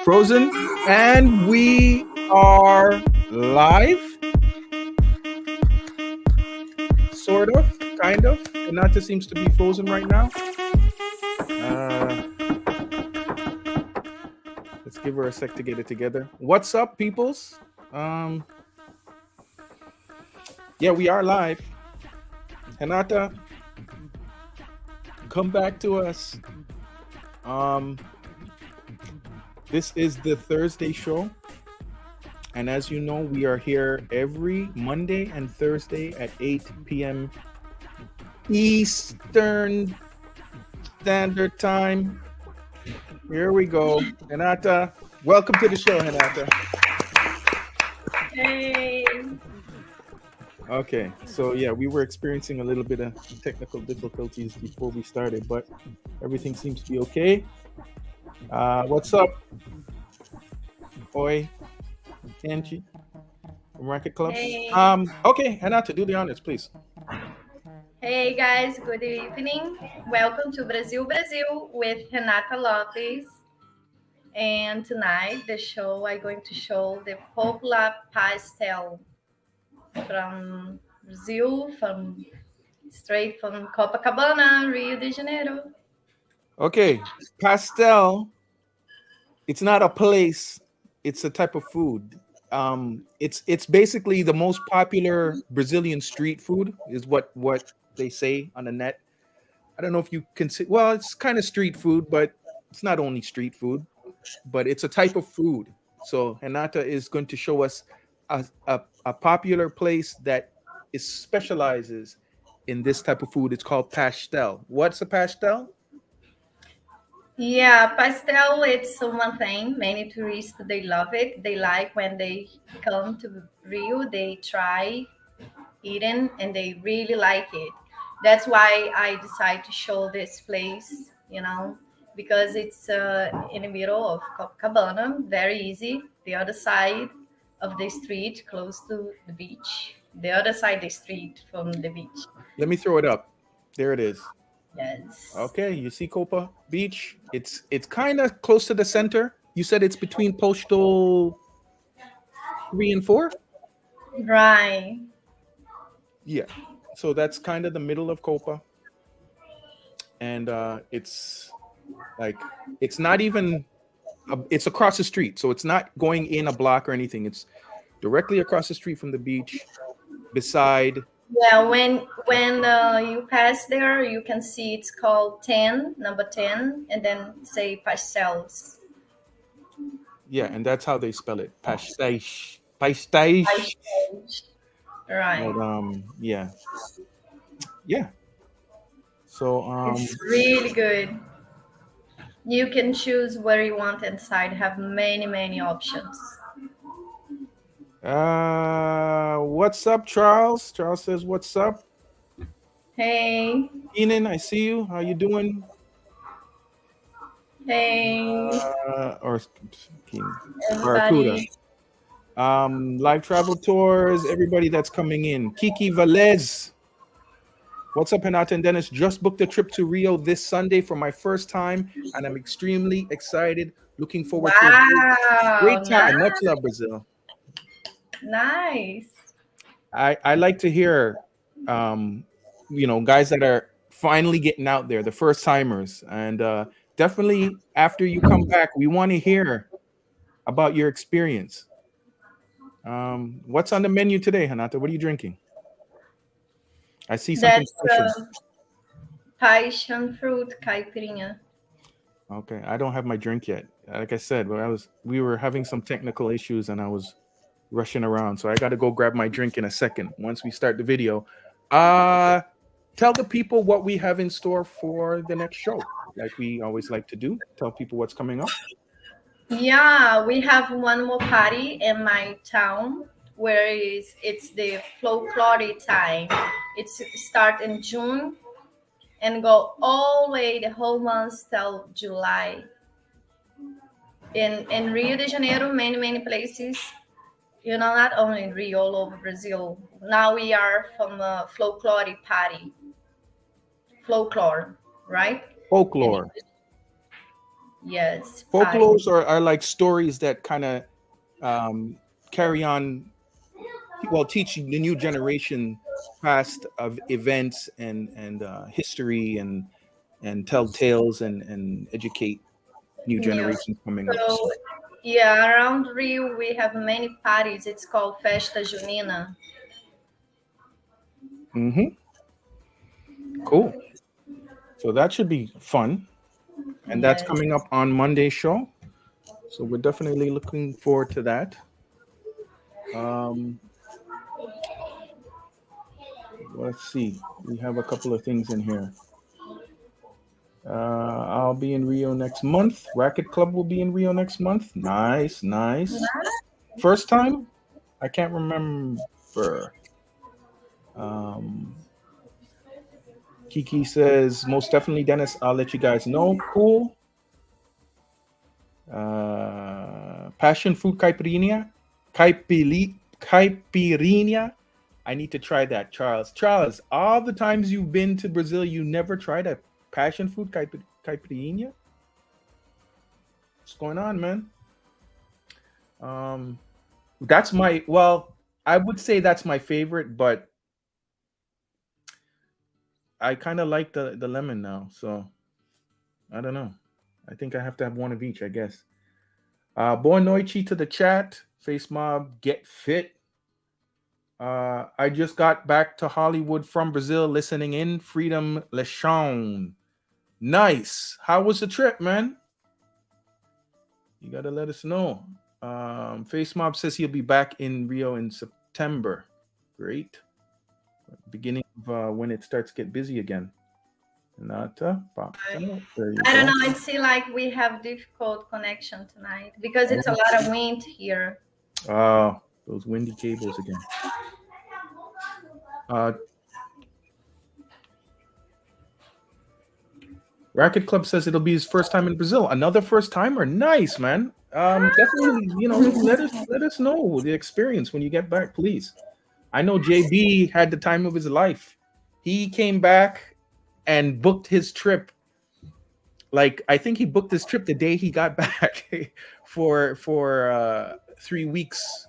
Frozen, and we are live, sort of, kind of. Renata seems to be frozen right now. Let's give her a sec to get it together. What's up, peoples? Yeah, we are live. Renata, come back to us. This is the Thursday show. And as you know, we are here every Monday and Thursday at 8 p.m. Eastern Standard Time. Here we go. Renata, welcome to the show, Renata. Hey. Okay, so yeah, we were experiencing a little bit of technical difficulties before we started, but everything seems to be okay. What's up? Oi, Angie from Racket Club. Hey. Okay, Renata, do the honors, please. Hey guys, good evening. Welcome to Brazil with Renata Lopes. And tonight the show I'm going to show the popular pastel from Brazil, straight from Copacabana, Rio de Janeiro. Okay, pastel. It's not a place; it's a type of food. It's basically the most popular Brazilian street food, is what they say on the net. I don't know if you consider. Well, it's kind of street food, but it's not only street food, but it's a type of food. So Renata is going to show us a popular place that specializes in this type of food. It's called pastel. What's a pastel? Yeah, pastel, it's one thing. Many tourists, they love it. They like when they come to Rio, they try eating and they really like it. That's why I decided to show this place, because it's in the middle of Copacabana, very easy. The other side of the street, close to the beach. The other side of the street from the beach. Let me throw it up. There it is. Yes. Okay, you see Copa Beach? It's kind of close to the center. You said it's between Postal 3 and 4? Right. Yeah. So that's kind of the middle of Copa. And it's like, it's not even, it's across the street. So it's not going in a block or anything. It's directly across the street from the beach, beside. Yeah, when you pass there, you can see it's called 10, number 10, and then say pastels. Yeah, and that's how they spell it. Pastéis. Pastéis. Pastels. Right. But, yeah. Yeah. So It's really good. You can choose where you want inside. Have many options. What's up, Charles? Charles says, "What's up?" Hey. Enan, I see you. How you doing? Hey. Or Everybody. Barracuda. Live travel tours. Everybody that's coming in. Kiki Velez. What's up, Renata and Dennis? Just booked a trip to Rio this Sunday for my first time, and I'm extremely excited. Looking forward to a great time. Nice. Much love, Brazil. Nice. I like to hear, guys that are finally getting out there, the first timers, and definitely after you come back, we want to hear about your experience. What's on the menu today, Renata? What are you drinking? I see something That's special. passion fruit caipirinha. Okay, I don't have my drink yet. Like I said, we were having some technical issues, and I was rushing around, so I got to go grab my drink in a second once we start the video. Tell the people what we have in store for the next show, like we always like to do. Tell people what's coming up. Yeah, we have one more party in my town where it's the folklore time. It's start in June and go all the way the whole month till July. In Rio de Janeiro, many places. Not only in Rio, all over Brazil. Now we are from a folklore party. Folklore, right? Folklore. Yes, I. Folklores are like stories that kind of carry on, well, teach the new generation past of events and history and tell tales and educate new Yeah. generations coming up. So yeah, around Rio we have many parties. It's called Festa Junina. Hmm. Cool. So that should be fun, and that's Yes. coming up on Monday's show. So we're definitely looking forward to that. Um, let's see. We have a couple of things in here. I'll be in Rio next month. Racket Club will be in Rio next month. Nice, nice. First time? I can't remember. Um, Kiki says, most definitely, Dennis. I'll let you guys know. Cool. Passion fruit caipirinha. Caipirinha. I need to try that, Charles. Charles, all the times you've been to Brazil, you never tried a passion fruit caipirinha? What's going on, man? Um, that's my, well, I would say that's my favorite, but I kind of like the lemon now, so I don't know. I think I have to have one of each, I guess. Boy Noichi to the chat. Face Mob, get fit. I just got back to Hollywood from Brazil, listening in. Freedom Lechon. Nice. How was the trip, man? You gotta let us know. Face Mob says he'll be back in Rio in September. Great. Beginning of when it starts to get busy again. Nata, Pastel. There you I don't go. know. It seems like we have difficult connection tonight because it's a Oh, lot of wind here. those windy cables again. Uh, Racket Club says it'll be his first time in Brazil. Another first timer. Nice, man. Definitely, let us know the experience when you get back, please. I know JB had the time of his life. He came back and booked his trip. Like I think he booked his trip the day he got back for 3 weeks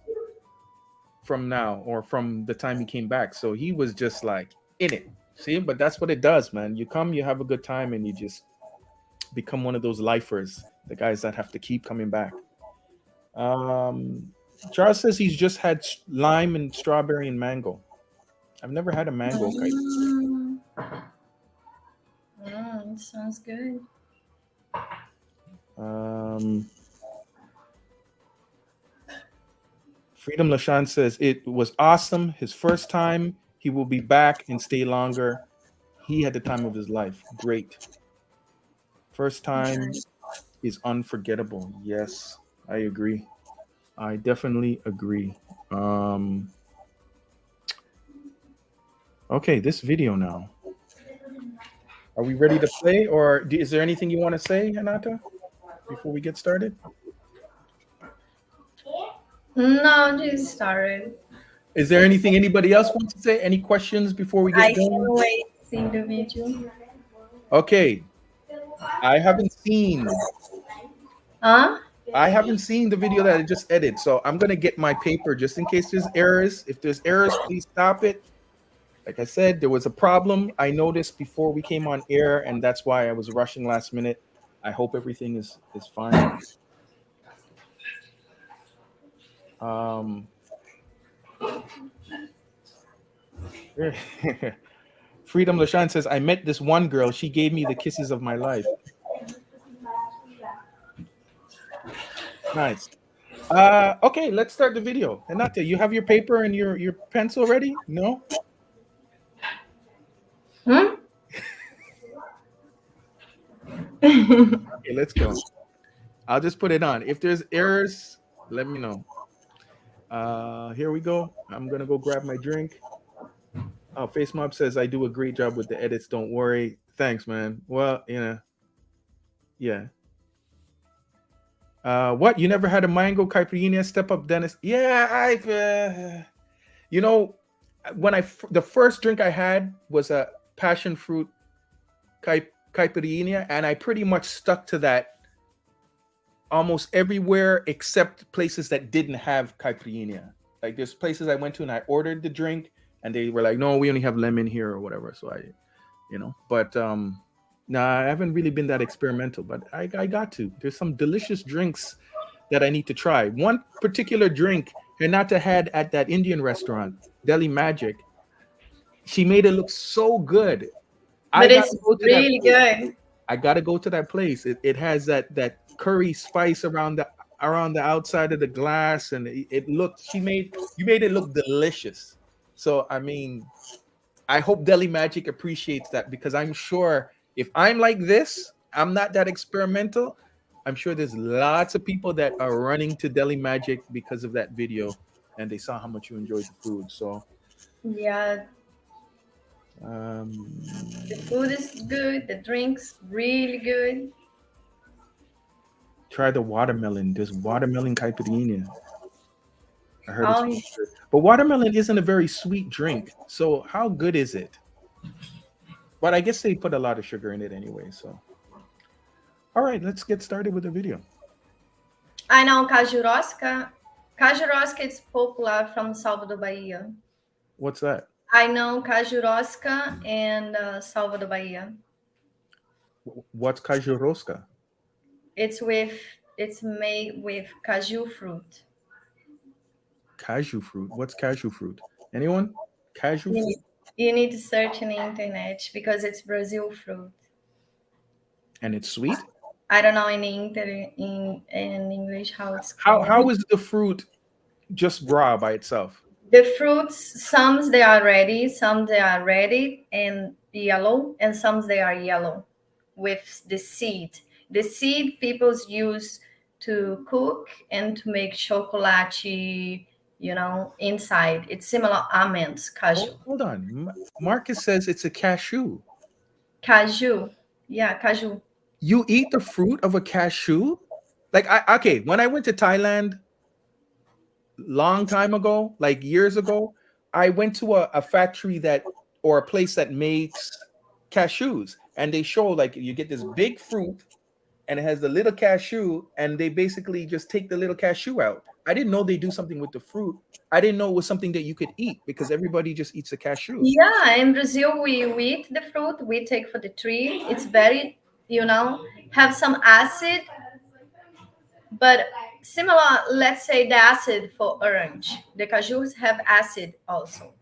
from now or from the time he came back. So he was just like in it. See, but that's what it does, man. You come, you have a good time, and you just become one of those lifers, the guys that have to keep coming back. Um, Charles says he's just had lime and strawberry and mango. I've never had a mango kite. Mm, sounds good. Um, Freedom Lashan says it was awesome. His first time. He will be back and stay longer. He had the time of his life. Great. First time is unforgettable. Yes, I agree. I definitely agree. Okay, this video now. Are we ready to play, or is there anything you want to say, Hanata, before we get started? No, just started. Is there anything anybody else wants to say? Any questions before we I get can going? wait seeing the video. Okay, I haven't seen Huh? I haven't seen the video that I just edited, so I'm gonna get my paper just in case there's errors. If there's errors, please stop it. Like I said, there was a problem I noticed before we came on air, and that's why I was rushing last minute. I hope everything is fine. Um, Freedom Lashan says, I met this one girl. She gave me the kisses of my life. Nice. Okay, let's start the video. Renata, you have your paper and your pencil ready? No? Hmm? Okay, let's go. I'll just put it on. If there's errors, let me know. Here we go. I'm gonna go grab my drink. Oh, Face Mob says I do a great job with the edits. Don't worry. Thanks, man. Well, yeah. What? You never had a mango caipirinha? Step up, Dennis. Yeah, I've. You know, the first drink I had was a passion fruit caipirinha, and I pretty much stuck to that almost everywhere except places that didn't have caipirinha. Like there's places I went to and I ordered the drink and they were like, no, we only have lemon here or whatever. So I, but nah, I haven't really been that experimental, but I got to. There's some delicious drinks that I need to try. One particular drink Renata had at that Indian restaurant, Delhi Magic, she made it look so good. I But gotta it's go to that really place. good. I gotta go to that place. It has that curry spice around the outside of the glass, and it looked. She made you made it look delicious. So I mean, I hope Deli Magic appreciates that because I'm sure if I'm like this, I'm not that experimental. I'm sure there's lots of people that are running to Deli Magic because of that video, and they saw how much you enjoyed the food. So Yeah, the um, food is good. The drinks really good. try the watermelon. There's watermelon caipirinha. I heard it's Oh, pretty good. But watermelon isn't a very sweet drink. So how good is it? But I guess they put a lot of sugar in it anyway. So all right, let's get started with the video. I know Cajurosca. Cajurosca is popular from Salvador, Bahia. What's that? I know Cajurosca and Salvador, Bahia. What's kajurosca? It's with it's made with cashew fruit. Cashew fruit. What's cashew fruit? Anyone? Cashew You fruit? need, you need to search in the internet because it's Brazil fruit. And it's sweet? I don't know in English how it's called. How is the fruit just raw by itself? The fruits, some they are ready, some they are ready and yellow, and some they are yellow with the seed. The seed people use to cook and to make chocolate, inside. It's similar almonds, cashew. Hold on. Marcus says it's a cashew. Cashew. Yeah, cashew. You eat the fruit of a cashew? Like okay, when I went to Thailand long time ago, like years ago, I went to a factory that or a place that makes cashews, and they show like you get this big fruit and it has the little cashew, and they basically just take the little cashew out. I didn't know they do something with the fruit. I didn't know it was something that you could eat because everybody just eats a cashew. Yeah, in Brazil we eat the fruit we take for the tree. It's very, have some acid, but similar, let's say the acid for orange. The cashews have acid also,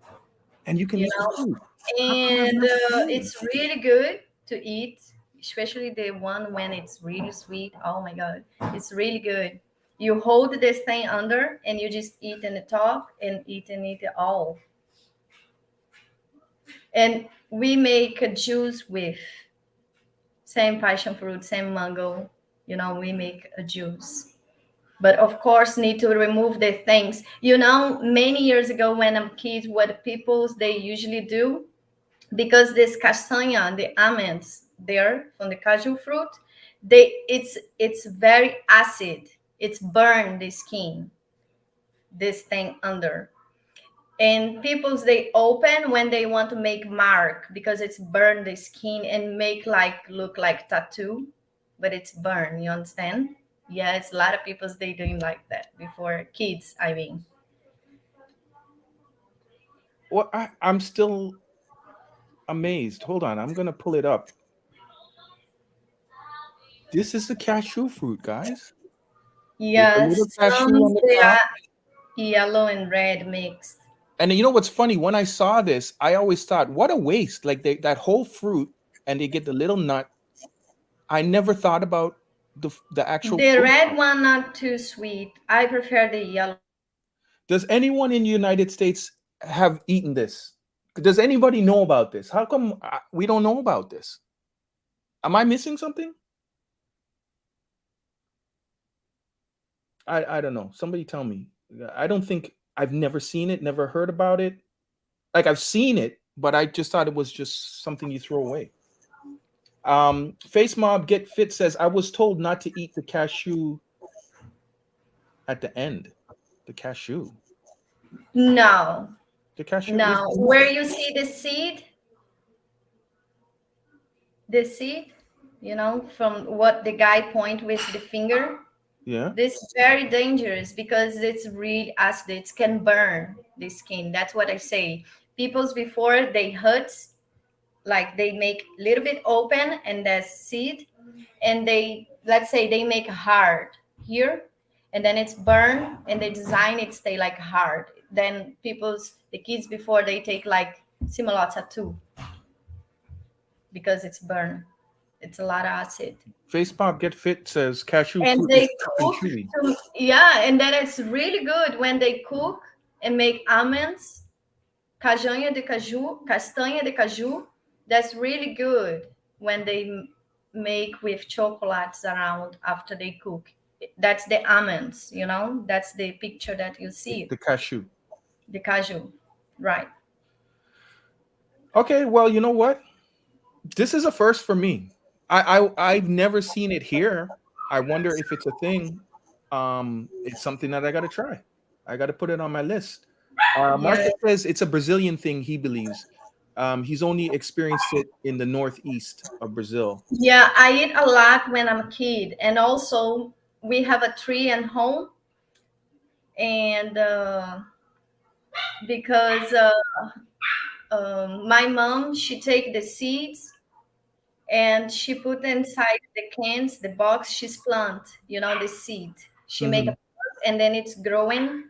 And you can you eat the know, fruit. How come I've and never known? it's really good to eat, especially the one when it's really sweet. Oh my God, it's really good. You hold this thing under and you just eat in the top and eat it all. And we make a juice with same passion fruit, same mango. We make a juice. But of course, need to remove the things. Many years ago when I'm kids, what people they usually do, because this castanha, the almonds there from the cashew fruit, it's very acid. It's burn the skin, this thing under. And people's they open when they want to make mark because it's burn the skin and make like look like tattoo, but it's burn. You understand? Yeah, it's a lot of people's they doing like that before kids. I mean, Well, I'm still amazed. Hold on, I'm gonna pull it up. This is the cashew fruit, guys. There's a yeah, little cashew some on the they top. are yellow and red mixed. And you know what's funny? When I saw this, I always thought, what a waste. Like that whole fruit, and they get the little nut. I never thought about the actual The fruit. red one not too sweet. I prefer the yellow. Does anyone in the United States have eaten this? Does anybody know about this? How come we don't know about this? Am I missing something? I don't know. Somebody tell me. I don't think I've never seen it, never heard about it. Like I've seen it, but I just thought it was just something you throw away. Face Mob Get Fit says I was told not to eat the cashew at the end. The cashew. No, The cashew is no. Where juicy. you see the seed, from what the guy point with the finger. Yeah. This is very dangerous because it's really acid. It can burn the skin. That's what I say. People's before they hurt, like they make a little bit open and that's seed, and they, let's say they make hard here, and then it's burn and they design it stay like hard. Then the kids before they take like similar tattoo because it's burn. It's a lot of acid. Facebook Get Fit says cashew And fruit they is tough and cook chewy. yeah, and then it's really good when they cook and make almonds, castanha de caju. That's really good when they make with chocolates around after they cook. That's the almonds, that's the picture that you see, The cashew. the caju, right? Okay, well, you know what? This is a first for me. I've never seen it here. I wonder if it's a thing. It's something that I got to try. I got to put it on my list. Yeah, Marcus says it's a Brazilian thing. He believes. He's only experienced it in the northeast of Brazil. yeah, I eat a lot when I'm a kid, and also we have a tree at home, and because my mom, she take the seeds and she put inside the cans, the box, she's plant, the seed. She make a Hmm. plant and then it's growing,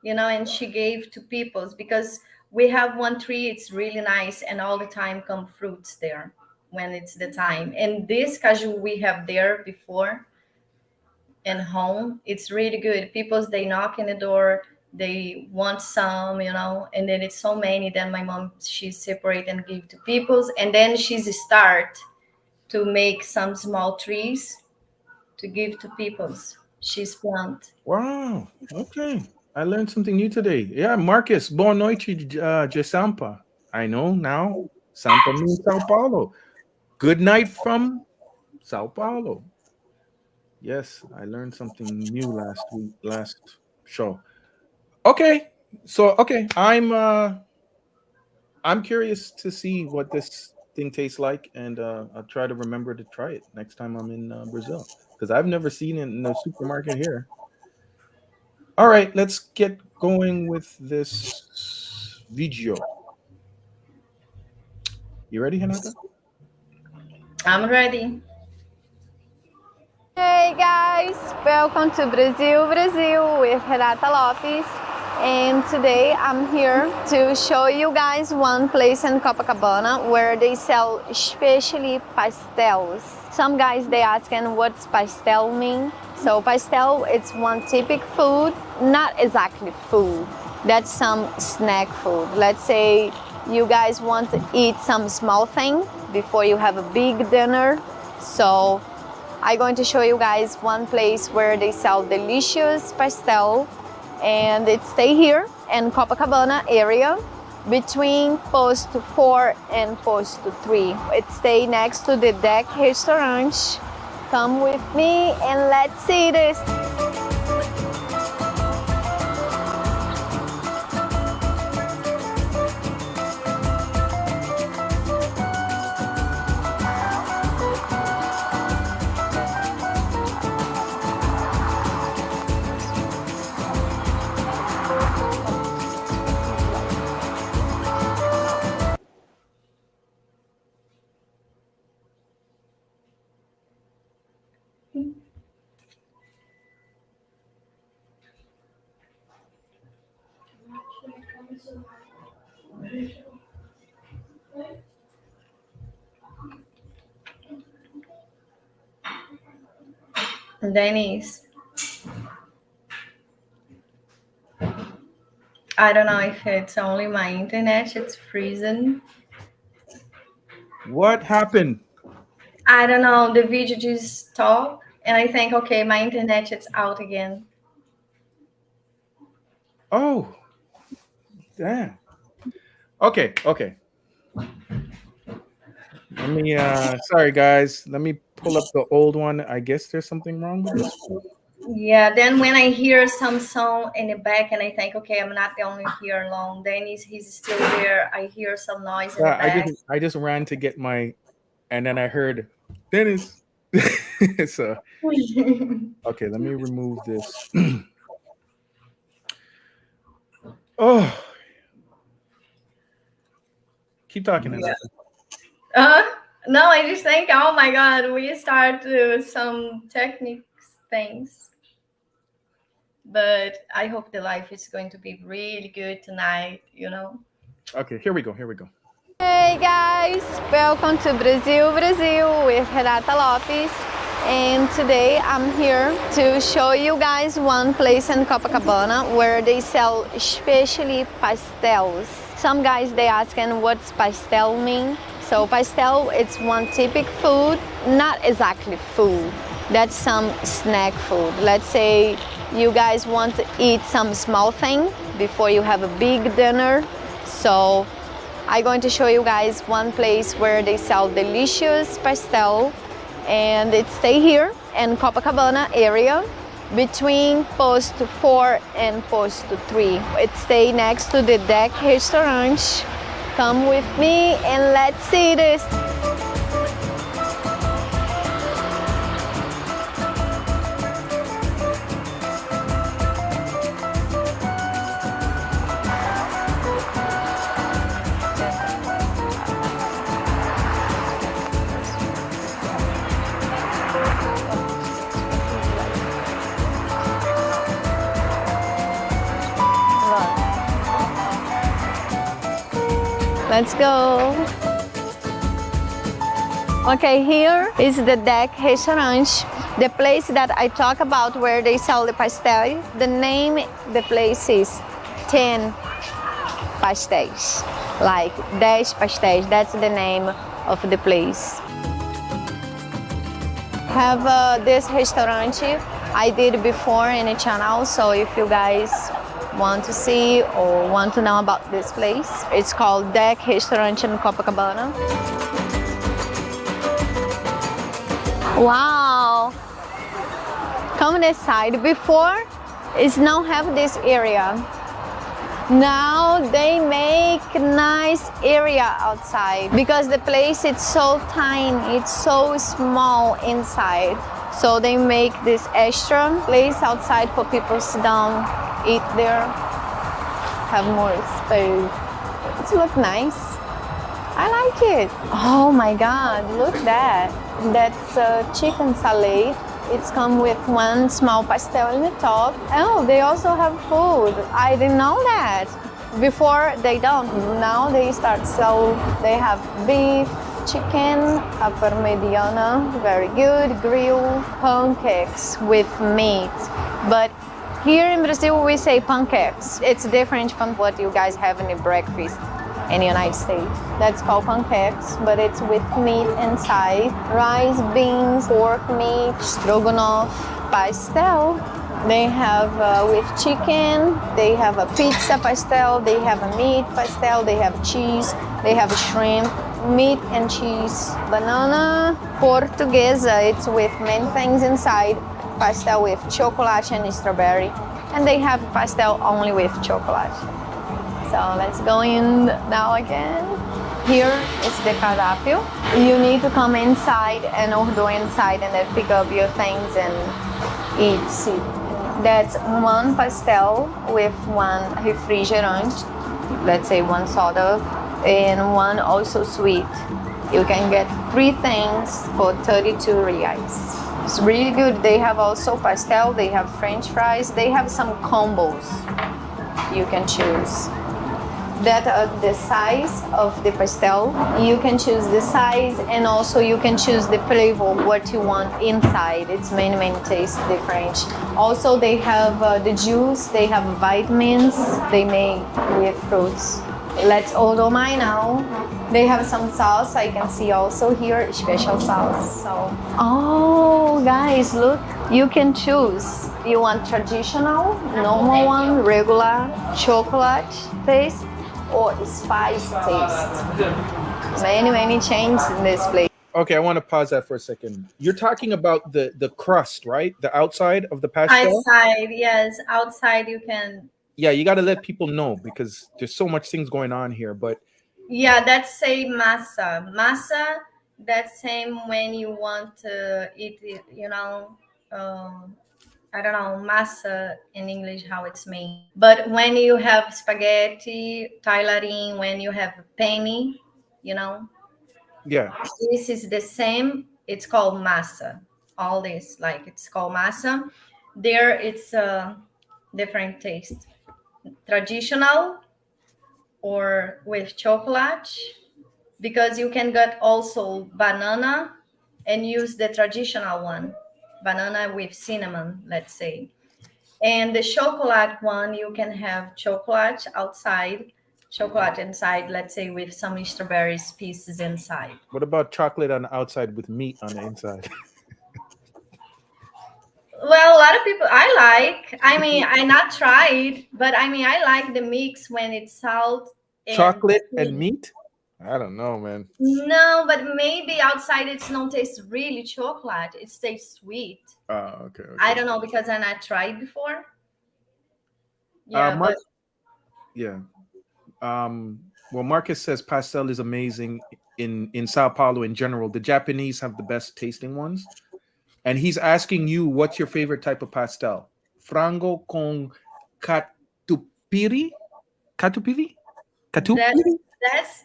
and she gave to peoples because we have one tree, it's really nice, and all the time come fruits there when it's the time. And this caju we have there before and home, it's really good. People's they knock in the door, they want some, and then it's so many. Then my mom, she separate and give to people's, and then she's start to make some small trees to give to people's. She's plant. Wow. Okay. I learned something new today. Yeah, Marcus. Boa noite, de Sampa. I know now. Sampa means Sao Paulo. Good night from Sao Paulo. Yes, I learned something new last week, last show. Okay. So okay, I'm curious to see what this thing tastes like, and I'll try to remember to try it next time I'm in Brazil because I've never seen it in the supermarket here. All right, let's get going with this video. You ready, Hanaka? I'm ready. Hey guys, welcome to Brazil, Brazil with Renata Lopes. And today I'm here to show you guys one place in Copacabana where they sell especially pastels. Some guys they asking what's pastel mean. So pastel it's one typical food, not exactly food. That's some snack food. Let's say you guys want to eat some small thing before you have a big dinner. So I'm going to show you guys one place where they sell delicious pastel, and it stay here in Copacabana area between post 4 and post 3. It stay next to the Deck restaurant. Come with me and let's see this. Dennis, I don't know if it's only my internet, it's freezing. What happened? I don't know, the video just stopped, and I think, okay, my internet is out again. Oh, damn. Okay, okay. Let me sorry guys. Let me pull up the old one. I guess there's something wrong with this one. Yeah, then when I hear some song in the back and I think, okay, I'm not the only here alone. Then he's still there. I hear some noise in the Yeah, back. I just ran to get my, and then I heard Dennis. So okay, let me remove this. Oh, keep talking, Yeah. Anissa. Uh, no, I just think, oh my God, we start some techniques things. But I hope the life is going to be really good tonight, you know? Okay, here we go. Here we go. Hey guys, welcome to Brazil, Brazil with Renata Lopes. And today I'm here to show you guys one place in Copacabana where they sell especially pastels. Some guys they asking what's pastel mean. So pastel it's one typical food, not exactly food. That's some snack food. Let's say you guys want to eat some small thing before you have a big dinner. So I'm going to show you guys one place where they sell delicious pastel, and it stay here in Copacabana area between post 4 and post 3. It stay next to the Deck restaurant. Come with me and let's see this. Let's go. Okay, here is the Deck restaurant, the place that I talk about where they sell the pastel. The name the place is 10 Pastéis, like 10 Pastéis. That's the name of the place. Have this restaurant I did before in a channel, so if you guys want to see or want to know about this place, it's called Deck Restaurant in Copacabana. Wow! Come this side. Before, it's not have this area. Now they make nice area outside because the place is so tiny, it's so small inside. So they make this extra place outside for people to sit down, eat there, have more space. It looks nice. I like it. Oh my God, look that. That's chicken salad. It's come with one small pastel in the top. Oh, they also have food. I didn't know that. Before they don't. Now they start sell. They have beef, chicken, a parmigiana, very good, grill, pancakes with meat. But here in Brazil we say pancakes. It's different from what you guys have in the breakfast in the United States. That's called pancakes, but it's with meat inside. Rice, beans, pork meat, stroganoff, pastel. They have with chicken, they have a pizza pastel, they have a meat pastel, they have cheese, they have shrimp, meat and cheese. Banana portuguesa, it's with many things inside. Pastel with chocolate and strawberry. And they have pastel only with chocolate. So let's go in now again. Here is the cardápio. You need to come inside and order inside and then pick up your things and eat. See, that's one pastel with one refrigerant, let's say one soda, and one also sweet. You can get 3 things for 32 reais. It's really good. They have also pastel, they have French fries, they have some combos you can choose. That the size of the pastel, you can choose the size and also you can choose the flavor what you want inside. It's many tastes different. Also they have the juice, they have vitamins they make with fruits. Let's order mine now. They have some sauce I can see also here, special sauce. So oh guys, look, you can choose. You want traditional, normal one, regular, chocolate taste, or spice taste. Many changes in this place. Okay, I want to pause that for a second. You're talking about the crust, right? The outside of the pastel? Outside, yes. Outside you can. Yeah, you got to let people know because there's so much things going on here. But Yeah, that's say massa. Massa That's same when you want to eat it, I don't know, massa in English, how it's made. But when you have spaghetti, tailoring, when you have penne, you know, Yeah. this is the same. It's called massa. All this, like, it's called massa. There, it's a different taste. Traditional or with chocolate, because you can get also banana and use the traditional one, banana with cinnamon, let's say. And the chocolate one, you can have chocolate outside, chocolate inside, let's say with some strawberries pieces inside. What about chocolate on the outside with meat on the inside? Well, a lot of people I like. I mean, I not tried, but I mean, I like the mix when it's salt and Chocolate and sweet. meat? I don't know, man. No, but maybe outside it's not taste really chocolate. It tastes sweet. Okay, I okay. don't know because I not tried before. Mark, But yeah. Well, Marcus says pastel is amazing in Sao Paulo in general. The Japanese have the best tasting ones, and he's asking you what's your favorite type of pastel? Frango con catupiry, catupiry, that's catupiry.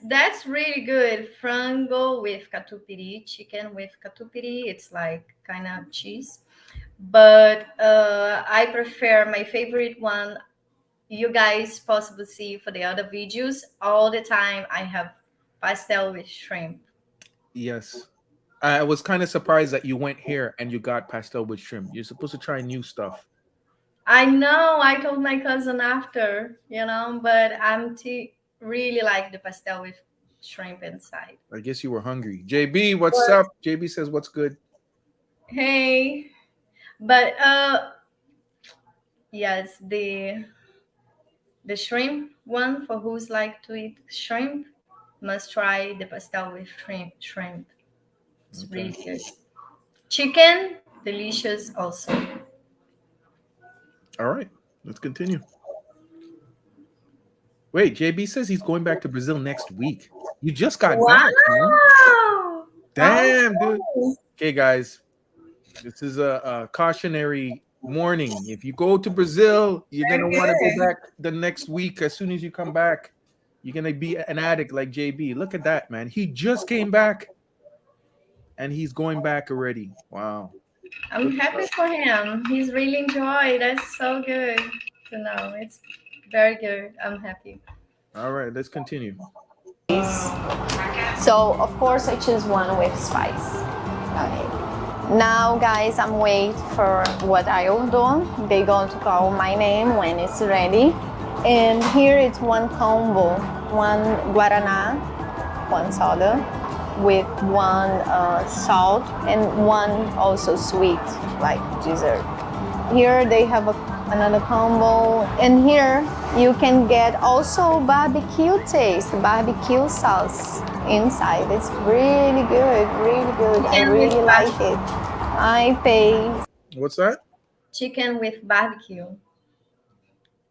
that's really good. Frango with catupiry, chicken with catupiry. It's like kind of cheese. But I prefer my favorite one. You guys possibly see for the other videos all the time. I have pastel with shrimp. Yes, I was kind of surprised that you went here and you got pastel with shrimp. You're supposed to try new stuff. I know. I told my cousin after, but really like the pastel with shrimp inside. I guess you were hungry. JB, what's But up? JB says, "What's good?" hey, but yes, the shrimp one, for who's like to eat shrimp, must try the pastel with shrimp. It's Okay. really good. Chicken, delicious also. All right, let's continue. Wait, JB says he's going back to Brazil next week. You just got back, man. Wow! Damn, dude. Okay. Okay, guys, this is a cautionary warning. If you go to Brazil, you're gonna Very want to go good. back the next week. As soon as you come back, you're gonna be an addict like JB. Look at that, man. He just came back and he's going back already. Wow. I'm happy for him. He's really enjoyed. That's so good to know. It's very good. I'm happy. All right, let's continue. So of course I choose one with spice. Okay. Now guys, I'm waiting for what I order. They're going to call my name when it's ready. And here it's one combo, one guaraná, one soda, with one salt and one also sweet, like dessert. Here they have another combo, and here you can get also barbecue taste, barbecue sauce inside. It's really good, really good. I Chicken with really like barbecue. it. I pay What's that? Chicken with barbecue.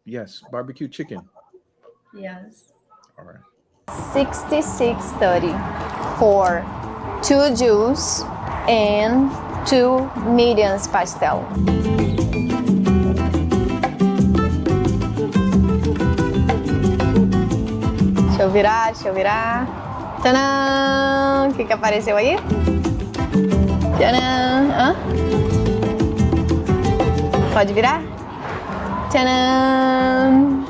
Yes, barbecue chicken. Yes. All right. 66.30 for 2 juice and 2 mediums pastel. Deixa eu virar. Tadã! O que apareceu aí? Tadã! Hã? Pode virar? Tadã!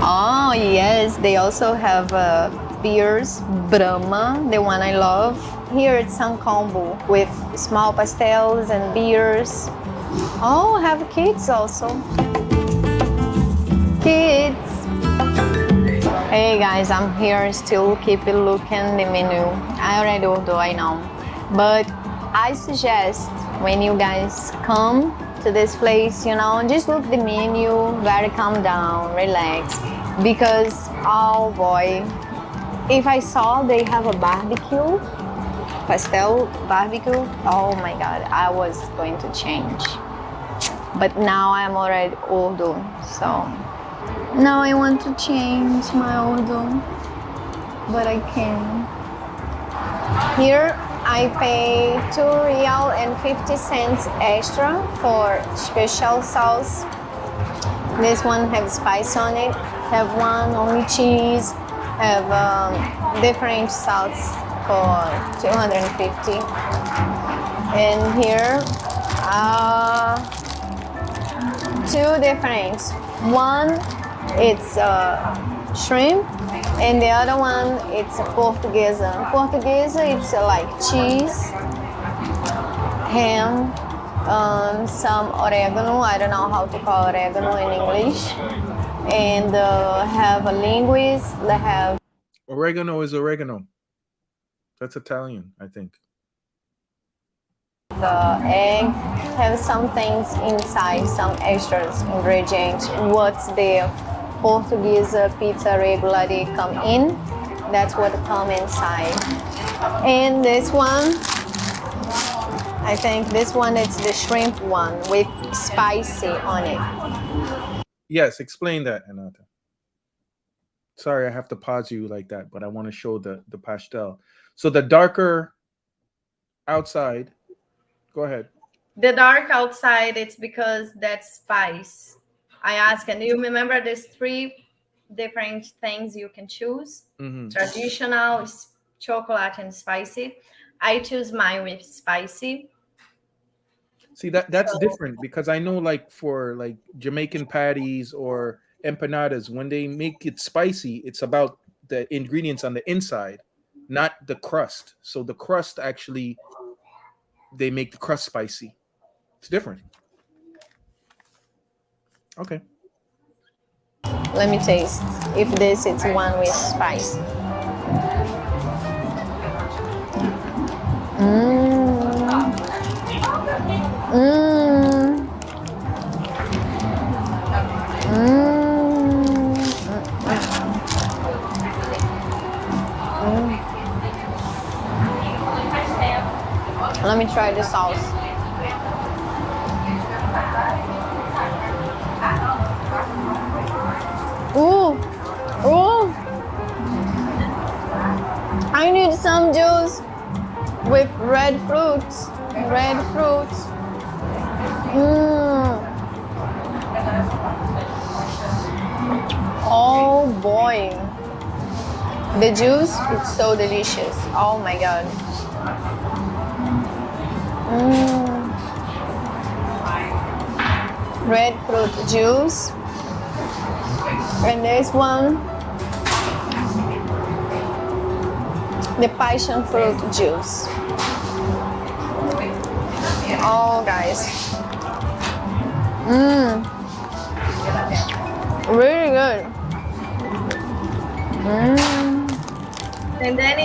Oh yes, they also have beers, Brahma, the one I love. Here it's some combo with small pastels and beers. Oh, have kids also. Kids. Hey guys, I'm here still keep looking the menu. I already ordered, I know. But I suggest when you guys come to this place, just look the menu, very calm down, relax. Because, oh boy, if I saw they have a barbecue, pastel barbecue, oh my God, I was going to change. But now I'm already older, so now I want to change my order. but I can. Here I pay £2.50 extra for special sauce. This one has spice on it. Have one only cheese. Have different sauce for 250. And here two different. One it's shrimp, and the other one it's portuguesa. Portuguesa it's like cheese, ham, some oregano. I don't know how to call oregano in English. And have a linguice. They have Oregano is oregano. That's Italian, I think. the egg. Have some things inside, some extras ingredients. What's the Portuguese pizza regularly come in? That's what come inside. And this one, I think this one is the shrimp one with spicy on it. Yes, explain that, Anata. Sorry, I have to pause you like that, but I want to show the pastel. So the darker outside. Go ahead. The dark outside, it's because that's spice. I asked, and you remember there's 3 different things you can choose? Traditional, chocolate, and spicy. I choose mine with spicy. See, that's different, because I know, like, for like Jamaican patties or empanadas, when they make it spicy, it's about the ingredients on the inside, not the crust. So the crust actually, they make the crust spicy. It's different. Okay. Let me taste if this is one with spice. Let me try the sauce. Ooh, ooh! I need some juice with red fruits. Red fruits. Oh boy, the juice is so delicious. Oh my god. Red fruit juice. And this one, the passion fruit juice. Oh guys, really good. And then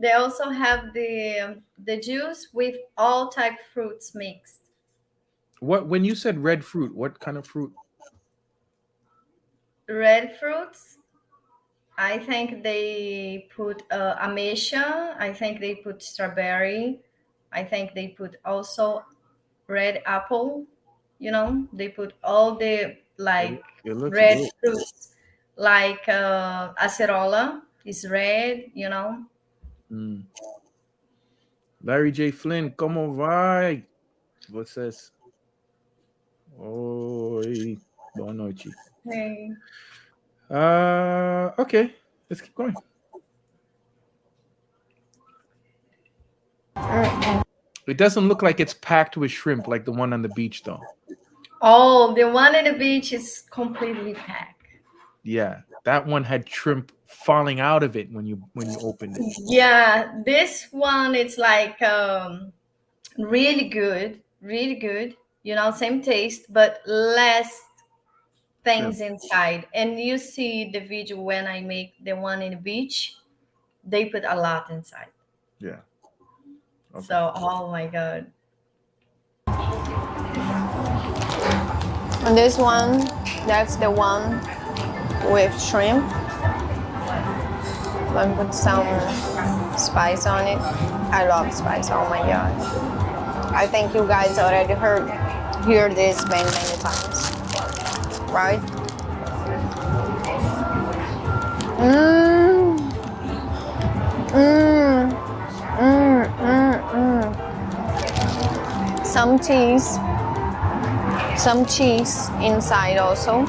they also have the juice with all type fruits mixed. What, when you said red fruit, what kind of fruit? Red fruits, I think they put ameixa. I think they put strawberry. I think they put also red apple. You know, they put all the like red good. fruits, like acerola is red. You know. Larry J. Flynn, como vai? Vocês? Oi, boa noite. Hey. Okay, let's keep going. It doesn't look like it's packed with shrimp like the one on the beach, though. Oh, the one at the beach is completely packed. Yeah, that one had shrimp falling out of it when you opened it. Yeah, this one it's like really good, really good. You know, same taste, but less things inside. And you see the video when I make the one in the beach, they put a lot inside. Yeah. Okay. So, oh my god. And this one, that's the one with shrimp. Let me put some spice on it. I love spice, oh my god. I think you guys already hear this many times, right? Mmm. Mmm. Mmm. Mmm. Some cheese inside also.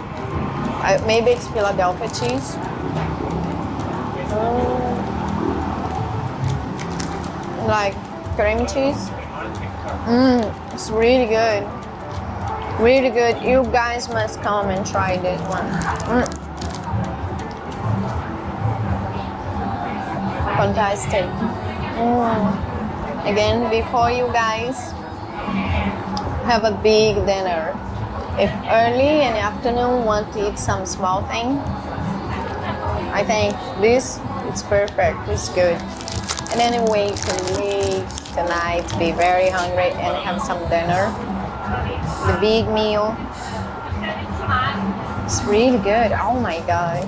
Maybe it's Philadelphia cheese. Like cream cheese. It's really good. Really good. You guys must come and try this one. Fantastic. Again, before you guys have a big dinner, if early in the afternoon want to eat some small thing, I think this it's perfect. It's good. And then wait to leave tonight, be very hungry and have some dinner. The big meal. It's really good. Oh my god.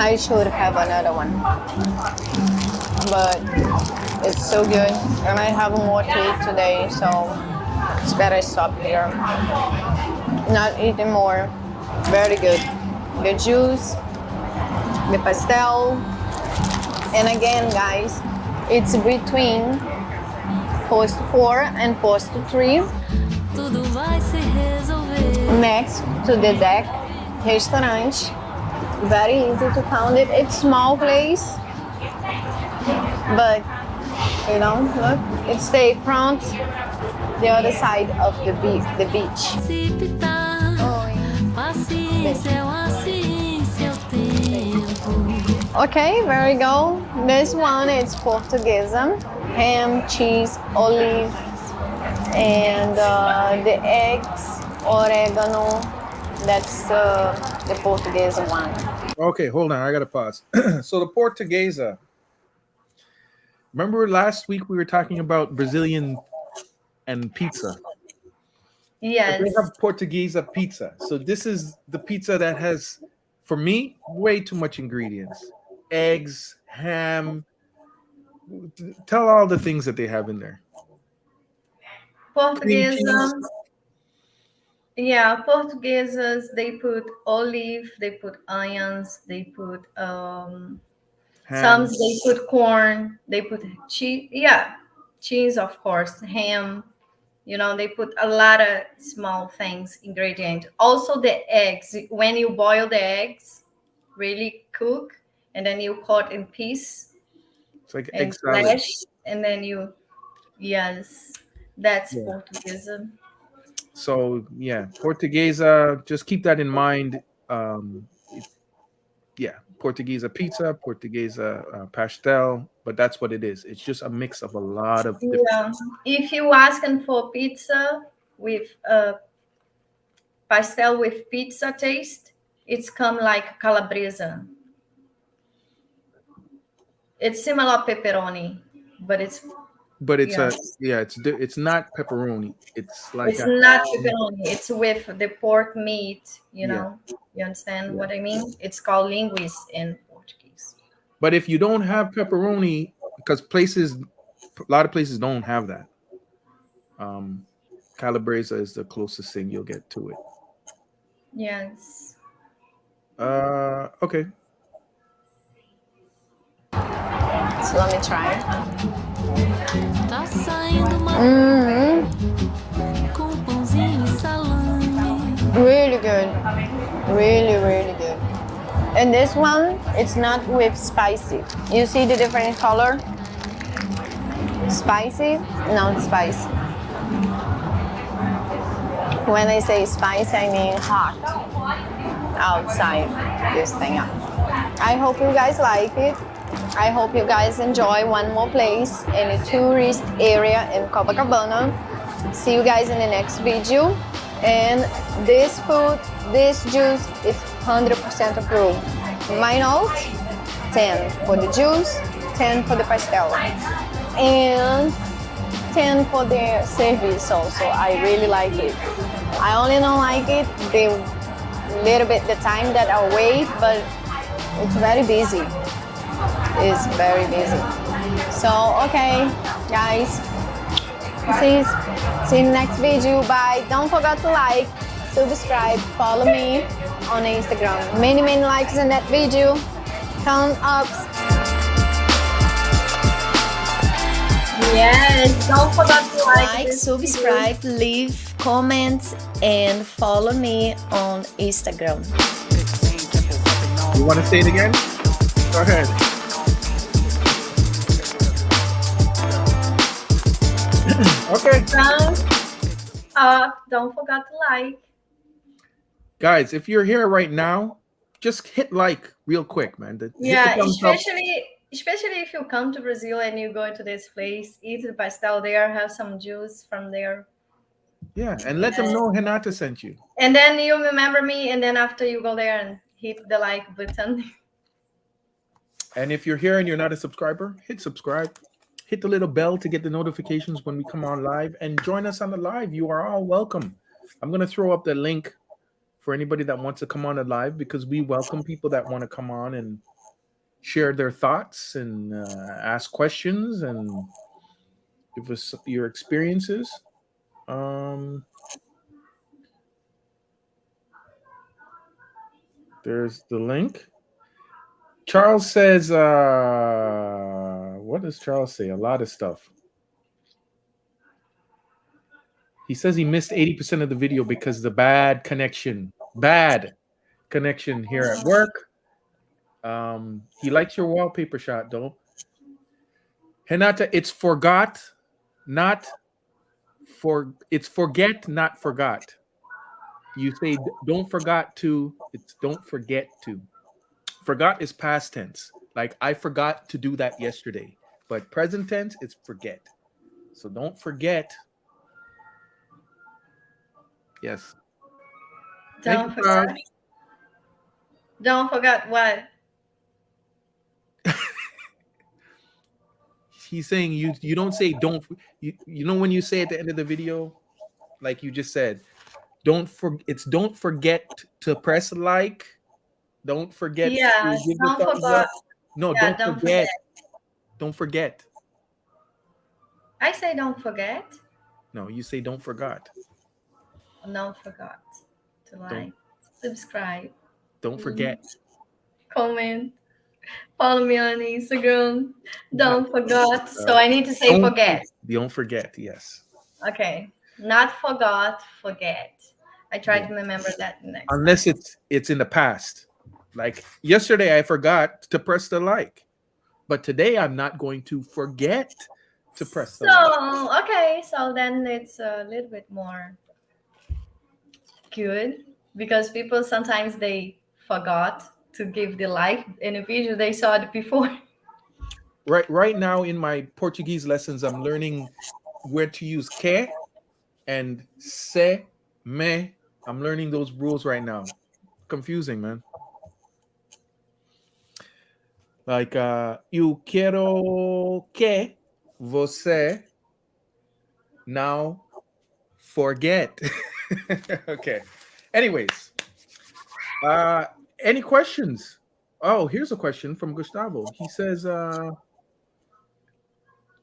I should have another one, but it's so good, and I have more to eat today, so it's better stop here. Not eating more. Very good. The juice, the pastel, and again, guys, it's between post 4 and post 3, next to the deck restaurant. Very easy to find it. It's small place, but you know, look, it's the front, the other side of the beach. Okay, there we go. This one is Portuguesa, ham, cheese, olive, and the eggs, oregano. That's the Portuguesa one. Okay, hold on. I got to pause. So the Portuguesa. Remember last week we were talking about Brazilian and pizza. Yes. They have Portuguesa pizza. So this is the pizza that has, for me, way too much ingredients. Eggs, ham. Tell all the things that they have in there. Cream cheese. Portuguesa. Yeah, Portuguesas, they put olive, they put onions, they put some they put corn, they put cheese. Yeah, cheese, of course, ham. You know, they put a lot of small things, ingredient. Also the eggs. When you boil the eggs, really cook, and then you cut in piece. It's like and egg salad. flesh, and then you, yes, that's Yeah. Portuguesa. So yeah, Portuguesa. Just keep that in mind. Yeah, Portuguesa pizza, Portuguesa pastel, but that's what it is. It's just a mix of a lot of different. Yeah, if you asking for pizza with pastel with pizza taste, it's come like calabresa. It's similar pepperoni, but it's Yeah. It's not pepperoni. It's like it's not pepperoni. It's with the pork meat. You know, you understand what I mean? It's called linguiça in Portuguese. But if you don't have pepperoni, because a lot of places don't have that. Calabresa is the closest thing you'll get to it. Yes. Okay. So let me try. Really good. Really, really good. And this one, it's not with spicy. You see the different color? Spicy, not spicy. When I say spicy, I mean hot outside this thing up. I hope you guys like it. I hope you guys enjoy one more place in a tourist area in Copacabana. See you guys in the next video. And this food, this juice is 100% approved. My note, 10 for the juice, 10 for the pastel, and 10 for the service also. I really like it. I only don't like it the little bit the time that I'll wait, but it's very busy. It's very busy. So, okay, guys. See you in the next video. Bye. Don't forget to like, subscribe, follow me on Instagram. Many likes in that video. Thumbs ups. Yes, don't forget to like this subscribe, leave comments, and follow me on Instagram. You want to say it again? Go ahead. Okay. Don't forget to like. Guys, if you're here right now, just hit like real quick, man. Hit the Yeah, thumbs up. especially if you come to Brazil and you go to this place, eat the pastel there, have some juice from there. Yeah, and let them know Renata sent you. And then you remember me, and then after you go there and hit the like button. And if you're here and you're not a subscriber, hit subscribe. Hit the little bell to get the notifications when we come on live, and join us on the live. You are all welcome. I'm going to throw up the link for anybody that wants to come on the live, because we welcome people that want to come on and share their thoughts and ask questions and give us your experiences. There's the link. Charles says, what does Charles say? A lot of stuff. He says he missed 80% of the video because the bad connection here at work. He likes your wallpaper shot, though. Renata, it's forget, not forgot. You say don't forget to, it's don't forget to. Forgot is past tense. Like I forgot to do that yesterday. But present tense is forget. So don't forget. Yes. Don't forget. Don't forget what? He's saying you don't say don't. You know when you say at the end of the video, like you just said, don't forget to press like. Don't forget. Yeah, don't forget. No, Yeah, don't forget. Don't forget. I say don't forget. No, you say don't forget. Don't forget to like, subscribe. Don't forget. Comment. Follow me on Instagram. Don't forget. So I need to say forget. Don't forget, yes. Okay. Not forgot, forget. I try to remember that next Unless time. it's in the past. Like yesterday I forgot to press the like. But today I'm not going to forget to press the like. Okay, so then it's a little bit more good, because people sometimes they forgot to give the like in a video they saw it before. Right now in my Portuguese lessons, I'm learning where to use que and se, me. I'm learning those rules right now. Confusing, man. Like, eu quero que você now forget. Okay. Anyways, any questions? Oh, here's a question from Gustavo. He says,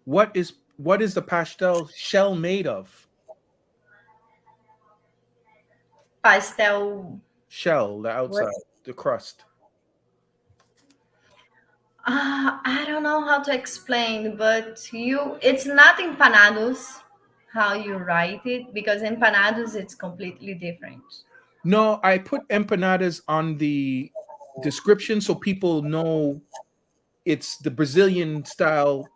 what is the pastel shell made of? Pastel Shell, the outside, the crust. I don't know how to explain, but it's not empanadas how you write it, because empanadas it's completely different. No, I put empanadas on the description so people know it's the Brazilian style,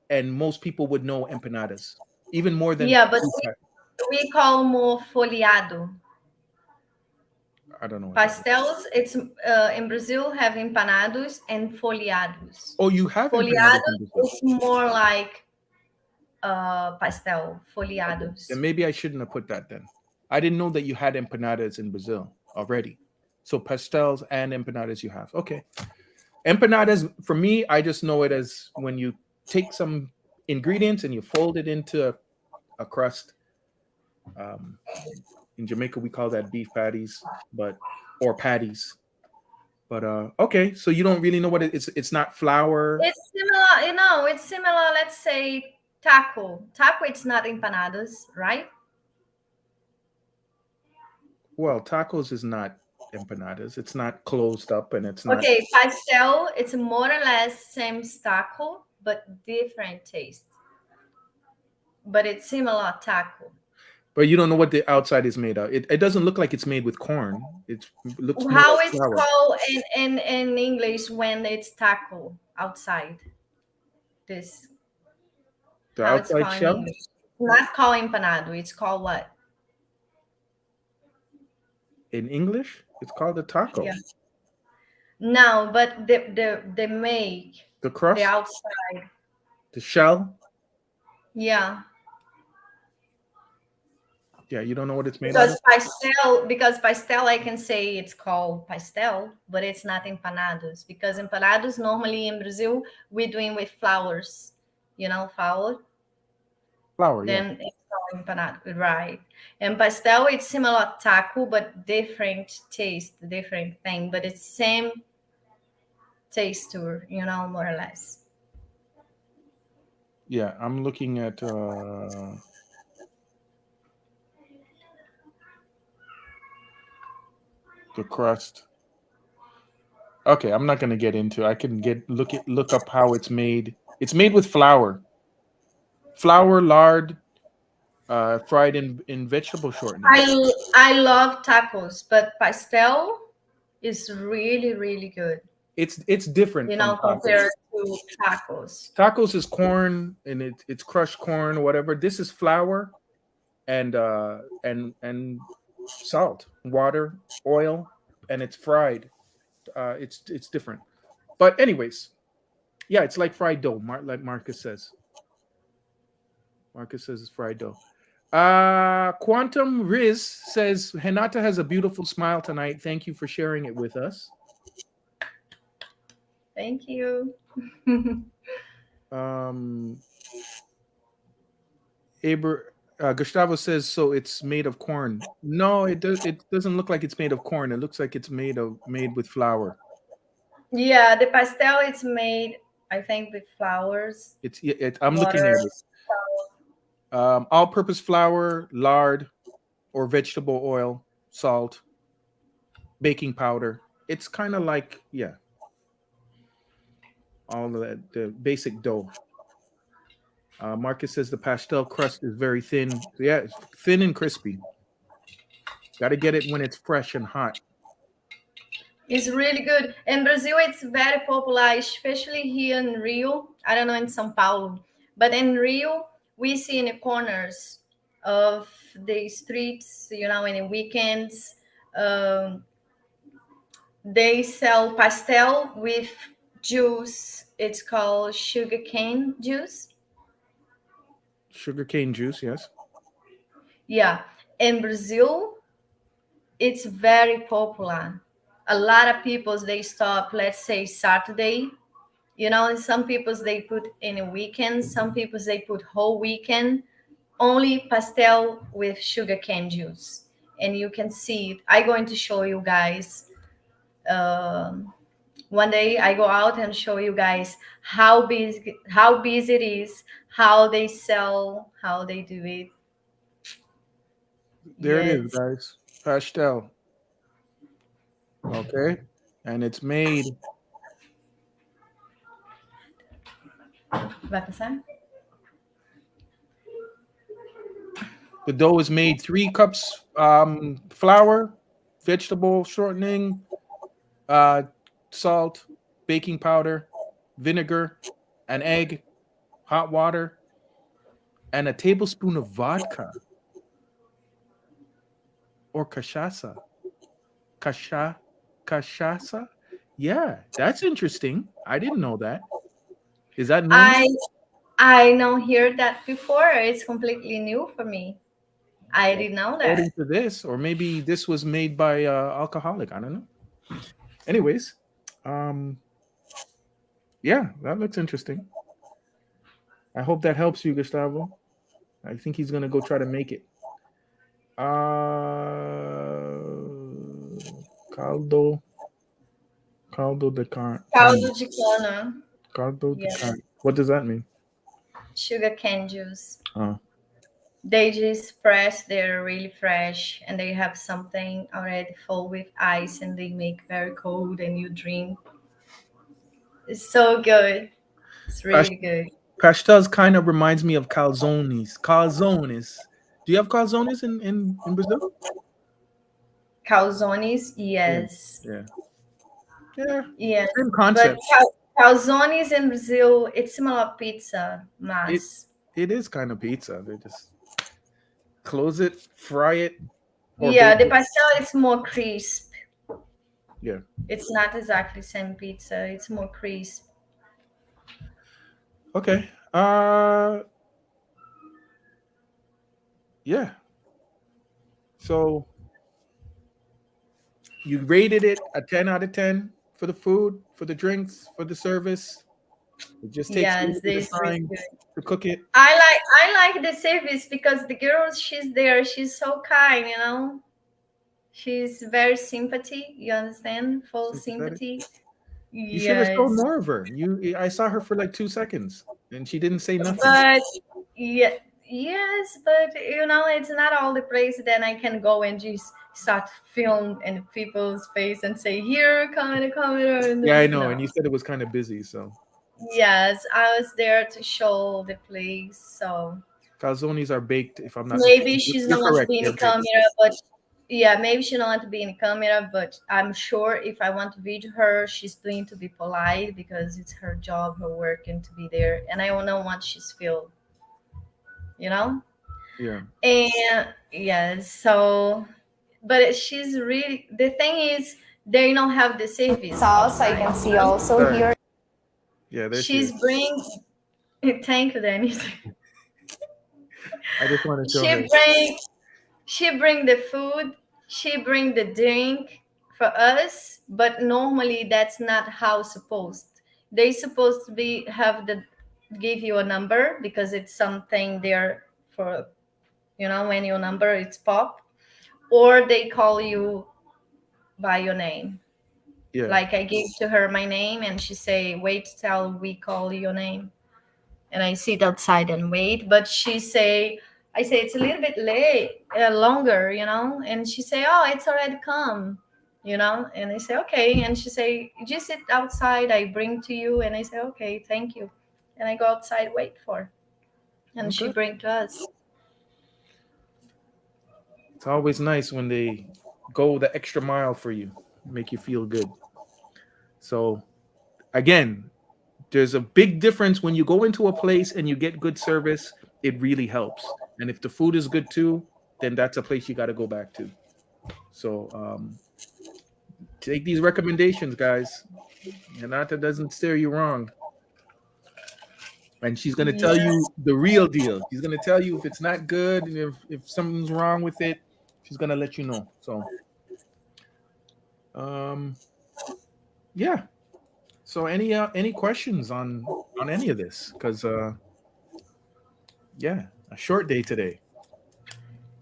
and most people would know empanadas even more than but we call more folheado. I don't know. Pastels, it's in Brazil have empanados and folheados. Oh, you have folheados. It's more like pastel, folheados. And maybe I shouldn't have put that then. I didn't know that you had empanadas in Brazil already. So pastels and empanadas you have. Okay. Empanadas, for me, I just know it as when you take some ingredients and you fold it into a crust. In Jamaica, we call that beef patties, but or patties. But okay, so you don't really know what it's not flour. It's similar, it's similar, let's say taco. Taco, it's not empanadas, right? Well, tacos is not empanadas. It's not closed up and it's not. Okay, pastel, it's more or less same as taco, but different taste. But it's similar taco. But you don't know what the outside is made of. It doesn't look like it's made with corn. It looks more How like it's flour. called in English when it's taco outside? This The how it's outside called in shell English? Not called empanado. It's called what? in English, it's called a taco. Yeah. No, but the make The the crust, outside. the shell. Yeah. Yeah, you don't know what it's made out of. Because pastel, I can say it's called pastel, but it's not empanadas because empanadas normally in Brazil we're doing with flowers, flour. Flour, yeah. Then it's called empanada, right? And pastel, it's similar taco, but different taste, different thing, but it's same texture, more or less. Yeah, I'm looking at the crust. Okay, I'm not gonna get into. I can look up how it's made. It's made with flour, lard, fried in vegetable shortening. I love tacos, but pastel is really, really good, It's different from compared tacos. to tacos. Tacos is corn and it's crushed corn or whatever. This is flour and salt, water, oil, and it's fried. It's different. But anyways, yeah, it's like fried dough. Like Marcus says. Marcus says it's fried dough. Quantum Riz says Henata has a beautiful smile tonight. Thank you for sharing it with us. Thank you. Um, Gustavo says so. It's made of corn. No, it does. It doesn't look like it's made of corn. It looks like it's made with flour. Yeah, the pastel it's made, I think, with flowers, I'm looking water. at it. All-purpose flour, lard, or vegetable oil, salt, baking powder. It's kind of like all of that, the basic dough. Marcus says the pastel crust is very thin. So yeah, it's thin and crispy. Got to get it when it's fresh and hot. It's really good. In Brazil, it's very popular, especially here in Rio. I don't know in São Paulo, but in Rio, we see in the corners of the streets, in the weekends, um, they sell pastel with juice. It's called sugarcane juice. Sugarcane juice, yes. Yeah. In Brazil, it's very popular. A lot of people they stop, let's say Saturday. Some people they put in a weekend, some people they put whole weekend, only pastel with sugar cane juice. And you can see it. I'm going to show you guys. One day I go out and show you guys how busy it is, how they sell, how they do it. There it is, Yes. guys. Pastel. Okay. And it's made. Vai passar? The dough is made 3 cups flour, vegetable shortening, salt, baking powder, vinegar, an egg, hot water, and a tablespoon of vodka or cachaça. Cachaça? Yeah, that's interesting. I didn't know that. Is that new? I don't hear that before. It's completely new for me. I didn't know that. According to this, or maybe this was made by alcoholic. I don't know. Anyways, yeah, that looks interesting. I hope that helps you, Gustavo. I think he's gonna go try to make it. Caldo. Caldo de carne. Caldo de cana. Caldo de Yes. carne. What does that mean? Sugar cane juice. Oh, They just press, they're really fresh, and they have something already full with ice, and they make very cold, and you drink. It's so good. It's really good. Pastéis kind of reminds me of calzones. Calzones. Do you have calzones in Brazil? Calzones, Yeah. yes. Yeah. Yeah. Yes. Same But concept. calzones in Brazil, it's similar pizza, It mas. it is kind of pizza. They just close it, fry it, or Yeah, bake the it. pastel is more crisp. Yeah. It's not exactly same pizza. It's more crisp. Okay. Yeah. So you rated it a 10 out of 10 for the food, for the drinks, for the service. It just takes a Yes, little bit of this is really time good. to cook it. I like the service because the girl she's there, she's so kind, you know. She's very sympathy, you understand? Full Sympathetic. sympathy. You should have shown Yes. more of her. I saw her for like 2 seconds and she didn't say nothing. But yeah, yes, but you know, it's not all the place that I can go and just start film in people's face and say, here, come, Yeah, I and know. no. And you said it was kind of busy. So Yes, I was there to show the place, so calzones are baked, if I'm not maybe mistaken. she's You're not want to correct. be in They're the baked. camera, but yeah, maybe she don't want to be in the camera, but I'm sure if I want to video her, she's doing to be polite because it's her job, her work, and to be there. And I don't know what she's feel, you know? Yeah. And yeah, so but she's really the thing is they don't have the service Sauce I outside. can see also Sorry. here. Yeah, there she She's is. bring thank you, Dennis. I just want to show She her. bring the food, she bring the drink for us, but normally that's not how supposed. They supposed to be have the give you a number because it's something there for when your number it's pop, or they call you by your name. Yeah. Like I gave to her my name and she say, wait till we call your name. And I sit outside and wait. But I say it's a little bit late, longer, and she say, oh, it's already come, and I say, okay. And she say, just sit outside, I bring to you. And I say, okay, thank you. And I go outside, wait for her. And she Okay. bring to us. It's always nice when they go the extra mile for you, make you feel good. So again, there's a big difference when you go into a place and you get good service. It really helps. And if the food is good too, then that's a place you got to go back to. So take these recommendations, guys. Renata doesn't steer you wrong. And she's going to tell Yeah. you the real deal. She's going to tell you if it's not good and if something's wrong with it, she's going to let you know. So, um, yeah. So any questions on any of this? Because yeah, a short day today.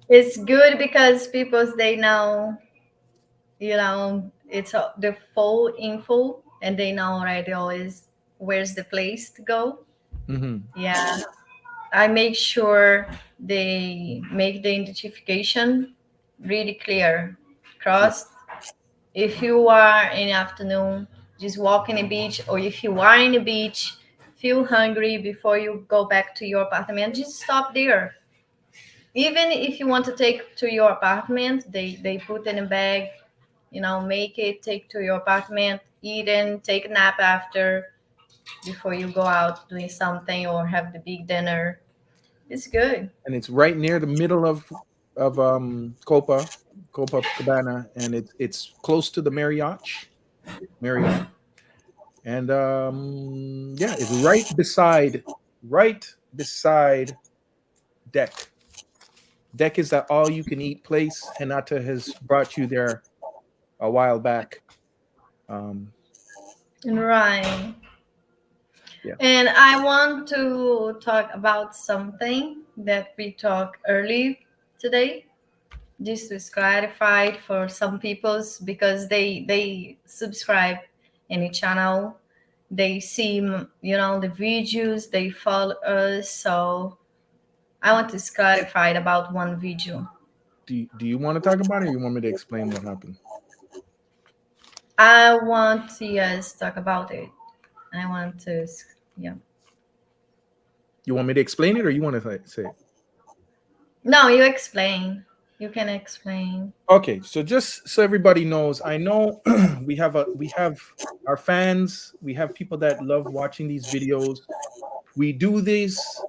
It's good because people they know, it's the full info and they know already always where's the place to go. Hmm. Yeah, I make sure they make the identification really clear. Yeah. Cross if you are in the afternoon just walking the beach, or if you are in the beach, feel hungry before you go back to your apartment, just stop there. Even if you want to take to your apartment, they put in a bag, make it, take to your apartment, eat and take a nap after, before you go out doing something or have the big dinner. It's good. And it's right near the middle of Copacabana, and it's close to the Marriott, and yeah, it's right beside Deck. Deck is that all you can eat place. Hinata has brought you there a while back. Um, Right. yeah. And I want to talk about something that we talked early today, This is clarified for some peoples because they subscribe any channel, they see the videos, they follow us. So I want to clarify about one video. Do you want to talk about it, or you want me to explain what happened? I want to, yes, talk about it. I want to, yeah. You want me to explain it, or you want to say it? No, you explain. You can explain. Okay, so just so everybody knows, I know we have our fans, we have people that love watching these videos. We do this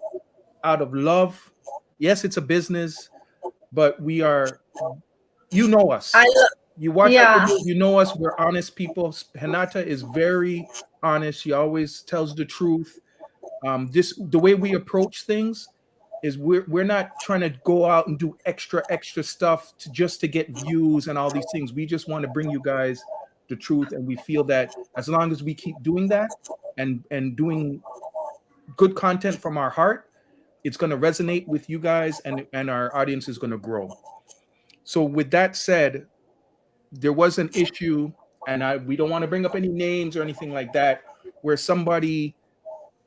out of love. Yes, it's a business, but we are, you know us. You watch our Yeah. videos, you know us. We're honest people. Hinata is very honest. She always tells the truth. The way we approach things is we're not trying to go out and do extra stuff just to get views and all these things. We just want to bring you guys the truth, and we feel that as long as we keep doing that and doing good content from our heart, it's going to resonate with you guys, and our audience is going to grow. So with that said, there was an issue, and we don't want to bring up any names or anything like that, where somebody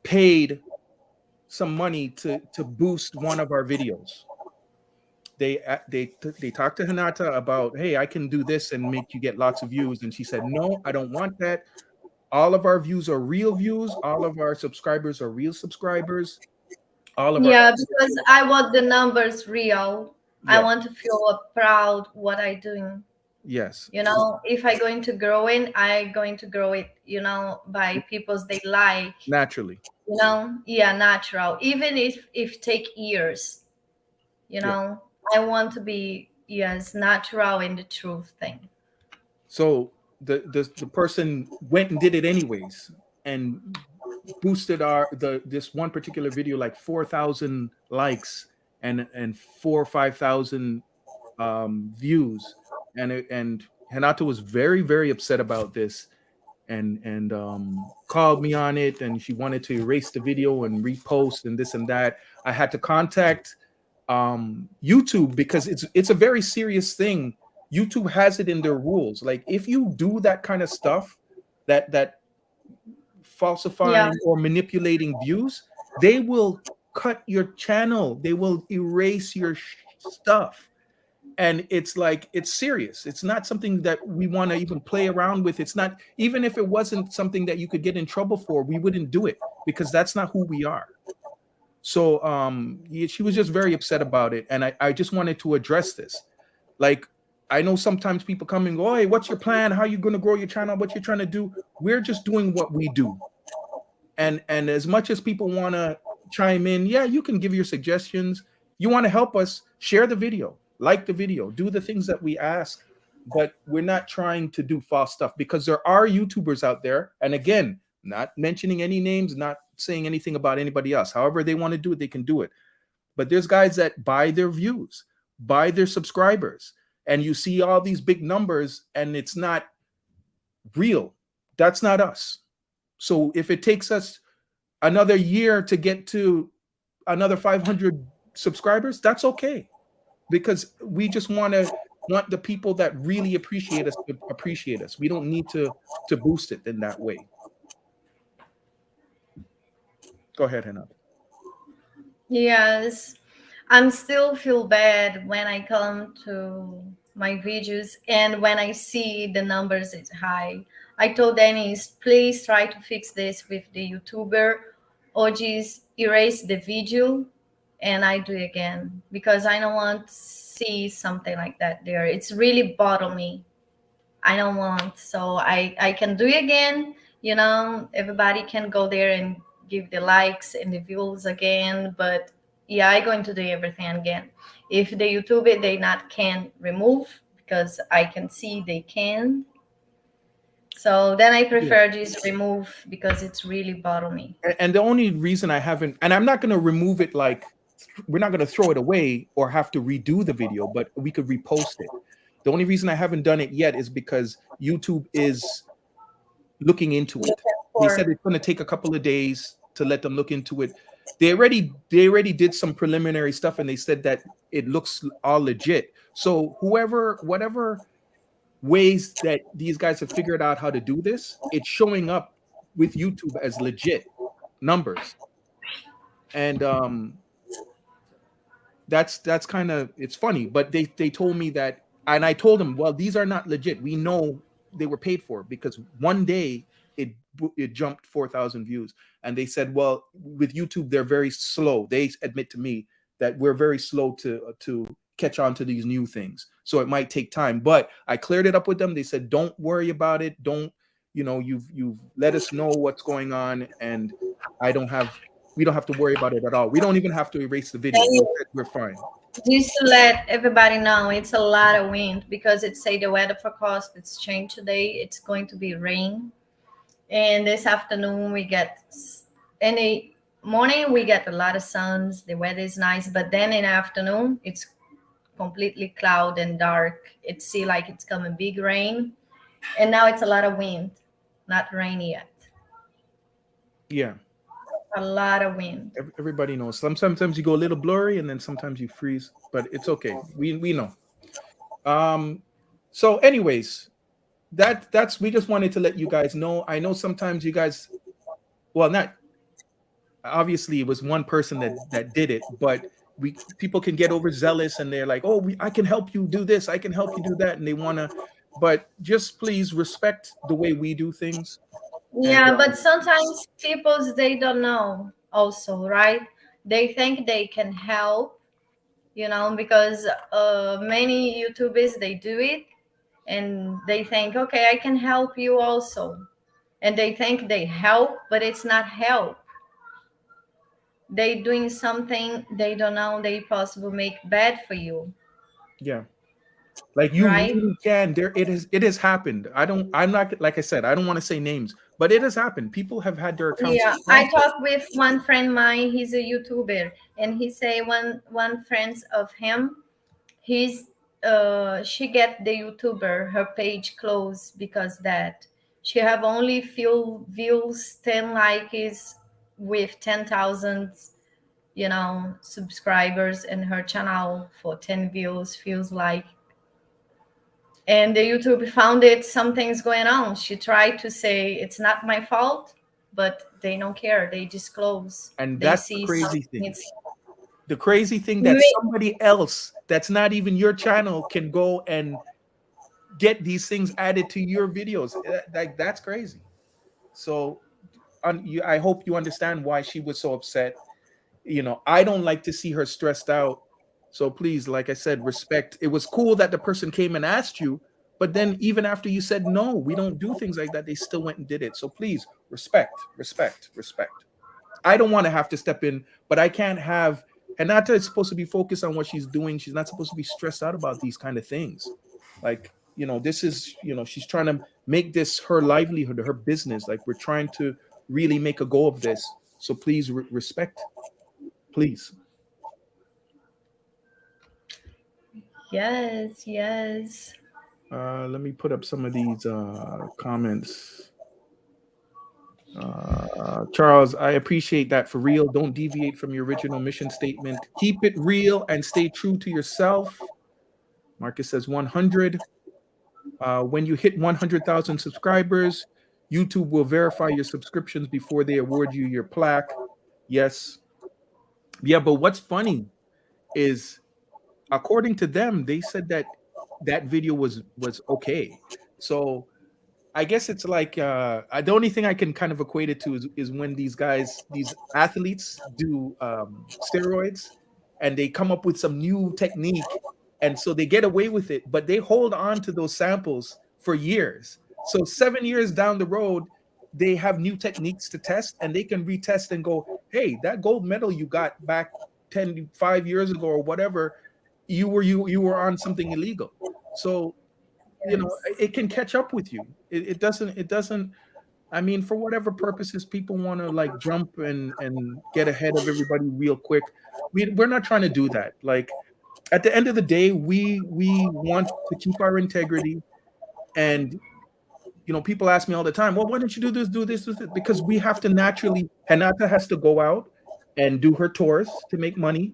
paid some money to boost one of our videos. They talked to Hinata about, hey, I can do this and make you get lots of views, and she said, no, I don't want that. All of our views are real views. All of our subscribers are real subscribers. Yeah, because I want the numbers real. Yes. I want to feel proud what I doing. Yes. If I going to grow it, I going to grow it, by people's they like. Naturally. Yeah, natural. Even if take years, I want to be, yes, natural in the truth thing. So the person went and did it anyways, and boosted this one particular video like 4,000 likes and 4,000 or 5,000 views, and Hinata was very, very upset about this, and called me on it, and she wanted to erase the video and repost and this and that. I had to contact YouTube because it's a very serious thing. YouTube has it in their rules. Like if you do that kind of stuff, that falsifying or manipulating views, they will cut your channel. They will erase your stuff. And it's serious. It's not something that we want to even play around with. It's not, even if it wasn't something that you could get in trouble for, we wouldn't do it because that's not who we are. So she was just very upset about it. And I just wanted to address this. Like, I know sometimes people come and go, hey, what's your plan? How are you going to grow your channel? What you're trying to do? We're just doing what we do. And as much as people want to chime in, yeah, you can give your suggestions. You want to help us, share the video, like the video, do the things that we ask. But we're not trying to do false stuff because there are YouTubers out there. And again, not mentioning any names, not saying anything about anybody else. However they want to do it, they can do it. But there's guys that buy their views, buy their subscribers. And you see all these big numbers and it's not real. That's not us. So if it takes us another year to get to another 500 subscribers, that's okay. Because we just want the people that really appreciate us to appreciate us. We don't need to boost it in that way. Go ahead, Hannah. Yes. I'm still feel bad when I come to my videos and when I see the numbers is high. I told Dennis, please try to fix this with the YouTuber or just erase the video and I do it again because I don't want to see something like that there. It's really bother me. I don't want. So I can do it again. Everybody can go there and give the likes and the views again, but yeah, I'm going to do everything again. If the YouTube they not can remove because I can see they can. So then I prefer just remove because it's really bother me. And the only reason I haven't, and I'm not going to remove it, like we're not going to throw it away or have to redo the video, but we could repost it. The only reason I haven't done it yet is because YouTube is looking into it. He said it's going to take a couple of days to let them look into it. they already did some preliminary stuff, and they said that it looks all legit. So whatever ways that these guys have figured out how to do this, it's showing up with YouTube as legit numbers. And that's kind of, it's funny, but they told me that, and I told them, well, these are not legit. We know they were paid for, because one day it jumped 4,000 views, and they said, well, with YouTube they're very slow. They admit to me that we're very slow to catch on to these new things, so it might take time. But I cleared it up with them. They said, don't worry about it. Don't, you've let us know what's going on, and I don't have we don't have to worry about it at all. We don't even have to erase the video. We're fine. Just to let everybody know, it's a lot of wind, because it say the weather forecast it's changed today. It's going to be rain, and this afternoon we get, in the morning we get a lot of suns. The weather is nice, but then in the afternoon it's completely cloud and dark. It see like it's coming big rain, and now it's a lot of wind, not rain yet. Yeah. A lot of wind. Everybody knows. Sometimes you go a little blurry, and then sometimes you freeze, but it's okay. We know. So anyways, that's we just wanted to let you guys know. I know sometimes you guys, well, not obviously it was one person that did it, but people can get overzealous, and they're like, oh, I can help you do this, I can help you do that, and they want to, but just please respect the way we do things. Yeah, but sometimes people, they don't know also, right? They think they can help, because many YouTubers, they do it, and they think, okay, I can help you also. And they think they help, but it's not help. They doing something they don't know they possibly make bad for you. Yeah. Like you right? really can. It has happened. I'm not, like I said, I don't want to say names, but it has happened. People have had their accounts. Yeah, I talked with one friend of mine. He's a YouTuber, and he say one friend of him, he's she get the YouTuber her page closed because that she have only few views, 10 likes with 10,000 subscribers, and her channel for 10 views feels like. And the YouTube found it, something's going on. She tried to say it's not my fault, but they don't care. They disclose. And they that's see the crazy thing. It's The crazy thing that somebody else that's not even your channel can go and get these things added to your videos. Like, that's crazy. So I hope you understand why she was so upset. I don't like to see her stressed out. So please, like I said, respect. It was cool that the person came and asked you, but then even after you said, no, we don't do things like that, they still went and did it. So please, respect. I don't want to have to step in, but I can't have, and Nata is supposed to be focused on what she's doing. She's not supposed to be stressed out about these kind of things. Like, this is, she's trying to make this her livelihood, her business. Like, we're trying to really make a go of this. So please respect, please. Yes. Let me put up some of these comments. Charles, I appreciate that. For real, don't deviate from your original mission statement. Keep it real and stay true to yourself. Marcus says 100. When you hit 100,000 subscribers, YouTube will verify your subscriptions before they award you your plaque. Yes. Yeah, but what's funny is, according to them, they said that video was okay. So I guess it's like the only thing I can kind of equate it to is when these athletes do steroids, and they come up with some new technique, and so they get away with it, but they hold on to those samples for years. So 7 years down the road, they have new techniques to test, and they can retest and go, hey, that gold medal you got back 5 years ago or whatever, you were on something illegal. So it can catch up with you. It doesn't. I mean, for whatever purposes people want to like jump and get ahead of everybody real quick, we're not trying to do that. Like, at the end of the day, we want to keep our integrity. And people ask me all the time, well, why don't you do this? Because we have to naturally, Hanata has to go out and do her tours to make money.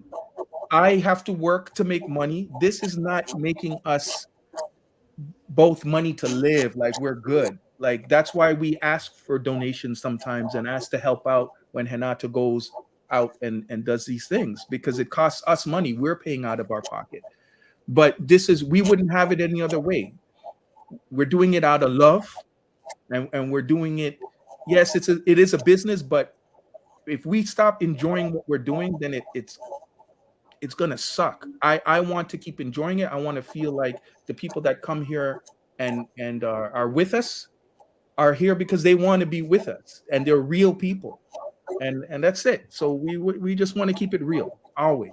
I have to work to make money. This is not making us both money to live. Like, we're good. Like, that's why we ask for donations sometimes and ask to help out when Hinata goes out and does these things, because it costs us money. We're paying out of our pocket. But we wouldn't have it any other way. We're doing it out of love, and we're doing it. Yes, it is a business, but if we stop enjoying what we're doing, then it's gonna suck. I want to keep enjoying it. I want to feel like the people that come here and are with us are here because they want to be with us, and they're real people, and that's it. So we just want to keep it real always,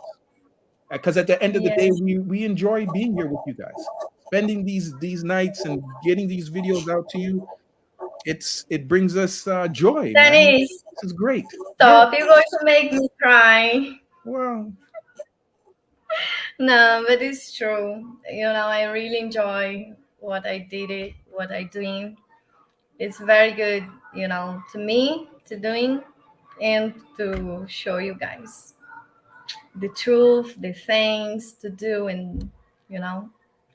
because at the end of the day, Yes. we enjoy being here with you guys, spending these nights and getting these videos out to you. It brings us joy, man. Dennis, This is great. Yeah. stop. You're going to make me cry. Well, No, but it's true. I really enjoy what I did it, what I doing. It's very good, to me, to doing and to show you guys the truth, the things to do, and you know,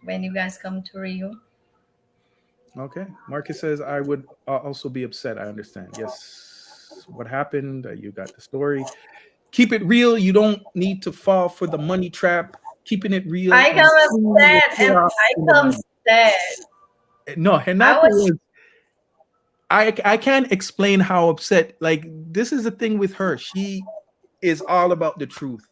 when you guys come to Rio. okay. Marcus says, I would also be upset. I understand. Yes. What happened? You got the story. Keep it real. You don't need to fall for the money trap. Keeping it real. I And come soon will upset pay and off I in the come money. sad. No, I Hinata was was. I can't explain how upset. Like, this is the thing with her. She is all about the truth.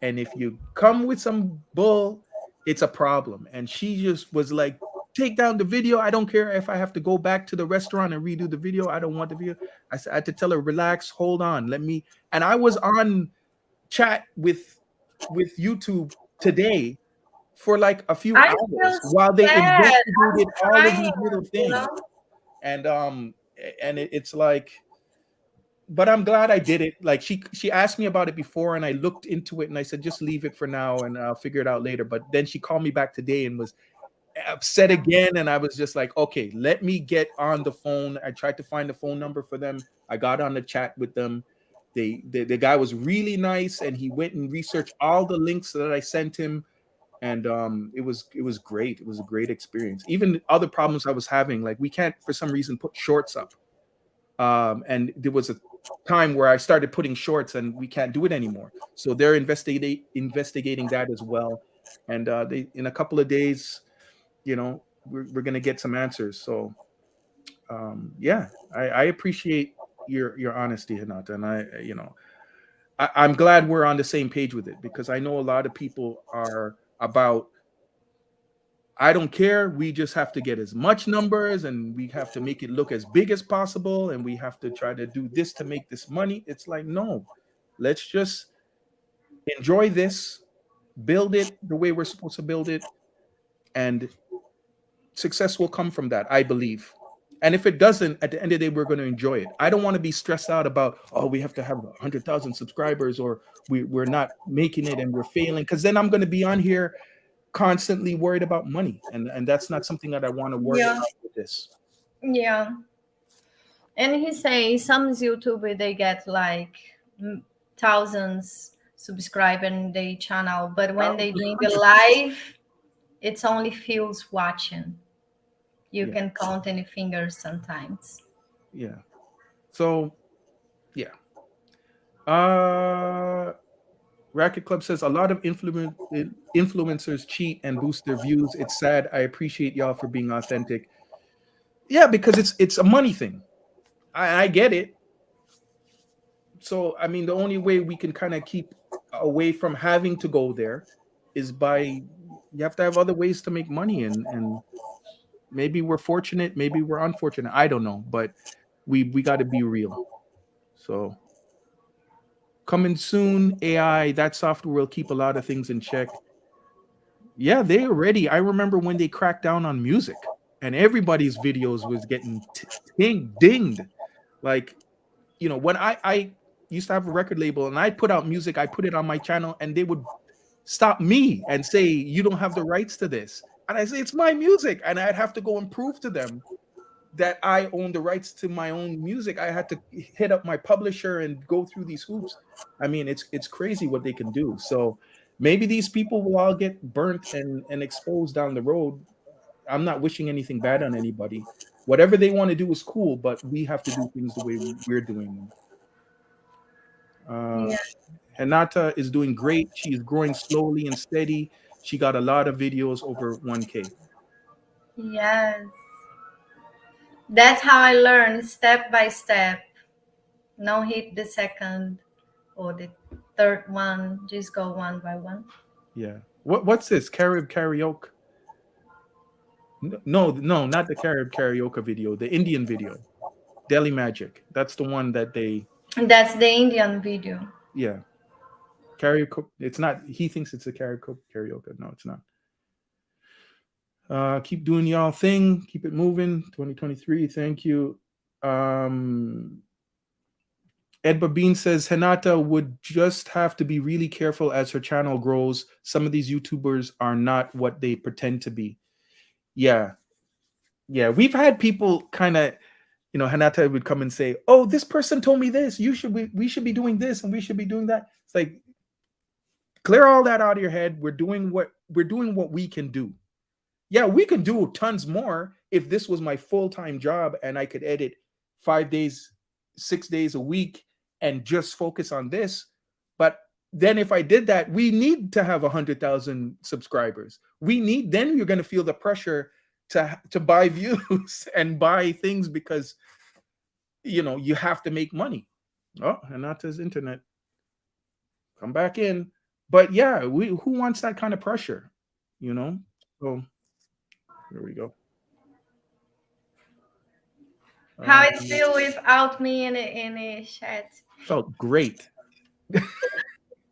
And if you come with some bull, it's a problem. And she just was like, take down the video. I don't care if I have to go back to the restaurant and redo the video. I don't want the video. I had to tell her, relax, hold on, let me. And I was on chat with YouTube today for like a few I feel hours while they sad. I'm investigated all of crying, these little you know. things. And it's like, but I'm glad I did it. Like, she asked me about it before, and I looked into it, and I said, just leave it for now, and I'll figure it out later. But then she called me back today and was upset again, and I was just like, okay, let me get on the phone. I tried to find the phone number for them. I got on the chat with them. The guy was really nice, and he went and researched all the links that I sent him, and it was great. It was a great experience. Even other problems I was having, like, we can't for some reason put shorts up, and there was a time where I started putting shorts, and we can't do it anymore. So they're investigating that as well, and they, in a couple of days, we're gonna get some answers. So yeah, I appreciate your honesty, Hinata, and I'm glad we're on the same page with it, because I know a lot of people are about, I don't care. We just have to get as much numbers, and we have to make it look as big as possible, and we have to try to do this to make this money. It's like, no, let's just enjoy this, build it the way we're supposed to build it, and success will come from that, I believe. And if it doesn't, at the end of the day, we're going to enjoy it. I don't want to be stressed out about, oh, we have to have 100,000 subscribers, or we're not making it and we're failing, because then I'm going to be on here constantly worried about money, and that's not something that I want to worry Yeah, about with this. yeah. And he says some YouTuber they get like thousands subscribe in their channel, but when they doing the live, it's only fews watching. You Yeah, can count any fingers sometimes. yeah. So yeah. Racket Club says a lot of influencers cheat and boost their views. It's sad. I appreciate y'all for being authentic. Yeah, because it's a money thing. I get it. So I mean, the only way we can kind of keep away from having to go there is by, you have to have other ways to make money, and maybe we're fortunate, maybe we're unfortunate. I don't know, but we got to be real. So coming soon, AI, that software will keep a lot of things in check. Yeah, they already. I remember when they cracked down on music, and everybody's videos was getting dinged. Like, when I used to have a record label and I put out music, I put it on my channel, and they would stop me and say, you don't have the rights to this. And I say, it's my music. And I'd have to go and prove to them that I own the rights to my own music. I had to hit up my publisher and go through these hoops. I mean, it's crazy what they can do. So maybe these people will all get burnt and exposed down the road. I'm not wishing anything bad on anybody. Whatever they want to do is cool, but we have to do things the way we're doing them. Uh, Yeah. Hinata is doing great. She is growing slowly and steady. She got a lot of videos over 1K. Yes. That's how I learned step by step. No hit the second or the third one. Just go one by one. Yeah. What's this? Carib karaoke? No, not the Carib karaoke video. The Indian video, Delhi Magic. That's the one that they. That's the Indian video. Yeah. Karaoke. It's not. He thinks it's a karaoke. No, it's not. Keep doing y'all thing. Keep it moving. 2023. Thank you. Ed Babine says Hinata would just have to be really careful as her channel grows. Some of these YouTubers are not what they pretend to be. Yeah. Yeah. We've had people kind of, Hinata would come and say, "Oh, this person told me this. We should be doing this and we should be doing that." It's like, clear all that out of your head. We're doing what we can do. Yeah, we could do tons more if this was my full-time job and I could edit 5 days, 6 days a week and just focus on this. But then if I did that, we need to have 100,000 subscribers. Then you're going to feel the pressure to buy views and buy things because, you have to make money. Oh, Hinata's internet. Come back in. But yeah, who wants that kind of pressure? So here we go. How it feel without me in a chat? Felt great.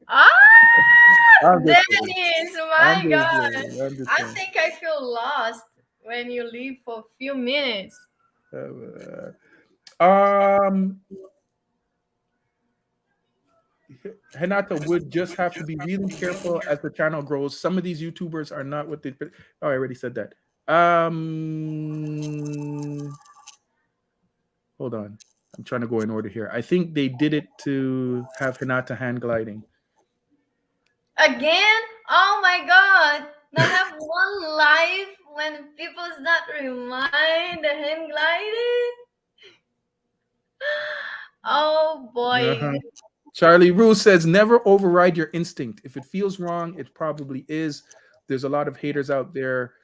Ah, I'm just Dennis, my kidding. God. I'm just I kidding. think I feel lost when you leave for a few minutes. Hinata would just have to be really careful as the channel grows. Some of these YouTubers are not what they. Oh, I already said that. Hold on. I'm trying to go in order here. I think they did it to have Hinata hand gliding. Again? Oh my God. Not have one life when people's not remind the hand gliding. Oh boy. Uh-huh. Charlie Rue says, never override your instinct. If it feels wrong, it probably is. There's a lot of haters out there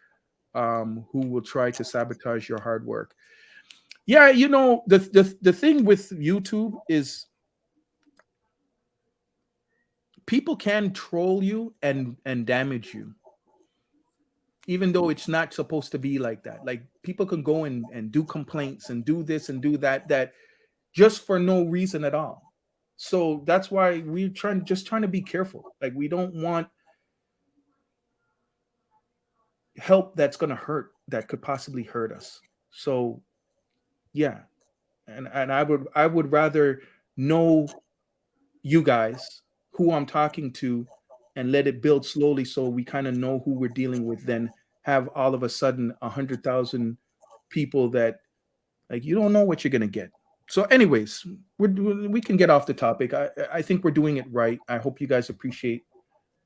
who will try to sabotage your hard work. Yeah, the thing with YouTube is people can troll you and damage you, even though it's not supposed to be like that. Like, people can go and do complaints and do this and do that just for no reason at all. So that's why we're trying to be careful. Like, we don't want help that's going to hurt, that could possibly hurt us. So yeah, and I would rather know you guys, who I'm talking to, and let it build slowly so we kind of know who we're dealing with, than have all of a sudden 100,000 people that, like, you don't know what you're going to get. So anyways, we can get off the topic. I think we're doing it right. I hope you guys appreciate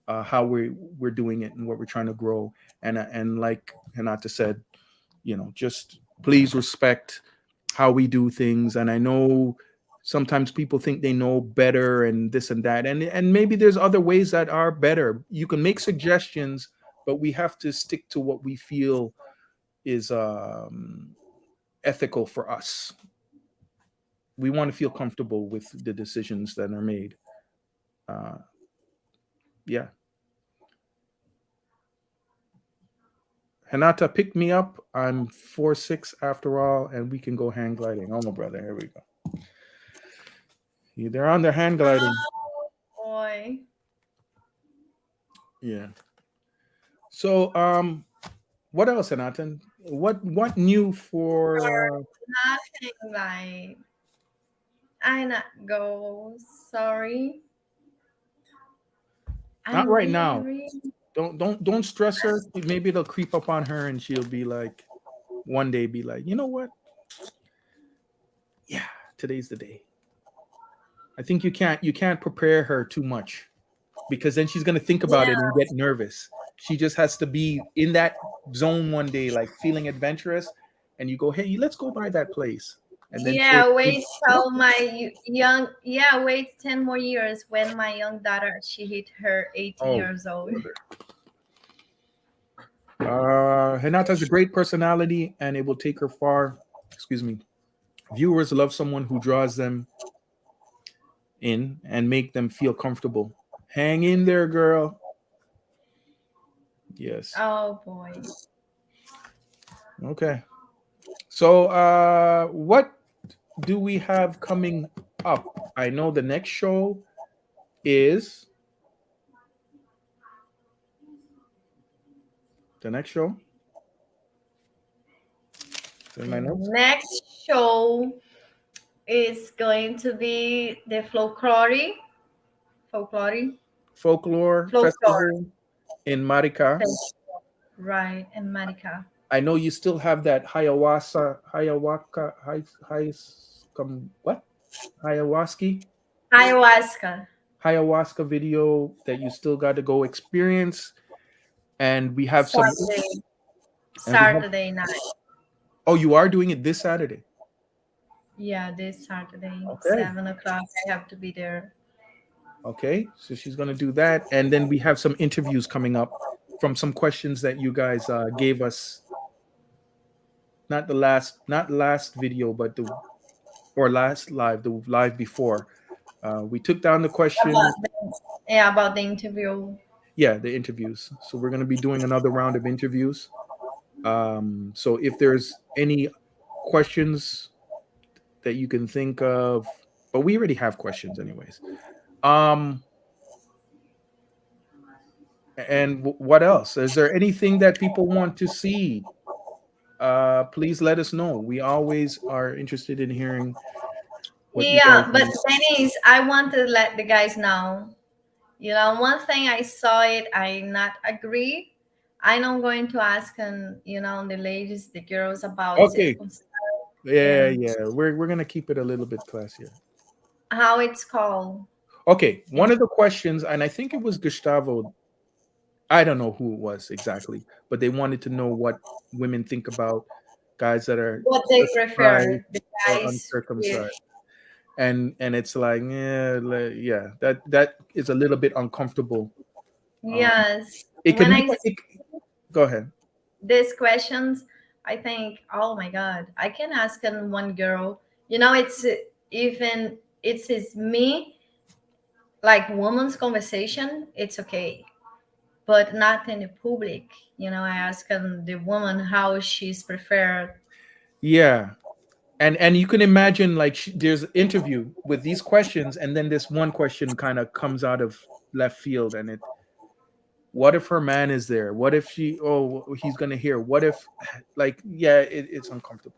how we're doing it and what we're trying to grow. And like Hinata said, just please respect how we do things. And I know sometimes people think they know better and this and that, and maybe there's other ways that are better. You can make suggestions, but we have to stick to what we feel is ethical for us. We want to feel comfortable with the decisions that are made. Yeah. Hinata, pick me up. I'm 4'6" after all, and we can go hang gliding. Oh, my brother, here we go. They're on their hand gliding. Oh boy. Yeah. So, what else, Hinata? What new for? Nothing like. I not go. Sorry. Not right now. Really... Don't stress her. Maybe it'll creep up on her, and she'll be like, one day, be like, you know what? Yeah, today's the day. I think you can't prepare her too much because then she's gonna think about Yeah, it and get nervous. She just has to be in that zone one day, like feeling adventurous, and you go, "Hey, let's go by that place," and then she'll yeah. think, Wait "Yep." till my young. Yeah, wait 10 more years when my young daughter she hit her 18 Oh, years old. brother. Hinata has a great personality, and it will take her far. Excuse me. Viewers love someone who draws them in and make them feel comfortable. Hang in there, girl. Yes. Oh boy. Okay. So, what do we have coming up? I know the next show is the next show. Is in my The notes. next show is going to be the folklore, Folklore folklore Festival in Marica. festival, right? In Marica. I know you still have that Hayawaka, what? Ayahuasca? Ayahuasca, Ayahuasca video that you still got to go experience. And we have some, Saturday, and we have, Saturday night. oh, you are doing it this Saturday. Yeah, this Saturday, Okay. 7 o'clock. I have to be there. Okay. So she's going to do that. And then we have some interviews coming up from some questions that you guys gave us. Not last video, but or last live, the live before. We took down the About question. yeah, about the interview. Yeah, the interviews. So we're going to be doing another round of interviews. So if there's any questions that you can think of, but we already have questions anyways. Um, and what else? Is there anything that people want to see? Please let us know. We always are interested in hearing what you guys Yeah, but want. Denise, I want to let the guys know. One thing I saw it, I not agree. I'm not going to ask the ladies, the girls about Okay. circumcision Yeah, and yeah. We're gonna keep it a little bit classier. how it's called. Okay, one And of the questions, and I think it was Gustavo. I don't know who it was exactly, but they wanted to know what women think about guys that are what they circumcised prefer, the or guys with. uncircumcised. And it's like, yeah, yeah, that is a little bit uncomfortable. Um, Yes. it can When make I it, go ahead. these questions, I think, oh my God, I can ask one girl. It's even it's is me like woman's conversation. It's okay, but not in the public. I ask the woman how she's preferred. Yeah, and you can imagine like there's an interview with these questions, and then this one question kind of comes out of left field, and it. What if her man is there? What if he's gonna hear? What if, like, yeah, it's uncomfortable.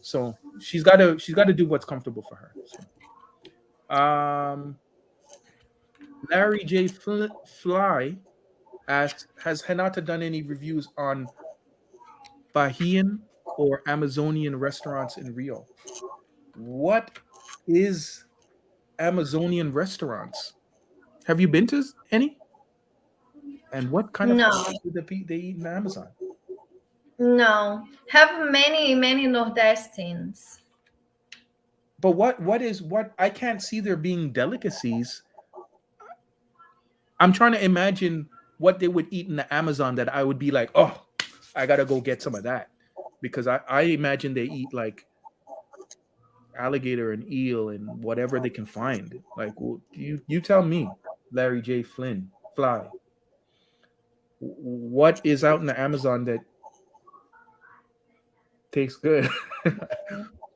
So she's got to do what's comfortable for her. So, Larry J. Fly asks, has Henata done any reviews on Bahian or Amazonian restaurants in Rio? What is Amazonian restaurants? Have you been to any? And what kind of No, food do they eat in Amazon? no. Have many, many Nordestines. But what I can't see there being delicacies. I'm trying to imagine what they would eat in the Amazon that I would be like, oh, I gotta go get some of that. Because I imagine they eat like alligator and eel and whatever they can find. Like, you tell me, Larry J. Fly, what is out in the Amazon that tastes good?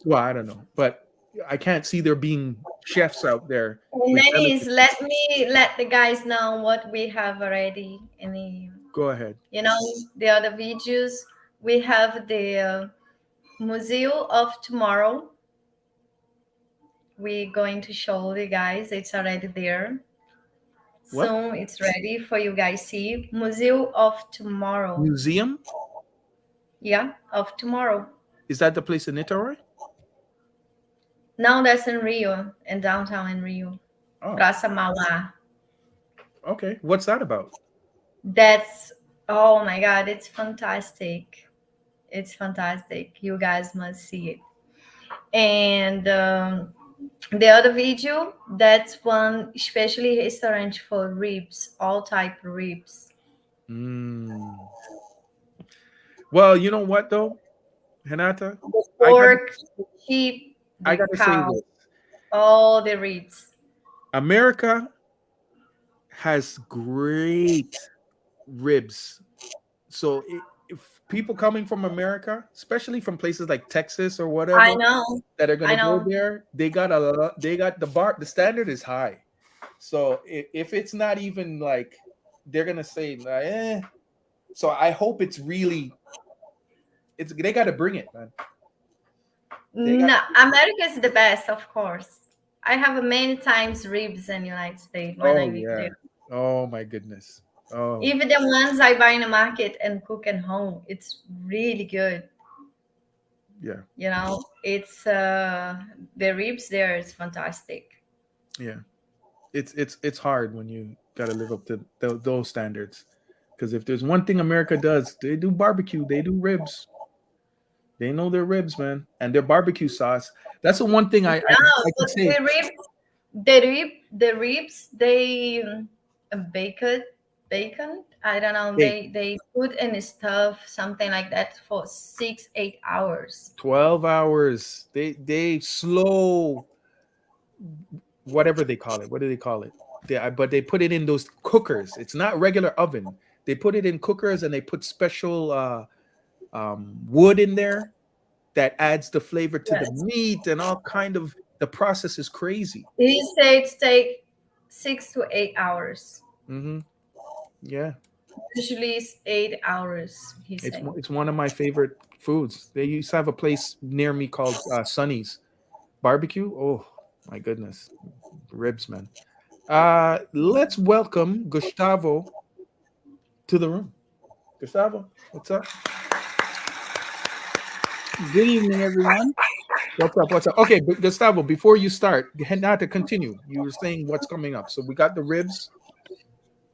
Well, I don't know, but I can't see there being chefs out there And with then is delicacies. let me let the guys know what we have already in Go ahead. the other videos. We have the Museum of Tomorrow. We're going to show the guys. It's already there. What Soon it's ready for you guys see. Museum of Tomorrow. museum Yeah, of tomorrow. is that? The place in Niterói? Now that's in Rio, in downtown in Rio, Oh, Praça Mauá. okay. What's that about? That's, oh my God, it's fantastic. It's fantastic. You guys must see it. And the other video, that's one especially restaurant for ribs, all type ribs. Mm. Well, you know what though, Renata, The I got pork, sheep, I the got to say cow, this: all the ribs. America has great ribs. So if people coming from America, especially from places like Texas or I whatever, know, that are I gonna go know. there, they got the standard is high. So if it's not even like they're gonna say like, eh. So I hope it's really it's they got to bring it, man. They got No, America is the best, of course. I have many times ribs in United States when I oh live yeah. there. Oh my goodness. Oh Even the ones I buy in the market and cook at home, it's really good. yeah. You know, it's the ribs there is fantastic. Yeah. It's hard when you got to live up to those standards. Because if there's one thing America does, they do barbecue, they do ribs. They know their ribs, man, and their barbecue sauce. That's the one thing No, I could but say. the ribs, they bacon. I don't know. Hey, They put in stuff something like that for 6 8 hours. 12 hours. They slow whatever they call it. What do they call it? But they put it in those cookers. It's not regular oven. They put it in cookers and they put special wood in there that adds the flavor to the Yes, meat and all kind of. The process is crazy. he said it take 6 to 8 hours. Hmm. Yeah, Usually it's 8 hours. He said. it's one of my favorite foods. They used to have a place near me called Sonny's Barbecue. Oh my goodness, ribs, man. Let's welcome Gustavo to the room. Gustavo, what's up? Good evening, everyone. What's up? What's up? Okay, but Gustavo, before you start, not to continue, you were saying what's coming up. So we got the ribs,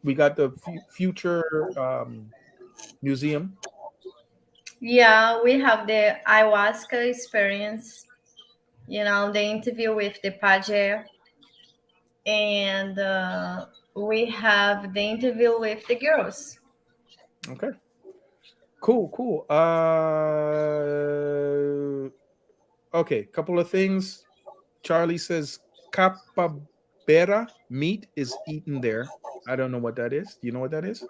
we got the future museum. Yeah, we have the ayahuasca experience. You know, the interview with the paje, and we have the interview with the girls. Okay, cool, cool. Okay, couple of things. Charlie says capabera meat is eaten there. I don't know what that is. Do you know what that is?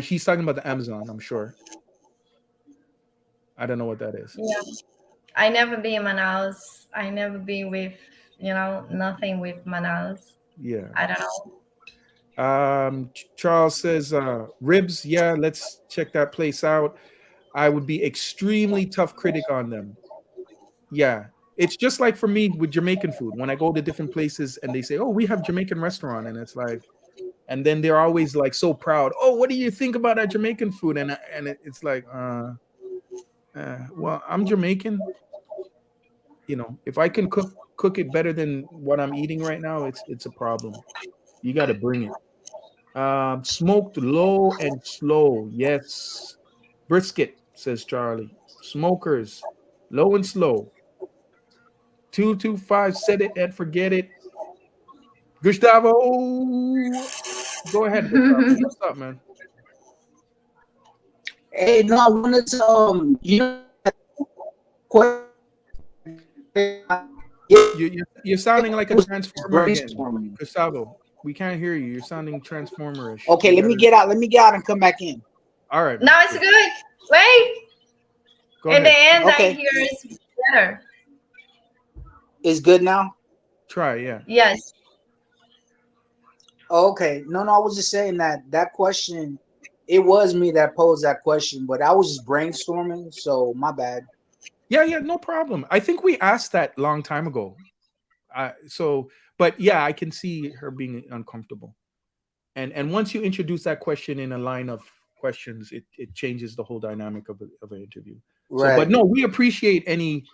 She's talking about the Amazon, I'm sure. I don't know what that is. Yeah, I never be in Manaus. I never be with, nothing with Manaus. Yeah. I don't know. Charles says ribs. Yeah, let's check that place out. I would be extremely tough critic on them. Yeah, it's just like for me with Jamaican food. When I go to different places and they say, "Oh, we have Jamaican restaurant," and it's like, and then they're always like so proud. Oh, what do you think about our Jamaican food? It's like, well, I'm Jamaican. If I can cook it better than what I'm eating right now, it's a problem. You got to bring it. Smoked low and slow. Yes. Brisket, says Charlie. Smokers, low and slow. 225, set it and forget it. Gustavo, go ahead, Gustavo. What's up, man? Hey, no, I wanted to You're sounding like a was transformer again, brainstorming. Gustavo. We can't hear you. You're sounding transformerish. Okay, You let me gotta. get out. Let me get out and come back in. All right, man. Now it's good. Wait, Go in the ahead. end, I Okay, hear it's better. it's good now. Try, yeah. Yes. Okay, no, I was just saying that question. It was me that posed that question, but I was just brainstorming. So my bad. Yeah, no problem. I think we asked that long time ago. But yeah, I can see her being uncomfortable. And once you introduce that question in a line of questions, it changes the whole dynamic of an interview. So, but Right. no, we appreciate any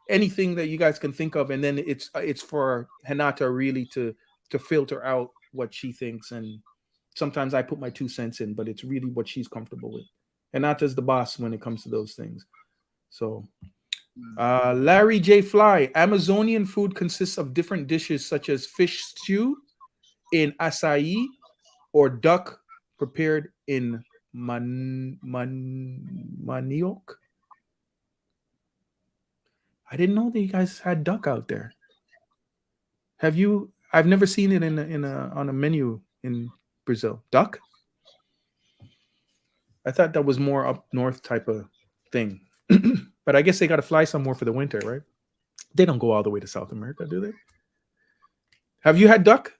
anything that you guys can think of, and then it's for Hinata really to filter out what she thinks, and sometimes I put my 2 cents in, but it's really what she's comfortable with. Hinata's the boss when it comes to those things. So Larry J. Fly, Amazonian food consists of different dishes such as fish stew in acai or duck prepared in manioc. I didn't know that you guys had duck out there. Have you? I've never seen it on a menu in Brazil. Duck? I thought that was more up north type of thing. But I guess they got to fly somewhere for the winter, right? They don't go all the way to South America, do they? Have you had duck?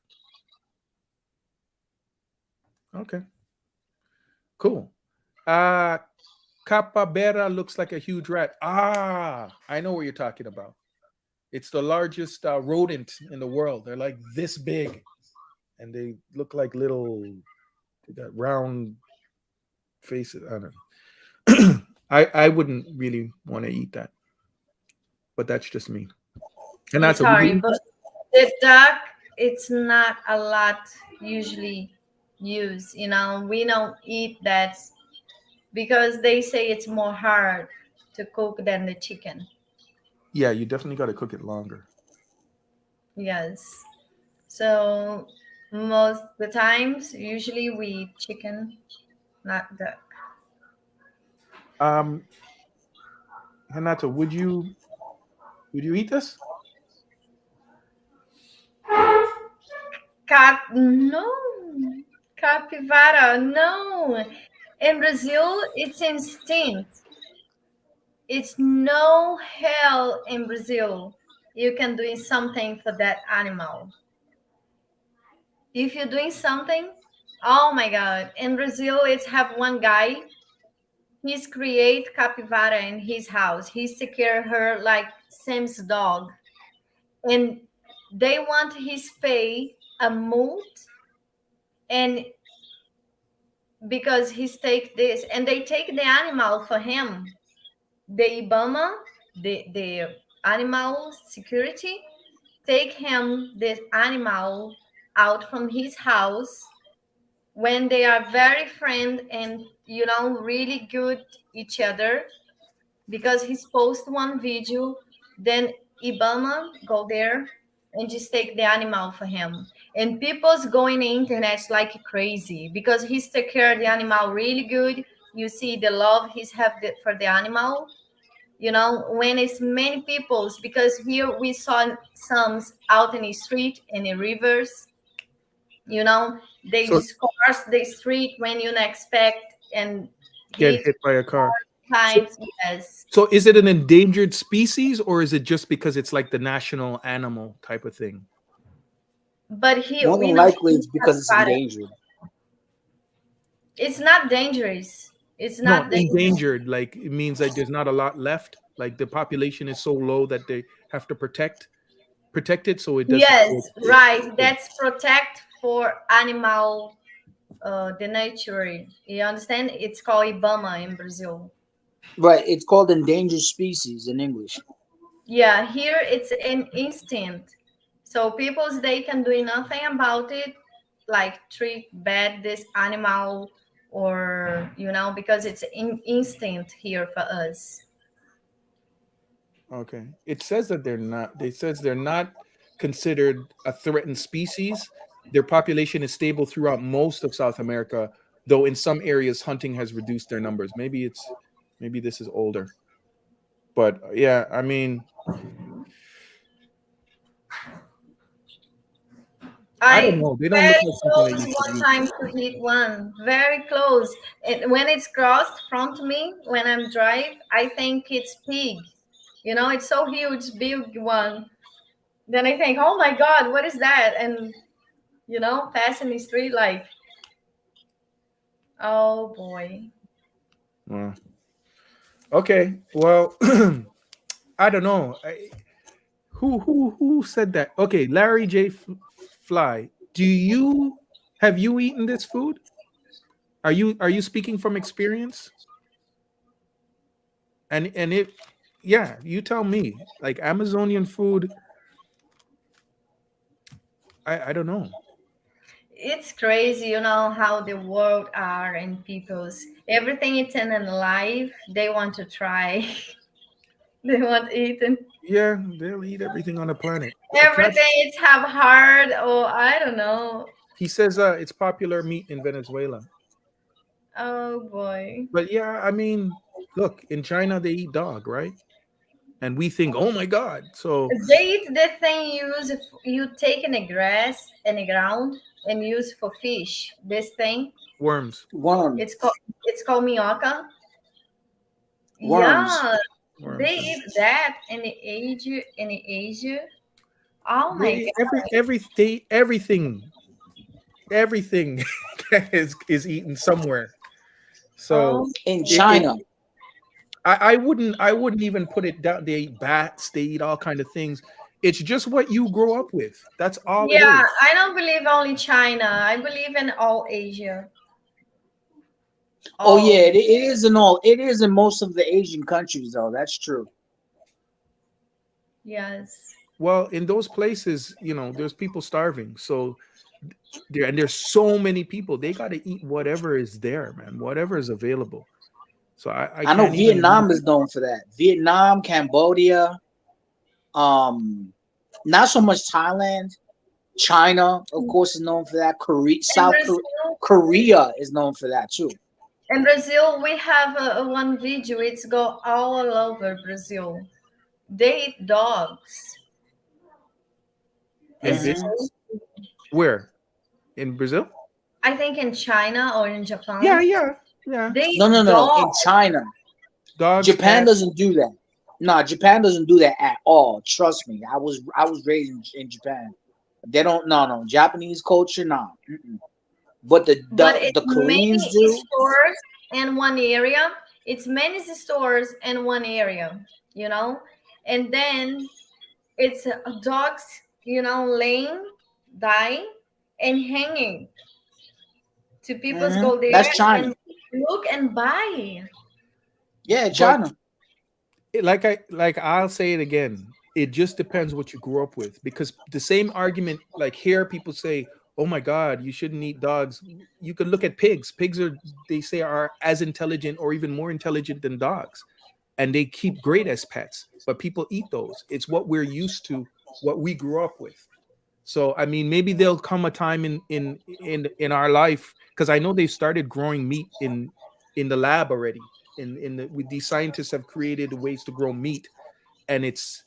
Okay. Cool. Capybara looks like a huge rat. I know what you're talking about. It's the largest rodent in the world. They're like this big, and they look like little, they got round faces. I don't know. I wouldn't really want to eat that, but that's just me. And I'm that's sorry, but the duck, it's not a lot usually used. We don't eat that because they say it's more hard to cook than the chicken. yeah. You definitely got to cook it longer. Yes. So most the times, usually we eat chicken, not duck. Um, Hanato, would you eat this? No, capivara, no. In Brazil, it's instinct. It's no hell in Brazil. You can do something for that animal. If you're doing something, oh my God. In Brazil, it's have one guy. He's create capivara in his house. He's take care of her like Sam's dog. And they want his pay a multi, and because he's take this, and they take the animal for him. The Ibama, the animal security, take him this animal out from his house when they are very friend and really good each other, because he's post one video, then Ibama go there and just take the animal for him. And people's going the internet like crazy because he's take care of the animal really good. You see the love he's have for the animal. When it's many people's, because here we saw some out in the street in the rivers, they So just cross the street when you not expect and get hit hit by a car. So, times. Yes. so is it an endangered species, or is it just because it's like the national animal type of thing? But here More we than know likely, it's because it's endangered. it's not dangerous. It's No, not dangerous. endangered, like it means that there's not a lot left. Like the population is so low that they have to protect it so it doesn't Yes, go right. extinct. That's protect for animal, the nature. You understand? It's called Ibama in Brazil. Right. It's called endangered species in English. Yeah, here it's an instinct. So people's they can do nothing about it, like treat bad this animal, or because it's instinct here for us. Okay. It says that they're not. It says they're not considered a threatened species. Their population is stable throughout most of South America, though in some areas hunting has reduced their numbers. Maybe this is older. But yeah, I mean, I don't I know. They don't look very like something that close you should one eat. time to hit one. Very close. And when it's crossed front me when I'm drive, I think it's pig. It's so huge, big one. Then I think, oh my God, what is that? And passing the street like, oh boy. Wow. Okay. Well, I don't know. Who said that? Okay, Larry J. Fly. Have you eaten this food? Are you speaking from experience? And if Yeah, you tell me. Like Amazonian food, I don't know. It's crazy, how the world are and people's everything it's in life they want to try. They want eat and Yeah, they'll eat everything on the planet. A cat. everything it's have hard or I don't know. He says it's popular meat in Venezuela. Oh boy. But yeah, I mean, look, in China they eat dog, right? And we think, oh my god. So They eat the thing you take in the grass in the ground and use for fish. This thing worms, Worms, it's called minhoca. worms. Yeah, worms. they eat that in the Asia. In the Asia. Oh my They god. everything is eaten somewhere. So Oh, In it China. I wouldn't even put it down. They eat bats, they eat all kind of things. It's just what you grow up with. That's all it yeah. is. I don't believe only China. I believe in all Asia. Oh yeah, All. it is in all. It is in most of the Asian countries, though. That's true. Yes. Well, in those places, there's people starving. So there's so many people. They got to eat whatever is there, man. Whatever is available. So I I know can't even Vietnam is imagine. known for that. Vietnam, Cambodia, um, not so much Thailand. China, of course, is known for that. In Brazil, Korea is known for that too. in Brazil, we have one video. It's go all over Brazil. They eat dogs. In It's Hmm. business? Where? In Brazil? I think in China or in Yeah, Japan, yeah, yeah. they No, eat no, no, no. In dogs. China, Dogs, Japan cats. doesn't do that. No, Japan doesn't do that at all. Trust me. I was raised in Japan. They don't. No, no. Japanese culture, no. Mm-mm. But the But the it's the Koreans many do. stores in one area. It's many stores in one area, you know, and then it's dogs, laying, dying, and hanging. To people's go there That's China. and look and buy. Yeah, But China. I'll say it again. It just depends what you grew up with. Because the same argument, like here, people say, "Oh my God, you shouldn't eat dogs." You could look at pigs. Pigs are, they say, are as intelligent or even more intelligent than dogs, and they keep great as pets. But people eat those. It's what we're used to, what we grew up with. So I mean, maybe there'll come a time in our life, because I know they've started growing meat in the lab already. With these scientists have created ways to grow meat, and it's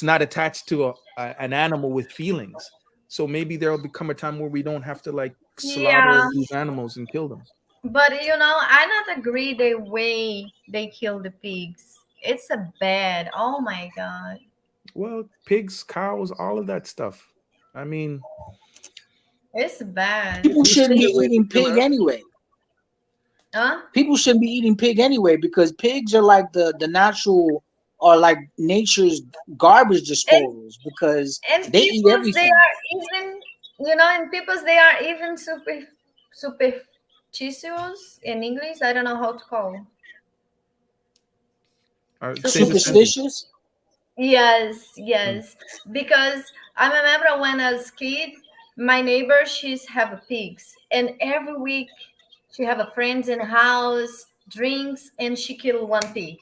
not attached to an animal with feelings. So maybe there'll become a time where we don't have to like slaughter Yeah, these animals and kill them. but I not agree the way they kill the pigs. It's a bad. Oh my god, Well, pigs, cows, all of that stuff. I mean, it's bad. People we shouldn't stay be away eating from killing pig anyway. Huh? People shouldn't be eating pig anyway because pigs are like the natural or like nature's garbage And disposals because and they eat people's they everything. are even and people's they are even superstitious in English. I don't know how to call. say the sentence. Superstitious. Yes, Mm. yes. Because I remember when I was kid, my neighbor she's have pigs, and every week she have a friends in the house, drinks, and she kill one pig.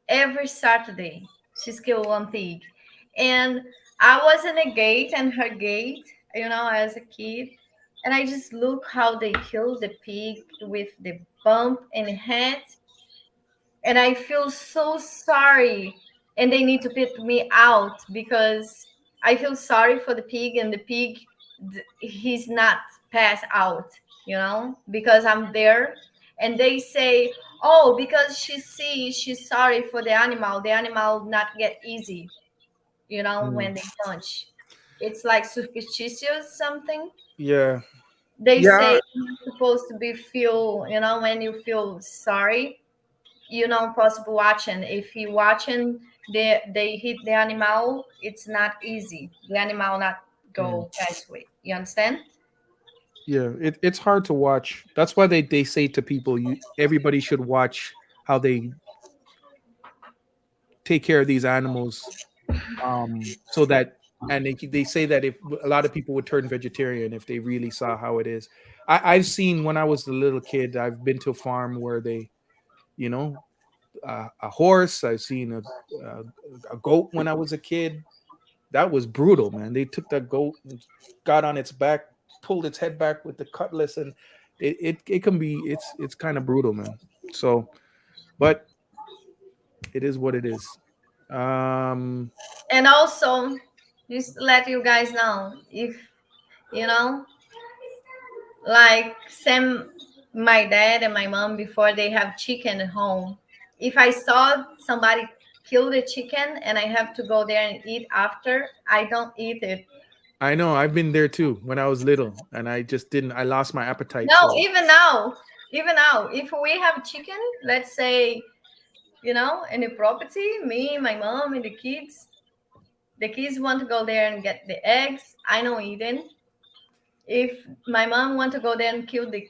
Every Saturday, she's kill one pig, and I was in a gate and her gate, as a kid, and I just look how they kill the pig with the bump in the head, and I feel so sorry. And they need to put me out because I feel sorry for the pig, and the pig, he's not passed out, because I'm there. And they say, oh, because she's sorry for the animal not get easy, Mm. when they punch. It's like superstitious something. Yeah, They yeah, say you're supposed to be feel, when you feel sorry, possible watching if he watching they hit the animal, it's not easy, the animal not mm. go fast way, you understand. Yeah. It's hard to watch. That's why they say to people, you everybody should watch how they take care of these animals, so that, and they say that if a lot of people would turn vegetarian if they really saw how it is. I've seen when I was a little kid. I've been to a farm where they, you know, a horse. I've seen a, a goat when I was a kid. That was brutal, man. They took that goat and got on its back, pulled its head back with the cutlass, and it can be, it's kind of brutal, man. So, but it is what it is. Um, And also, just to let you guys know, if you know, like Sam, my dad and my mom, before they have chicken at home, if I saw somebody kill the chicken and I have to go there and eat after, I don't eat it. I know I've been there too when I was little, and I just didn't. I lost my appetite. No, So even now, if we have chicken, let's say, in the property, me, my mom, and the kids want to go there and get the eggs. I know eating. If my mom want to go there and kill the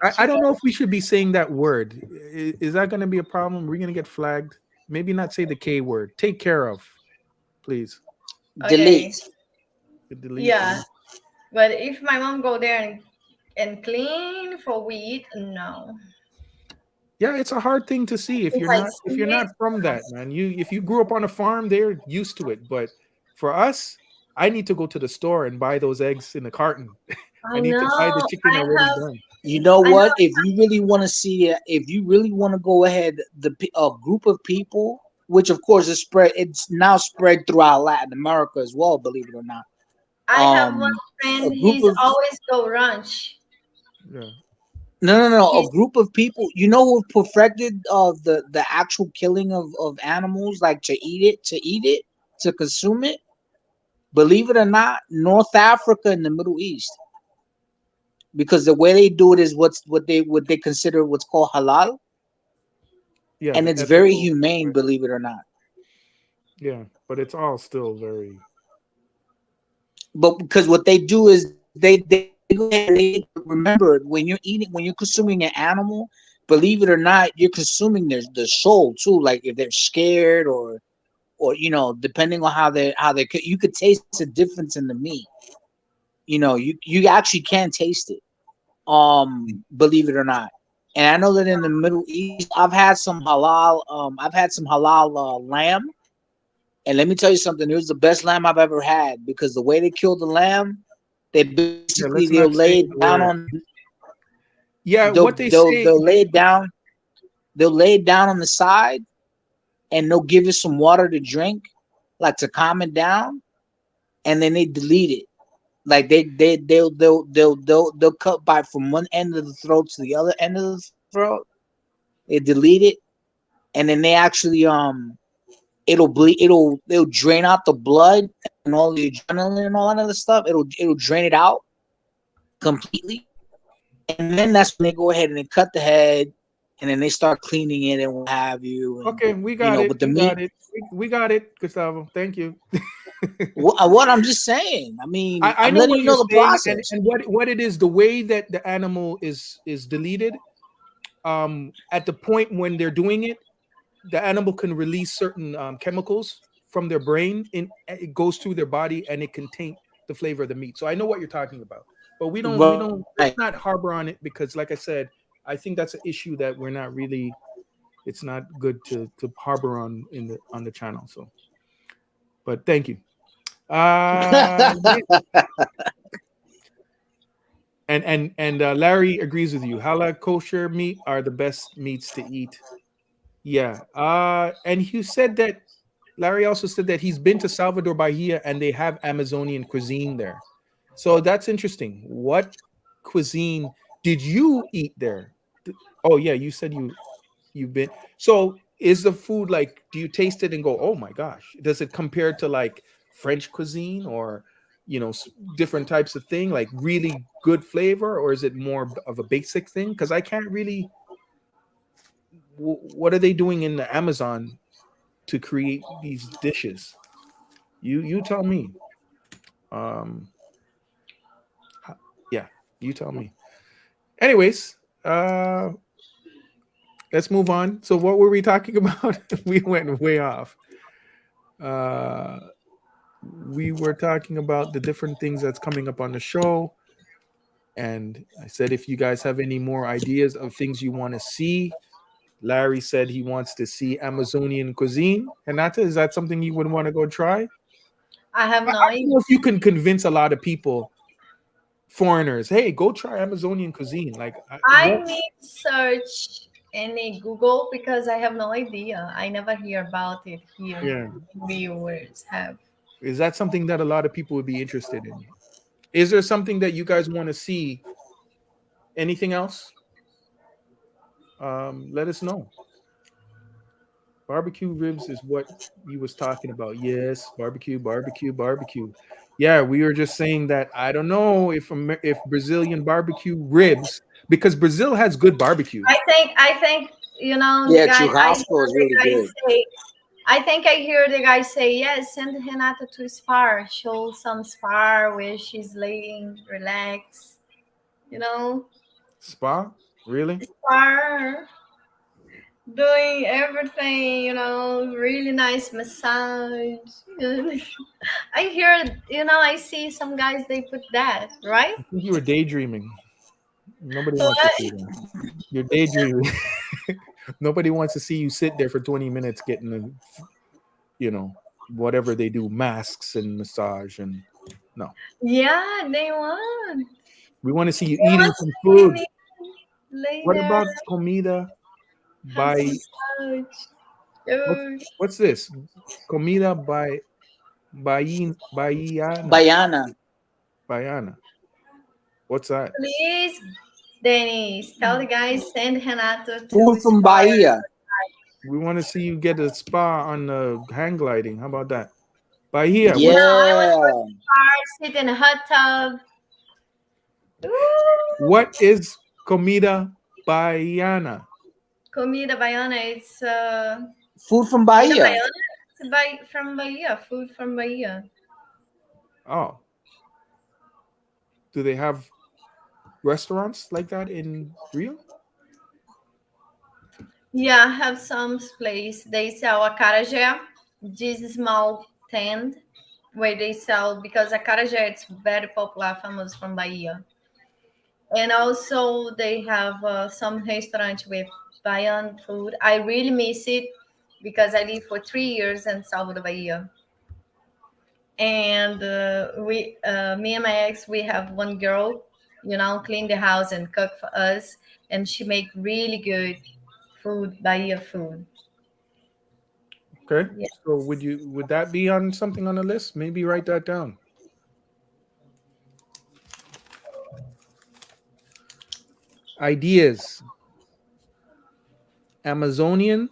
I chicken, don't know if we should be saying that word. Is that going to be a problem? We're going to get flagged. Maybe not say the K word. Take care of, please. okay, Delete. Delete. yeah. But if my mom go there and clean for we eat, no. Yeah, it's a hard thing to see if If you're I not see it, from that, man. If you grew up on a farm, they're used to it. But for us, I need to go to the store and buy those eggs in a carton. I I need to buy the know. chicken I already have. done. You know I know. what? If you really want to see it, if you really want to go ahead, a group of people, which of course is spread, it's now spread throughout Latin America as well. Believe it or not, I have one a friend. group He's of always go ranch. Yeah. no, a He's group of people. You know who perfected the actual killing of animals, like to consume it. Believe it or not, North Africa and the Middle East, because the way they do it is what they consider what's called halal, Yeah, and the it's very ethical. humane. Right. Believe it or not. Yeah, but it's all still very. But because what they do is they go ahead and remember, when you're consuming an animal, believe it or not, you're consuming the soul too. Like if they're scared or depending on how they you could taste the difference in the meat. You actually can taste it. Believe it or not. And I know that in the Middle East, I've had some halal lamb. And let me tell you something. It was the best lamb I've ever had, because the way they kill the lamb, they Yeah, basically let's not say the word. Yeah, what they say. they'll lay it down. They'll lay it down on the side, and they'll give it some water to drink, like to calm it down, and then they delete it. Like they'll cut by from one end of the throat to the other end of the throat. They delete it, and then they actually it'll bleed. It'll drain out the blood and all the adrenaline and all that other stuff. It'll drain it out completely, and then that's when they go ahead and they cut the head, and then they start cleaning it and what have you. And Okay, we got it. but the We meat. got it. We got it, Gustavo. Thank you. What I'm just saying. I mean, I I'm know letting what you you're know the saying, process. and what it is, the way that the animal is deleted. At the point when they're doing it, the animal can release certain chemicals from their brain, and it goes through their body, and it can taint the flavor of the meat. So I know what you're talking about, but we don't Right. let's not harbor on it, because, like I said, I think that's an issue that we're not really. It's not good to harbor on on the channel. So, but thank you. Yeah, and Larry agrees with you. Halal kosher meat are the best meats to eat. Yeah. And you said that Larry also said that he's been to Salvador Bahia and they have Amazonian cuisine there. So that's interesting. What cuisine did you eat there? Oh yeah, you said you've been. So is the food like, do you taste it and go, "Oh my gosh." Does it compare to like French cuisine, or different types of thing, like really good flavor, or is it more of a basic thing? Cuz I can't really what are they doing in the Amazon to create these dishes? You tell me. Um yeah, you tell me. Anyways, let's move on. So what were we talking about? We went way off. Uh, we were talking about the different things that's coming up on the show. And I said, if you guys have any more ideas of things you want to see, Larry said he wants to see Amazonian cuisine. Renata, is that something you would want to go try? I have I no don't idea. know if you can convince a lot of people, foreigners, hey, go try Amazonian cuisine. Like, I what need to search in a Google because I have no idea. I never hear about it here. yeah. Viewers have. Is that something that a lot of people would be interested in? Is there something that you guys want to see? Anything else? Let us know. Barbecue ribs is what you was talking about. Yes, barbecue, barbecue, barbecue. Yeah, we were just saying that I don't know if Brazilian barbecue ribs, because Brazil has good barbecue. I think you know the Yeah, guy. I churrasco hear is the really guy good. say. I think I hear the guy say, "Yes, send Renata to spa. Show some spa where she's laying, relax. You know, Spa? Really? spa, doing everything. You know, really nice massage. I hear. You know, I see some guys they put that right. I think you were daydreaming. Nobody wants to see What? that. You're daydreaming. Nobody wants to see you sit there for 20 minutes getting whatever they do, masks and massage and no. Yeah, they want. We want to see you They eating want to some see food. me lay What there, about comida have some by massage. what's Oh, what's this? Comida Baiana. Bayana. Baiana. What's that? please, Dennis, tell the guys send Renato Food to from Spa. Bahia. We want to see you get a spa on the hang gliding. How about that? Bahia. No, What's I want to go to Yeah. spa, sit in a hot tub. Ooh, what is comida Baiana? comida baiana. It's Food from comida Bahia. baiana. It's from Bahia. Food from Bahia. Oh, do they have restaurants like that in Rio? Yeah, I have some place. They sell acarajé, this small tent where they sell because acarajé it's very popular, famous from Bahia. And also they have some restaurant with Bahian food. I really miss it because I lived for 3 years in Salvador Bahia. And me and my ex, we have one girl, you know, clean the house and cook for us, and she make really good food, Bahia food. Okay. Yeah. So would that be on something on the list? Maybe write that down. Ideas. Amazonian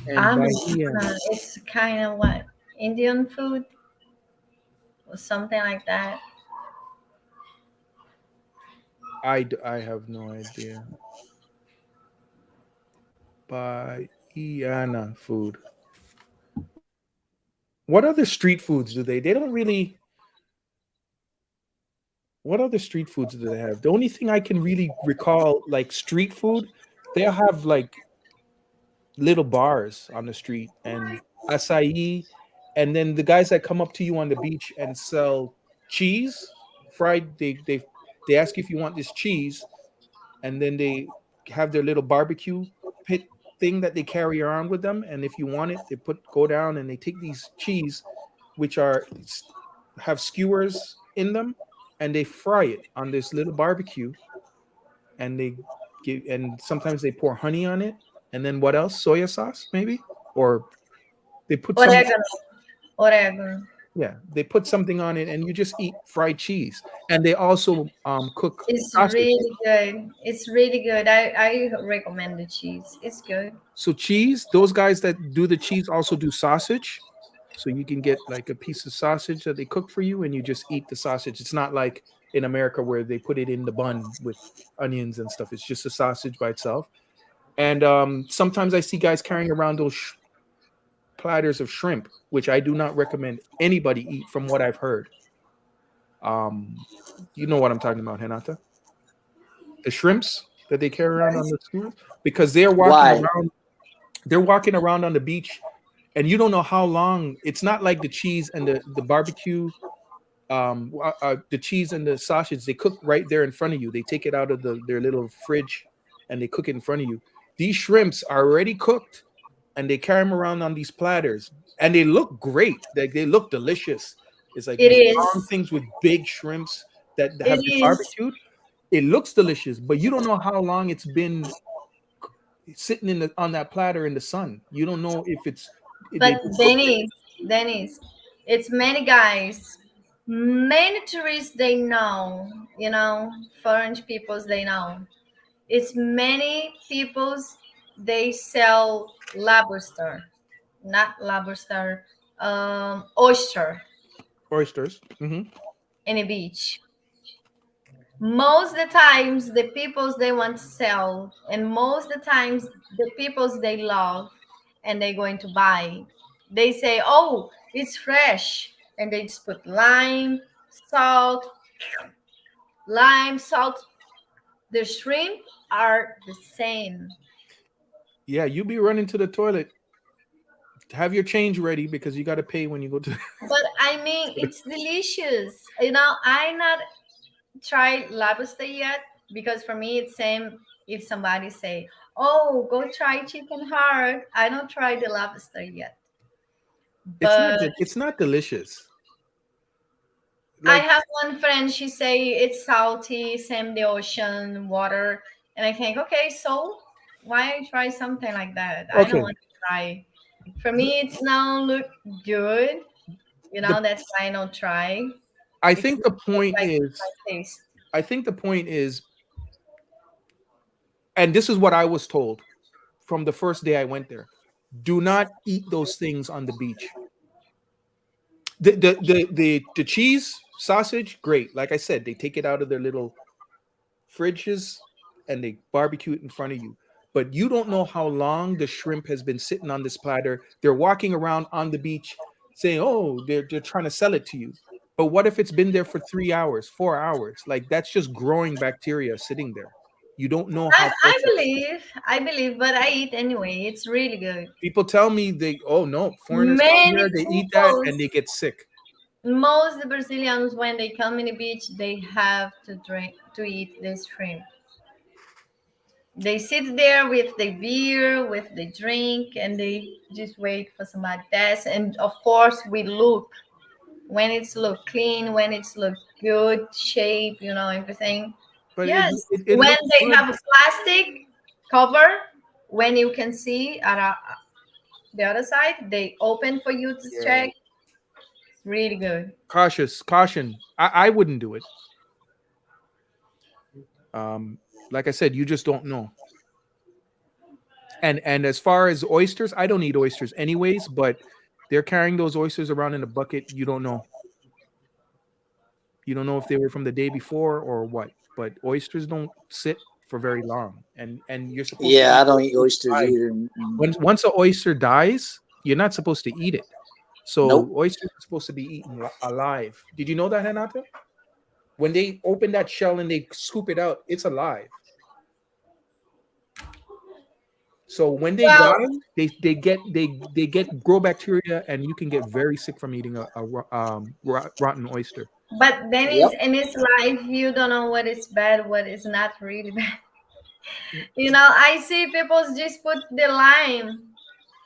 and Bahian. It's kind of what Indian food or something like that. I have no idea. Bahiana food. What other street foods do they? They don't really. What other street foods do they have? The only thing I can really recall, like street food, they'll have like little bars on the street and acai, and then the guys that come up to you on the beach and sell cheese, fried. They ask you if you want this cheese, and then they have their little barbecue pit thing that they carry around with them. And if you want it, they go down and they take these cheese, which have skewers in them, and they fry it on this little barbecue, and sometimes they pour honey on it, and then what else? Soya sauce, maybe, or they put some. Oregano, oregano. Yeah, they put something on it, and you just eat fried cheese. And they also cook It's sausage. really good. It's really good. I recommend the cheese. It's good. So cheese, those guys that do the cheese also do sausage. So you can get like a piece of sausage that they cook for you, and you just eat the sausage. It's not like in America where they put it in the bun with onions and stuff. It's just a sausage by itself. And sometimes I see guys carrying around those platters of shrimp, which I do not recommend anybody eat from what I've heard. You know what I'm talking about, Renata? The shrimps. that they carry around on the schools because they're walking Why? around. They're walking around on the beach, and you don't know how long. It's not like the cheese and the barbecue, the cheese and the sausage. They cook right there in front of you. They take it out of their little fridge, and they cook it in front of you. These shrimps are already cooked, and they carry them around on these platters, and they look great. They look delicious. It's like It these long is. things with big shrimps that It have been is. barbecued. It looks delicious, but you don't know how long it's been sitting on that platter in the sun. You don't know if But they cooked it. Dennis, it's many guys, many tourists they know, foreign peoples they know. It's many peoples they sell lobster, not lobster, oyster Oysters. Hmm. in a beach. Most the times the peoples they want to sell, and most the times the peoples they love and they're going to buy, they say, oh, it's fresh, and they just put salt salt. The shrimp are the same. Yeah, you be running to the toilet. Have your change ready because you got to pay when you go to. But I mean, it's delicious. I not tried lobster yet because for me it's same. If somebody say, "Oh, go try chicken heart," I don't try the lobster yet. It's not. But It's not delicious. I Like have one friend. She say it's salty, same the ocean water, and I think, okay, so why I try something like that? I don't okay, want to try. For me, it's now look good. the That's why I don't try. I It's think not the point like is. my taste. I think the point is, and this is what I was told from the first day I went there. Do not eat those things on the beach. The cheese sausage, great. Like I said, they take it out of their little fridges and they barbecue it in front of you. But you don't know how long the shrimp has been sitting on this platter. They're walking around on the beach saying, "Oh, they're trying to sell it to you." But what if it's been there for 3 hours, 4 hours? Like that's just growing bacteria sitting there. You don't know how fresh it is. I believe, but I eat anyway. It's really good. People tell me oh no, foreigners come here, Many they eat that people, and they get sick. most the Brazilians, when they come in the beach, they have to eat this shrimp. They sit there with the beer, with the drink, and they just wait for somebody to pass. And of course, we look when it's look clean, when it's look good shape, everything. But Yes, it when looks they good. have a plastic cover, when you can see the other side, they open for you to Yeah. check. Really good. Cautious, caution. I wouldn't do it. Um, like I said, you just don't know. And as far as oysters, I don't eat oysters anyways, but they're carrying those oysters around in a bucket. You don't know. You don't know if they were from the day before or what. But oysters don't sit for very long, and you're supposed to Yeah, eat I don't eat oysters oysters alive. either. Once an oyster dies, you're not supposed to eat it. So Nope. oysters are supposed to be eaten alive. Did you know that, Renata? When they open that shell and they scoop it out, it's alive. So when they Well, die, they get grow bacteria, and you can get very sick from eating a rotten oyster. but then Yep. in his life, you don't know what is bad, what is not really bad. Mm. I see people just put the lime,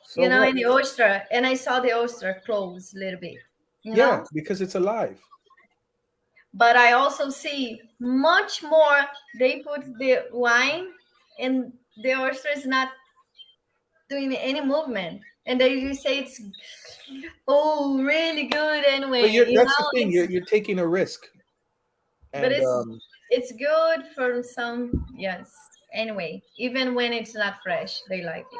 So what? in the oyster, and I saw the oyster close a little bit, you Yeah, know. because it's alive. But I also see much more. They put the wine, and the oyster is not doing any movement, and they just say it's really good But anyway. that's the thing. It's You're taking a risk, but and it's good for some. Yes. Anyway, even when it's not fresh, they like it.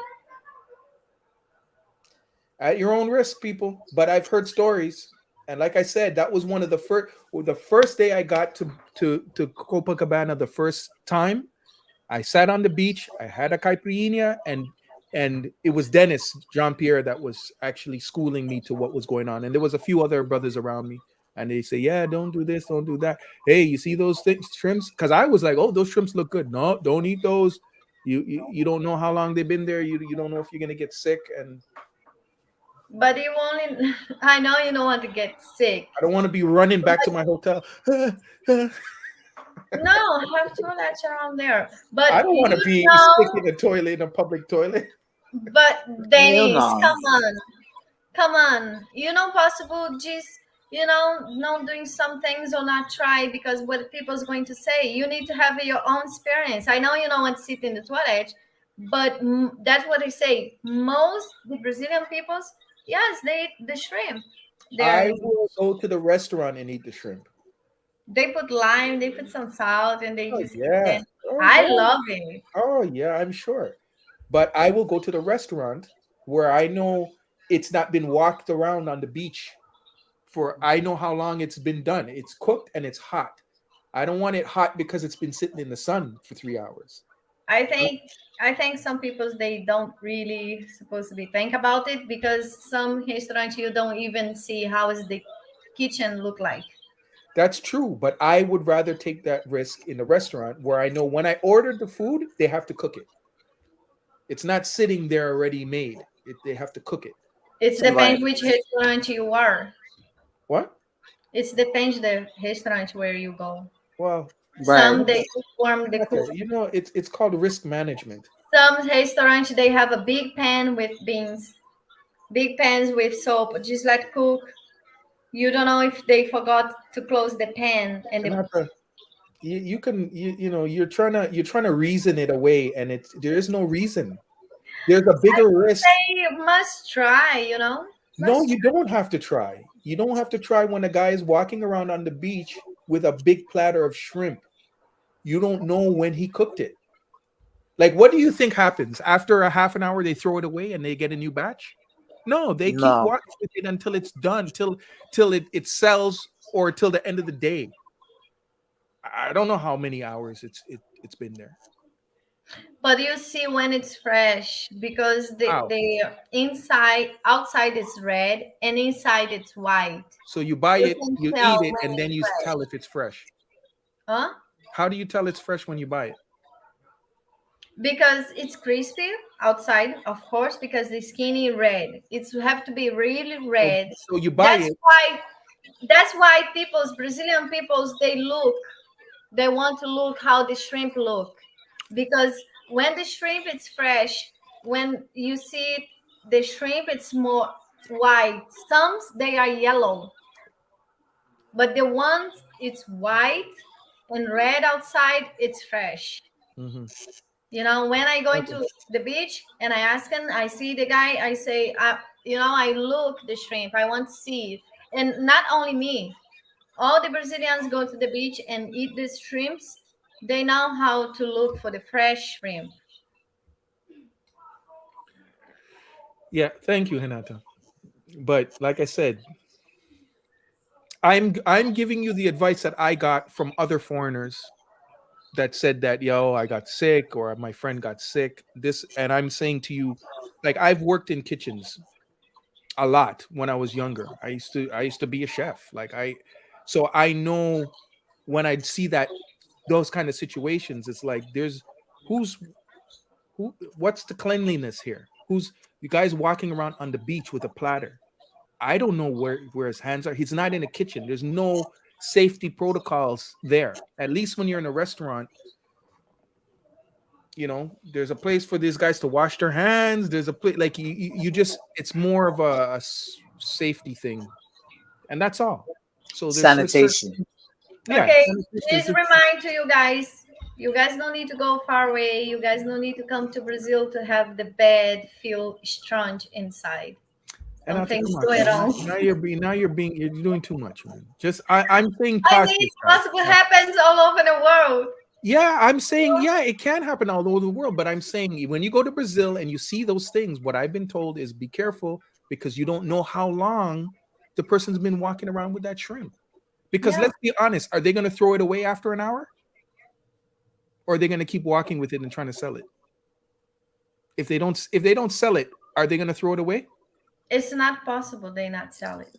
at your own risk, people. But I've heard stories, and like I said, that was one of the first day I got to Copacabana the first time. I sat on the beach. I had a caipirinha, and it was Dennis Jean Pierre that was actually schooling me to what was going on, and there was a few other brothers around me. and they say, yeah, don't do this, don't do that. Hey, you see those things, shrimps? Because I was like, oh, those shrimps look good. No, don't eat those. You don't know how long they've been there. You don't know if you're gonna get sick, and But you only, I know you don't want to get sick. I don't want to be running back to my hotel. No, have toilets around there. I But don't want to be sick know, in a toilet, in a public toilet. but Hell Dennis, no. come on. You know, possible just, not doing some things or not try because what people's going to say. You need to have your own experience. I know you don't want to sit in the toilet, but that's what they say. Most the Brazilian peoples, yes, they eat the shrimp. I They're will go to the restaurant and eat the shrimp. they put lime, they put some salt, and they Oh just eat yeah. them. Oh I yeah. love it. Oh yeah, I'm sure. But I will go to the restaurant where I know it's not been walked around on the beach for I know how long it's been done. It's cooked and it's hot. I don't want it hot because it's been sitting in the sun for 3 hours. I think I think some people they don't really supposed to be think about it because some restaurant you don't even see how is the kitchen look like. That's true, but I would rather take that risk in the restaurant where I know when I ordered the food, they have to cook it. It's not sitting there already made. They have to cook it. It Right. depends which restaurant you are. What? It depends the restaurant where you go. Well, Right. Some they warm the cook. it's called risk management. Some restaurants they have a big pan with beans, big pans with soap, just like cook. You don't know if they forgot to close the pan and the Renata, you can you're trying to reason it away, and there is no reason. There's a bigger risk. they must try. No, Must you don't have to try. You don't have to try when a guy is walking around on the beach with a big platter of shrimp. You don't know when he cooked it. Like, what do you think happens after a half an hour? They throw it away and they get a new batch. No, they keep No. walking with it until it's done, till it sells, or till the end of the day. I don't know how many hours it's been there. But you see when it's fresh because the How? the outside is red and inside it's white. So you buy You it, can you tell eat it, when and then it's you fresh. tell if it's fresh. Huh? How do you tell it's fresh when you buy it? Because it's crispy outside, of course, because the skinny red. It's have to be really So, red. so you buy That's it. why that's why Brazilian peoples, they want to look how the shrimp look. Because when the shrimp is fresh, when you see it, the shrimp it's more white. Some they are yellow, but the ones it's white and red outside, it's fresh. Mhm. When I go Okay. into the beach and I ask him, I see the guy, I say, I look the shrimp, I want to see it. And not only me, all the Brazilians go to the beach and eat the shrimps. They know how to look for the fresh shrimp. Yeah, thank you, Hinata. But like I said, I'm giving you the advice that I got from other foreigners that said that, yo, I got sick or my friend got sick. This, and I'm saying to you, like, I've worked in kitchens a lot when I was younger. I used to be a chef. So I know when I'd see that those kind of situations, it's like who's what's the cleanliness here? Who's you guys walking around on the beach with a platter? I don't know where his hands are. He's not in a kitchen. There's no safety protocols there. At least when you're in a restaurant, there's a place for these guys to wash their hands. There's a place like you just it's more of a safety thing, and that's all. So there's certain Sanitation. yeah, Okay, there's please remind to you guys. You guys don't need to go far away. You guys don't need to come to Brazil to have the bed feel strange inside. and Some I think, things come on, going man. on. You're doing too much, man. Just I'm saying I cautious, mean, it's guys. possible happens all over the world. Yeah, I'm saying, yeah, it can happen all over the world, but I'm saying when you go to Brazil and you see those things, what I've been told is be careful because you don't know how long the person's been walking around with that shrimp. Because Yeah. let's be honest, are they going to throw it away after an hour? Or are they going to keep walking with it and trying to sell it? If they don't sell it, are they going to throw it away? It's not possible they not sell it.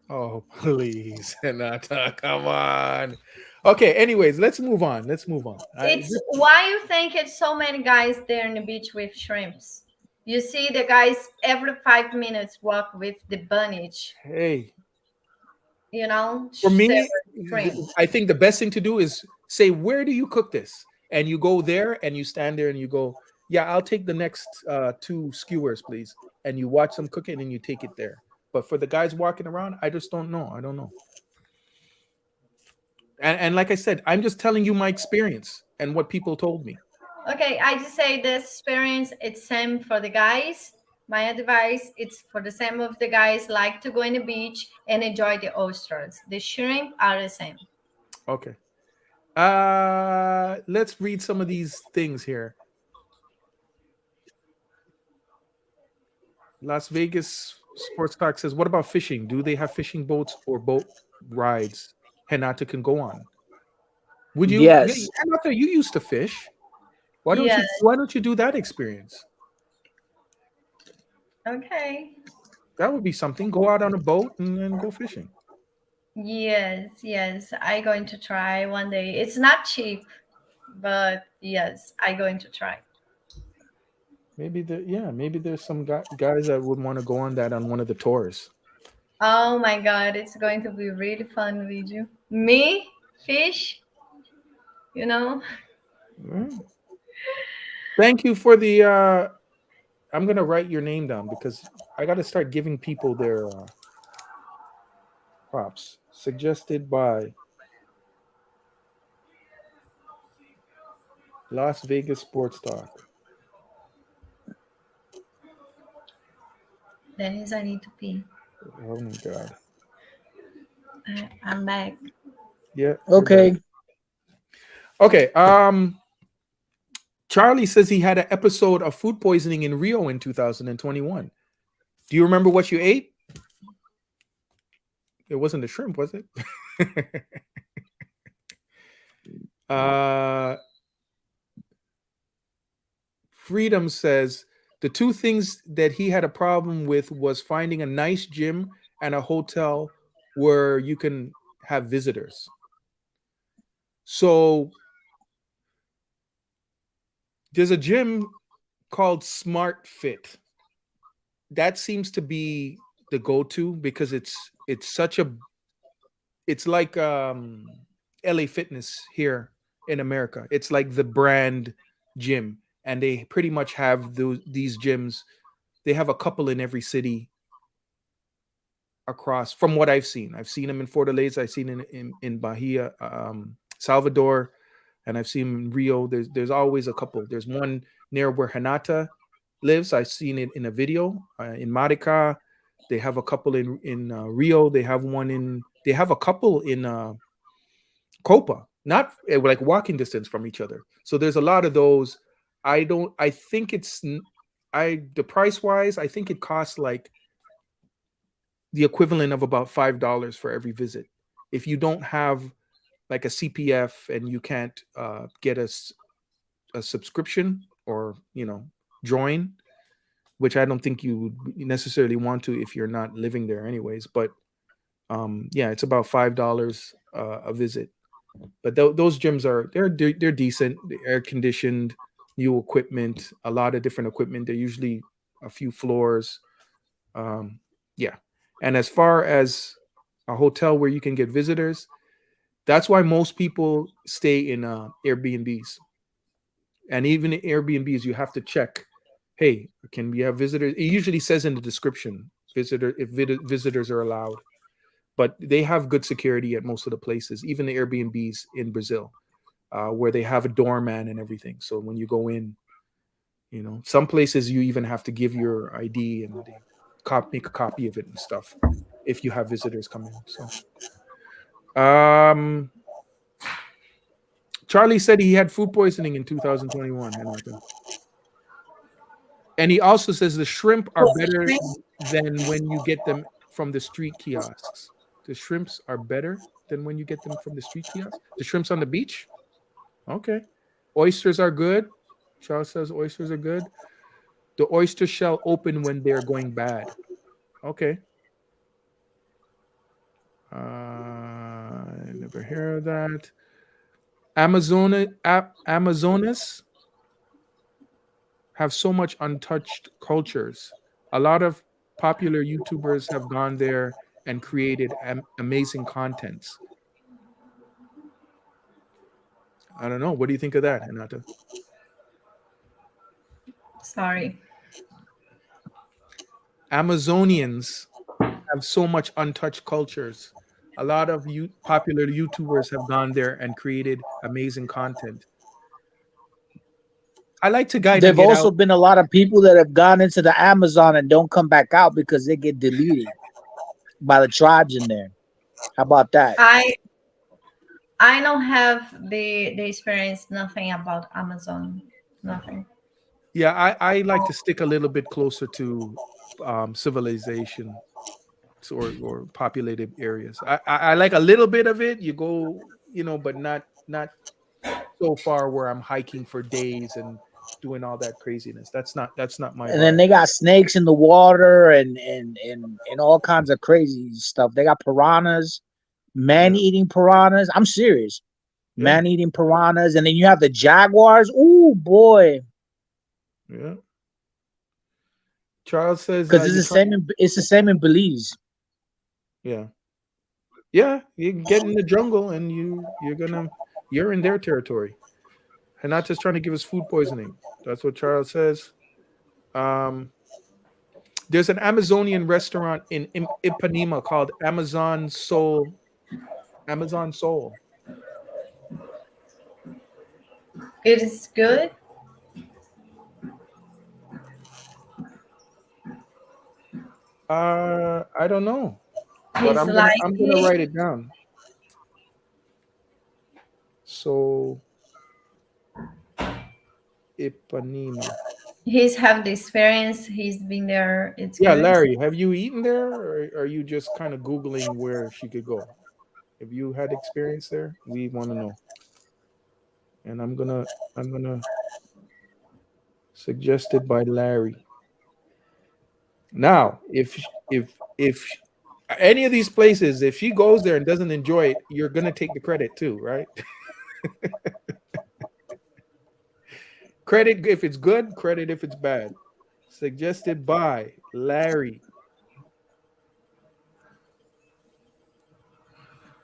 Oh, please, Renata, come on. Okay, anyways, let's move on. Let's move on. It's why you think it's so many guys there in the beach with shrimps. You see the guys every 5 minutes walk with the buntage, Hey, for me, several shrimp. I think the best thing to do is say, where do you cook this? And you go there and you stand there and you go, yeah, I'll take the next two skewers, please. And you watch them cook it and you take it there. But for the guys walking around, I just don't know. I don't know. And like I said, I'm just telling you my experience and what people told me. Okay, I just say this experience, it's same for the guys. My advice, it's for the same of the guys like to go in the beach and enjoy the oysters. The shrimp are the same. Okay. Let's read some of these things here. Las Vegas Sports Talk says, what about fishing? Do they have fishing boats or boat rides Henata can go on? Would you, Yes. Henata, you used to fish. Yes. Why don't you do that experience? Okay. That would be something. Go out on a boat and then go fishing. Yes. I going to try one day. It's not cheap, but yes, I going to try. Maybe there's some guys that would want to go on that on one of the tours. Oh my God, it's going to be really fun with you. Me, fish, you know. Mm. Thank you for the I'm gonna write your name down because I gotta start giving people their props. Suggested by Las Vegas Sports Talk. Dennis, I need to pee. Oh my god. I'm back. Yeah. Okay. Okay. Charlie says he had an episode of food poisoning in Rio in 2021. Do you remember what you ate? It wasn't a shrimp, was it? Freedom says the two things that he had a problem with was finding a nice gym and a hotel where you can have visitors. So there's a gym called Smart Fit. That seems to be the go-to because it's like LA Fitness here in America. It's like the brand gym, and they pretty much have these gyms. They have a couple in every city across. From what I've seen them in Fortaleza. I've seen in Bahia, Salvador, and I've seen in Rio. There's always a couple. There's one near where Hanata lives. I've seen it in a video in Marica. They have a couple in Rio. They have a couple in Copa, not like walking distance from each other. So there's a lot of those. I think the price wise, I think it costs like the equivalent of about $5 for every visit. If you don't have like a CPF and you can't get a subscription or join, which I don't think you would necessarily want to if you're not living there anyways. But yeah, it's about $5 a visit. But those gyms they're decent, they're air conditioned, new equipment, a lot of different equipment. They're usually a few floors. Yeah, and as far as a hotel where you can get visitors, that's why most people stay in Airbnbs. And even in Airbnbs, you have to check. Hey, can we have visitors? It usually says in the description, visitors are allowed. But they have good security at most of the places, even the Airbnbs in Brazil, where they have a doorman and everything. So when you go in, some places you even have to give your ID and they make a copy of it and stuff if you have visitors come in. So, Charlie said he had food poisoning in 2021, and he also says the shrimp are better than when you get them from the street kiosks. The shrimps are better than when you get them from the street kiosk. The shrimps on the beach? Okay. Oysters are good. Charles says oysters are good. The oyster shell open when they're going bad. Okay. I never heard of that. Amazonas have so much untouched cultures. A lot of popular YouTubers have gone there and created amazing contents. I don't know. What do you think of that, Hinata? Sorry. Amazonians have so much untouched cultures. A lot of popular YouTubers have gone there and created amazing content. I like to guide and There've get also out. been a lot of people that have gone into the Amazon and don't come back out because they get deleted by the tribes in there. How about that? I don't have the experience. Nothing about Amazon. Nothing. Yeah, I like to stick a little bit closer to civilization or populated areas. I like a little bit of it. You go, but not so far where I'm hiking for days and doing all that craziness. That's not my And then vibe. they got snakes in the water and all kinds of crazy stuff. They got piranhas, man Yeah, eating piranhas. I'm serious. yeah, Man eating piranhas. And then you have the jaguars. Ooh boy. yeah. Charles says Because you're trying. it's the same in Belize. Yeah, yeah. You get in the jungle and you're in their territory. And not just trying to give us food poisoning. That's what Charles says. Um, there's an Amazonian restaurant in Ipanema called Amazon Soul. Amazon Soul. It is good. I don't know, but He's like I'm gonna write it down. So Ipanema. he's have the experience. He's been there. It's Yeah, good. Larry, have you eaten there, or are you just kind of googling where she could go? Have you had experience there? We want to know, and I'm gonna suggested by Larry. Now, if any of these places, if she goes there and doesn't enjoy it, you're gonna take the credit too, right? Credit if it's good, credit if it's bad. Suggested by Larry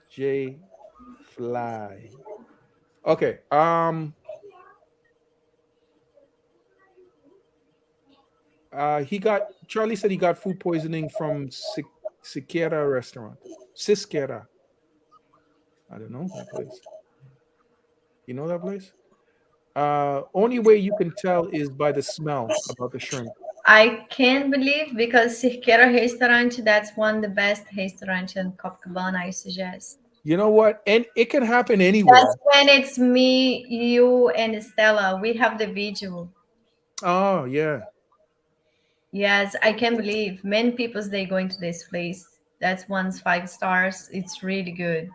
J. Fly. Okay. He got Charlie said he got food poisoning from Siqueira restaurant. Siqueira. I don't know that place. You know that place? Only way you can tell is by the smell about the shrimp. I can't believe because Cirqueira restaurant, that's one of the best restaurant in Copacabana, I suggest. You know what? And it can happen That's anywhere. when it's me, you, and Stella. We have the video. Oh yeah. Yes, I can't believe many people's they going to this place. That's one's 5 stars. It's really good.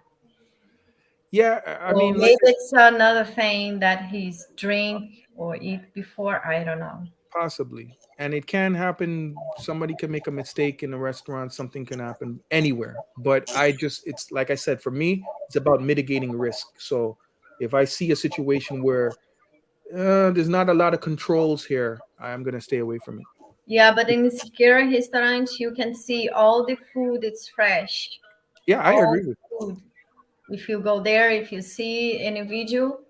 Yeah. I Or mean, like maybe it's another thing that he's drink or eat before. I don't know. possibly. And it can happen. Somebody can make a mistake in a restaurant. Something can happen anywhere. But it's like I said, for me, it's about mitigating risk. So if I see a situation where there's not a lot of controls here, I'm going to stay away from it. Yeah, but in the Cirqueira restaurant, you can see all the food. It's fresh. Yeah, I All agree with the food. If you go there, if you see any video,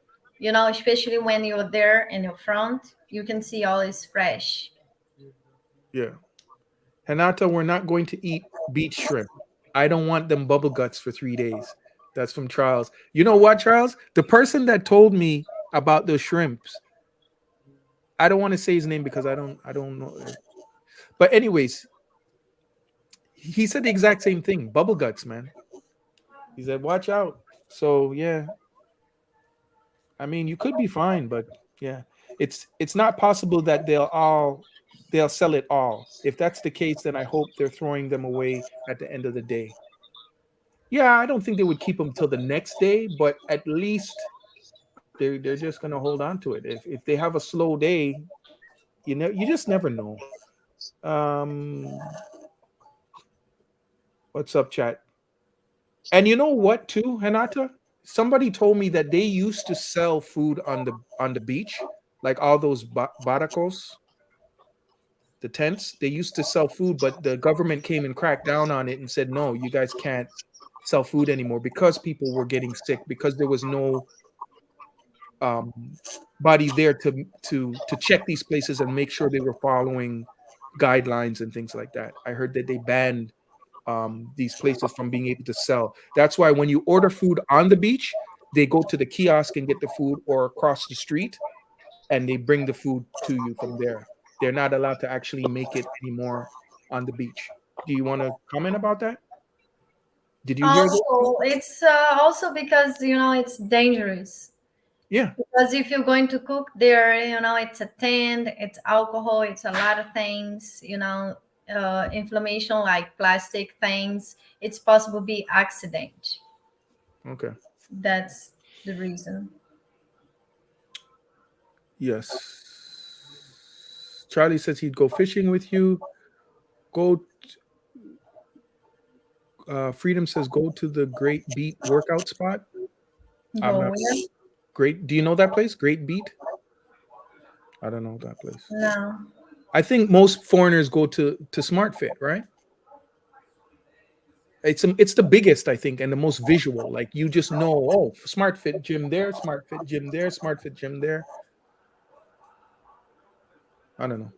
especially when you're there in your front, you can see all is fresh. you. Yeah. Hanata, we're not going to eat beach shrimp. I don't want them bubble guts for 3 days. That's from Charles. You know what, Charles? The person that told me about the shrimps, I don't want to say his name because I don't know. But anyways, he said the exact same thing. Bubble guts, man. He said, watch out. So yeah, I mean, you could be fine, but yeah, it's not possible that they'll sell it all. If that's the case, then I hope they're throwing them away at the end of the day. Yeah, I don't think they would keep them till the next day, but at least they're just gonna hold on to it. If they have a slow day, you just never know. Um, what's up, chat? And you know what too, Hanata? Somebody told me that they used to sell food on the beach, like all those baracos, the tents. They used to sell food, but the government came and cracked down on it and said, no, you guys can't sell food anymore because people were getting sick because there was no um, body there to check these places and make sure they were following guidelines and things like that. I heard that they banned these places from being able to sell. That's why when you order food on the beach, they go to the kiosk and get the food, or across the street, and they bring the food to you from there. They're not allowed to actually make it anymore on the beach. Do you want to comment about that? Did you hear that? Also, it's also because it's dangerous. Yeah. Because if you're going to cook there, it's a tent, it's alcohol, it's a lot of things, inflammation like plastic things. It's possible to be accident. Okay. That's the reason. Yes. Charlie says he'd go fishing with you. Go. Freedom says go to the Great Beat workout spot. I'm Go not where? great. Do you know that place? Great Beat. I don't know that place. No. I think most foreigners go to Smart Fit, right? It's the biggest, I think, and the most visual. Like you just know, oh, Smart Fit gym there, Smart Fit gym there, Smart Fit gym there. I don't know.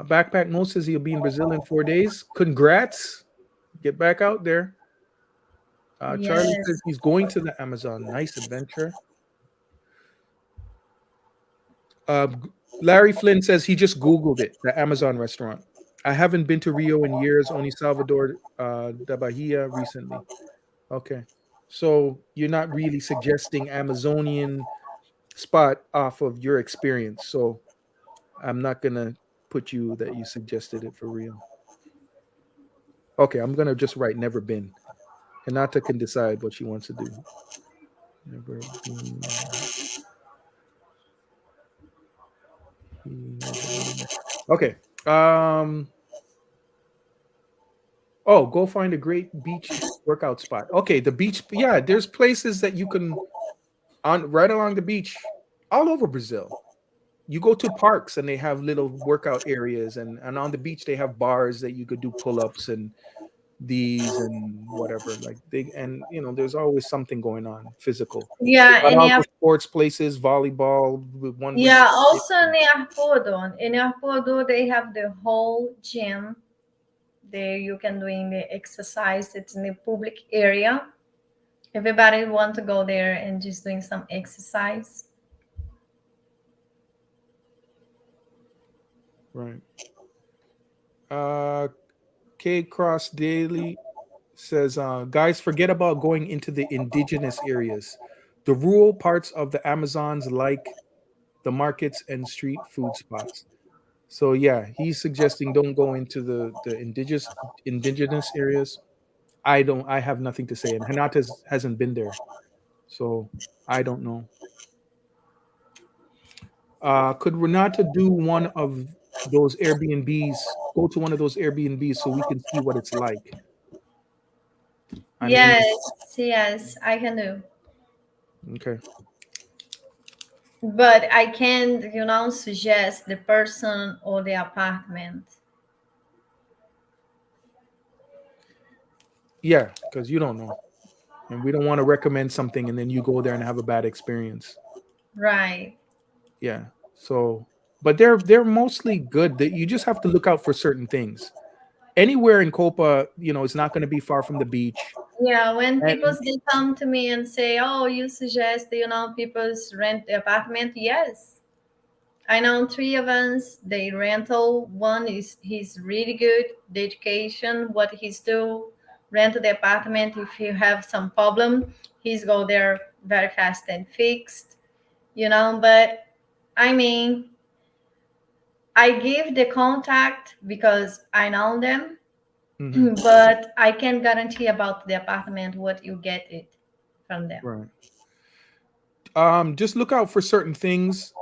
Backpack Mo says he'll be in Brazil in 4 days. Congrats. Get back out there. Charlie Yes. says he's going to the Amazon. Nice adventure. Larry Flynn says he just Googled it, the Amazon restaurant. I haven't been to Rio in years, only Salvador da Bahia recently. Okay. So you're not really suggesting Amazonian spot off of your experience. So I'm not going to put you that you suggested it for real. Okay, I'm going to just write never been. Hinata can decide what she wants to do. Never been. Okay. Oh, go find a great beach workout spot. Okay, the beach. Yeah, there's places that you can on right along the beach, all over Brazil. You go to parks and they have little workout areas, and on the beach they have bars that you could do pull-ups and these and whatever. Like they and there's always something going on physical. They Yeah, got and all the sports places, volleyball, one with also in Arpoador they have the whole gym. There you can doing the exercise. It's in the public area. Everybody want to go there and just doing some exercise. right. K Cross Daily says, guys, forget about going into the indigenous areas. The rural parts of the Amazons, like the markets and street food spots. So yeah, he's suggesting don't go into the indigenous areas. I have nothing to say, and Hanata hasn't been there, so I don't know. Could Renata do one of those Airbnbs? Go to one of those Airbnbs so we can see what it's like. I mean, Yes, I can do. okay. But I can't, suggest the person or the apartment. Yeah, because you don't know, and we don't want to recommend something and then you go there and have a bad experience. Right. Yeah. So, but they're mostly good. That you just have to look out for certain things. Anywhere in Copa, it's not going to be far from the beach. Yeah, when people And they come to me and say, "Oh, you suggest people's rent the apartment?" Yes, I know three of us. They rental. One is he's really good. The education, what he's do, rent the apartment. If you have some problem, he's go there very fast and fixed. But I mean, I give the contact because I know them, mhm, but I can't guarantee about the apartment what you get it from them. right. Just look out for certain things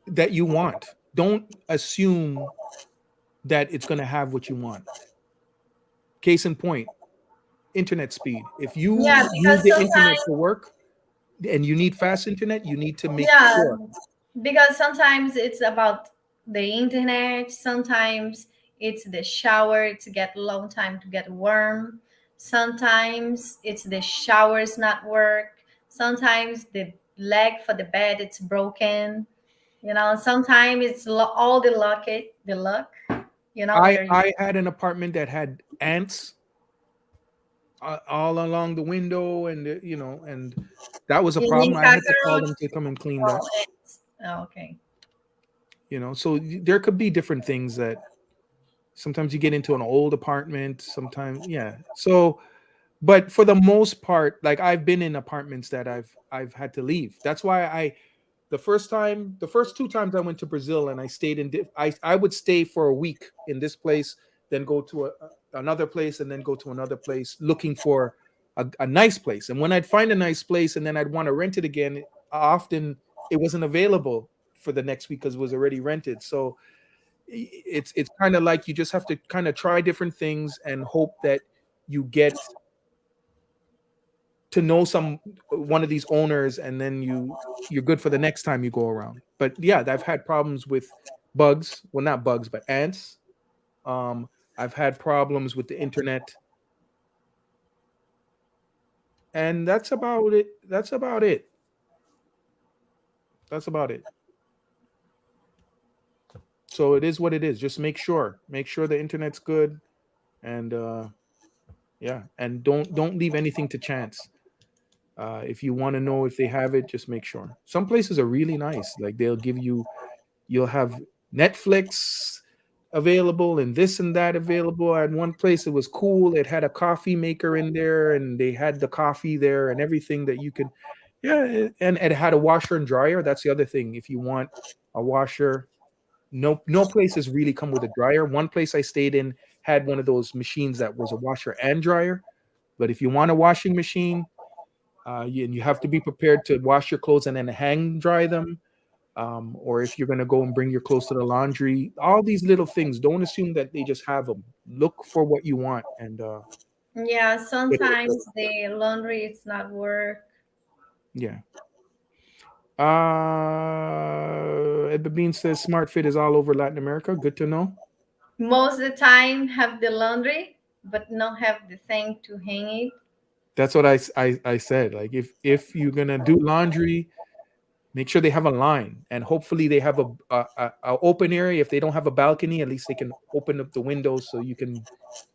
that you want. Don't assume that it's going to have what you want. Case in point, internet speed. If Yeah, you use because the internet sometimes, for work and you need fast internet, you need to make yeah, sure. because sometimes it's about the internet, sometimes it's the shower to get long time to get warm, sometimes it's the showers not work, sometimes the leg for the bed it's broken, sometimes it's all the luck, where you I had an apartment that had ants all along the window, and and that was a you problem. need I had to call cockroach. them to come and clean that. Oh, okay. So there could be different things that sometimes you get into an old apartment, sometimes, yeah. So, but for the most part, like I've been in apartments that I've had to leave. That's why the first two times I went to Brazil and I stayed I would stay for a week in this place, then go to another place, and then go to another place looking for a nice place. And when I'd find a nice place and then I'd want to rent it again, often it wasn't available for the next week because it was already rented. So it's kind of like you just have to kind of try different things and hope that you get to know some one of these owners, and then you're good for the next time you go around. But yeah, I've had problems with bugs, well, not bugs but ants. I've had problems with the internet, and that's about it. So it is what it is. Just make sure the internet's good, and yeah, and don't leave anything to chance. If you want to know if they have it, just make sure. Some places are really nice, like you'll have Netflix available and this and that available. At one place, it was cool. It had a coffee maker in there, and they had the coffee there and everything that you could. Yeah, and it had a washer and dryer. That's the other thing. If you want a washer, no places really come with a dryer. One place I stayed in had one of those machines that was a washer and dryer. But if you want a washing machine, and you have to be prepared to wash your clothes and then hang dry them, or if you're going to go and bring your clothes to the laundry, all these little things, don't assume that they just have them. Look for what you want, and Yeah, get it. sometimes the laundry is not work. Yeah. Ed Bean says Smart Fit is all over Latin America. Good to know. Most of the time have the laundry, but not have the thing to hang it. That's what I said. Like if you're gonna do laundry, make sure they have a line, and hopefully they have a open area. If they don't have a balcony, at least they can open up the windows so you can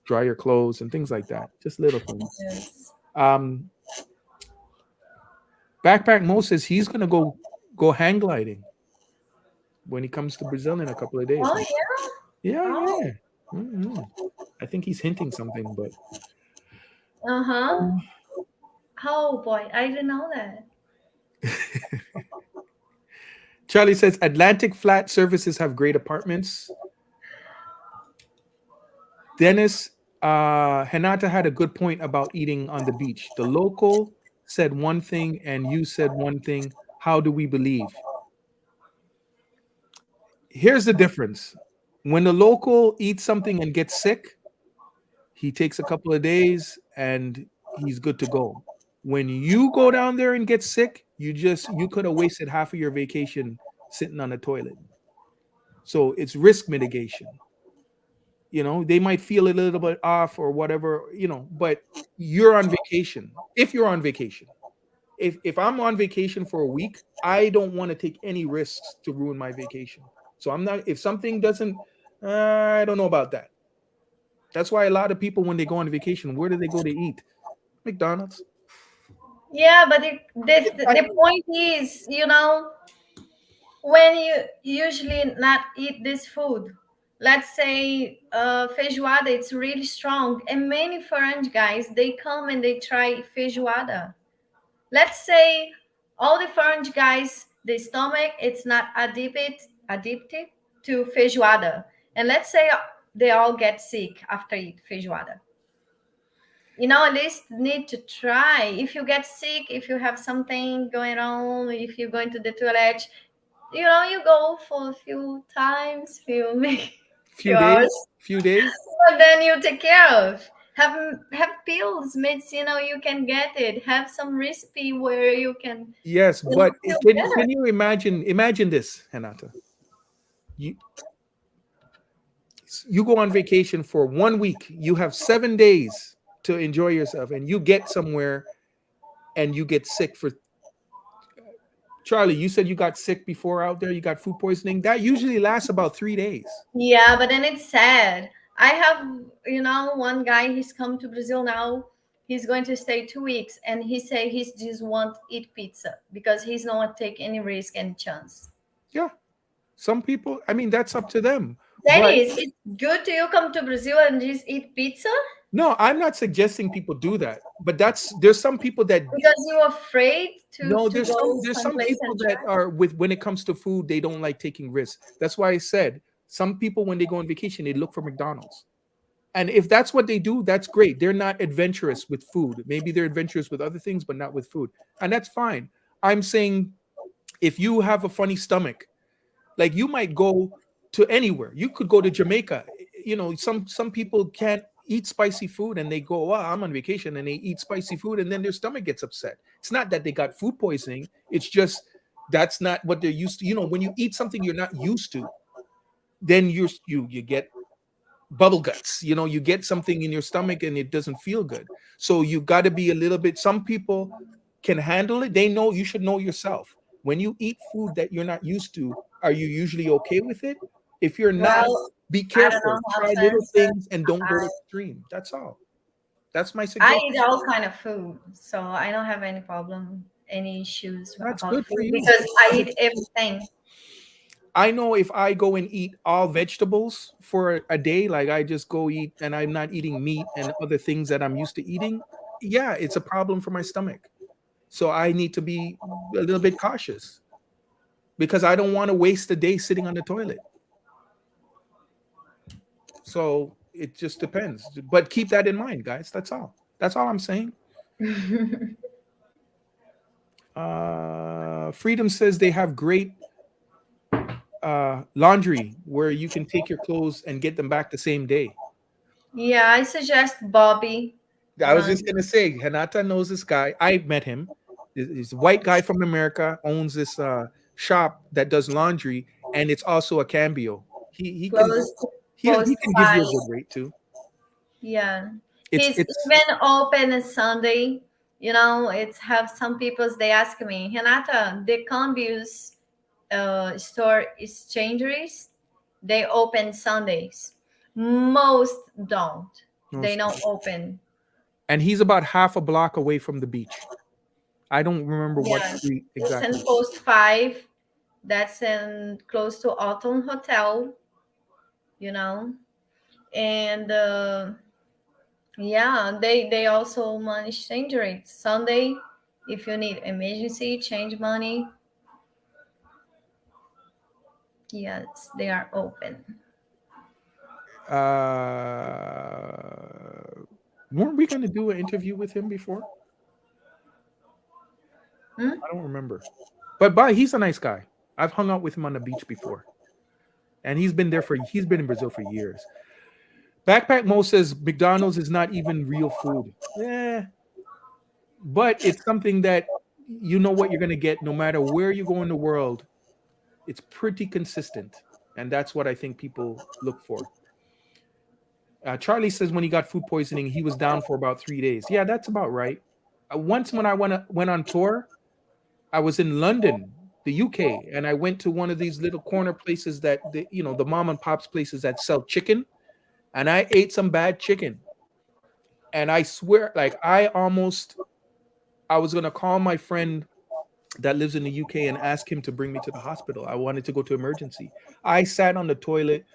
dry your clothes and things like that. Just little things. Yes. Um, Backpack Mo says he's gonna go hang gliding when he comes to Brazil in a couple of days. Oh yeah. Yeah, Oh. yeah. Mhm. I think he's hinting something, but Uh-huh. Oh boy, I didn't know that. Charlie says Atlantic Flat Services have great apartments. Dennis, Hinata had a good point about eating on the beach. The local said one thing and you said one thing. How do we believe? Here's the difference. When the local eats something and gets sick, he takes a couple of days and he's good to go. When you go down there and get sick, you could have wasted half of your vacation sitting on a toilet. So it's risk mitigation. They might feel a little bit off or whatever, but you're on vacation. If you're on vacation, if I'm on vacation for a week, I don't want to take any risks to ruin my vacation. So I'm not, if something doesn't, I don't know about that. That's why a lot of people, when they go on vacation, where do they go to eat? McDonald's. Yeah, but I, the point is, when you usually not eat this food, let's say feijoada, it's really strong, and many foreign guys they come and they try feijoada. Let's say all the foreign guys, the stomach it's not addicted to feijoada, and let's say they all get sick after eat feijoada. At least need to try. If you get sick, if you have something going on, if you're going to the toilet, you go for a few times, few few few hours, days, few days. but then you take care of. Have pills, medicinal. You can get it. Have some recipe where you can Yes, but feel can better. you imagine this, Hanata? You you go on vacation for 1 week. You have 7 days to enjoy yourself, and you get somewhere and you get sick for. Charlie, you said you got sick before out there. You got food poisoning. That usually lasts about 3 days. Yeah, but then it's sad. I have, one guy. He's come to Brazil now. He's going to stay 2 weeks, and he say he's just want eat pizza because he's not take any risk and chance. Yeah, some people. I mean, that's up to them. But Dennis, it's good to you come to Brazil and just eat pizza no, I'm not suggesting people do that. But there's some people that because you're afraid to no, to go there's some someplace people and that try. are with when it comes to food, they don't like taking risks. That's why I said some people when they go on vacation, they look for McDonald's. And if that's what they do, that's great. They're not adventurous with food. Maybe they're adventurous with other things, but not with food. And that's fine. I'm saying if you have a funny stomach, like you might go to anywhere. You could go to Jamaica. You know, some people can't eat spicy food and they go, "Well, I'm on vacation," and they eat spicy food and then their stomach gets upset. It's not that they got food poisoning. It's just that's not what they're used to. You know, when you eat something you're not used to, then you get bubble guts. You know, you get something in your stomach and it doesn't feel good. So you got to be a little bit. Some people can handle it. They know you should know yourself. When you eat food that you're not used to, are you usually okay with it? If you're not, Well, be I don't know careful. how Try to little answer. things and don't go to I, extreme. That's all. That's my I suggestion. eat all kind of food, so I don't have any problem, any issues That's about good for food you. because I eat everything. I know if I go and eat all vegetables for a day, like I just go eat and I'm not eating meat and other things that I'm used to eating, yeah, it's a problem for my stomach. So I need to be a little bit cautious because I don't want to waste a day sitting on the toilet. So it just depends. But keep that in mind, guys. That's all. That's all I'm saying. Freedom says they have great laundry where you can take your clothes and get them back the same day. Yeah, I suggest Bobby I was just Laundry. gonna say, Hanata knows this guy. I met him. He's a white guy from America, owns this shop that does laundry, and it's also a cambio. He can Close to he post can give you a five. good rate too. Yeah, It's he's it's even open on Sunday. It's have some people they ask me, Renata, the Cambios store exchangeries, they open Sundays. Most don't. no, They don't open. and he's about half a block away from the beach. I don't remember what Yeah, street it's in exactly. post five. That's in close to Autumn Hotel. You know, and yeah, they also manage change rates. Sunday, if you need emergency change money, yes, they are open. Uh, weren't we gonna do an interview with him before? Hmm? I don't remember. But he's a nice guy. I've hung out with him on the beach before, and he's been in Brazil for years. Backpack Mo says McDonald's is not even real food. Yeah, but it's something that you know what you're gonna get no matter where you go in the world. It's pretty consistent, and that's what I think people look for. Charlie says when he got food poisoning, he was down for about 3 days. Yeah, that's about right. Once when I went on tour, I was in London, the UK, and I went to one of these little corner places the mom and pops places that sell chicken, and I ate some bad chicken. And I swear, like I was gonna call my friend that lives in the UK and ask him to bring me to the hospital. I wanted to go to emergency. I sat on the toilet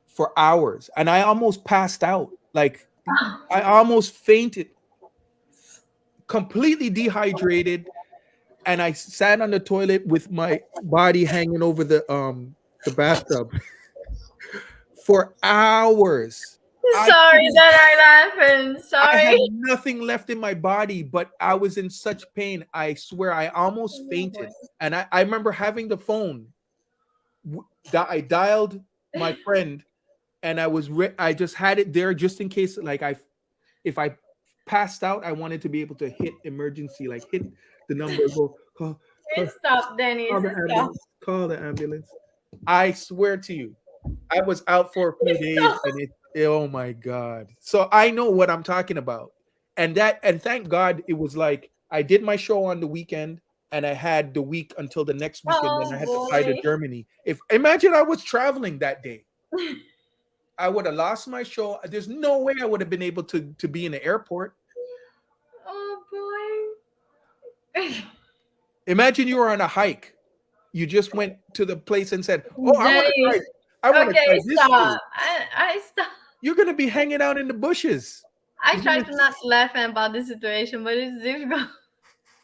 for hours and I almost passed out. Like I almost fainted, completely dehydrated, and I sat on the toilet with my body hanging over the bathtub for hours. I Sorry couldn't that I laughing. I Sorry. had nothing left in my body, but I was in such pain. I swear I almost fainted. And I remember having the phone that I dialed my friend and I just had it there just in case like If I passed out, I wanted to be able to hit emergency, like hit the number, go call, Stop, Dennis. call the Stop. ambulance, call the ambulance. I swear to you, I was out for a few days, Stop. and oh my god. So I know what I'm talking about. And thank God it was like I did my show on the weekend and I had the week until the next weekend, then I Oh had to fly to boy. Germany. If imagine I was traveling that day, I would have lost my show. There's no way I would have been able to be in the airport. Oh boy. Imagine you were on a hike. You just went to the place and said, "Oh, Dennis. I want to Okay, try this food." stop. I stop. You're gonna be hanging out in the bushes. I You're try gonna to not laugh about the situation, but it's difficult.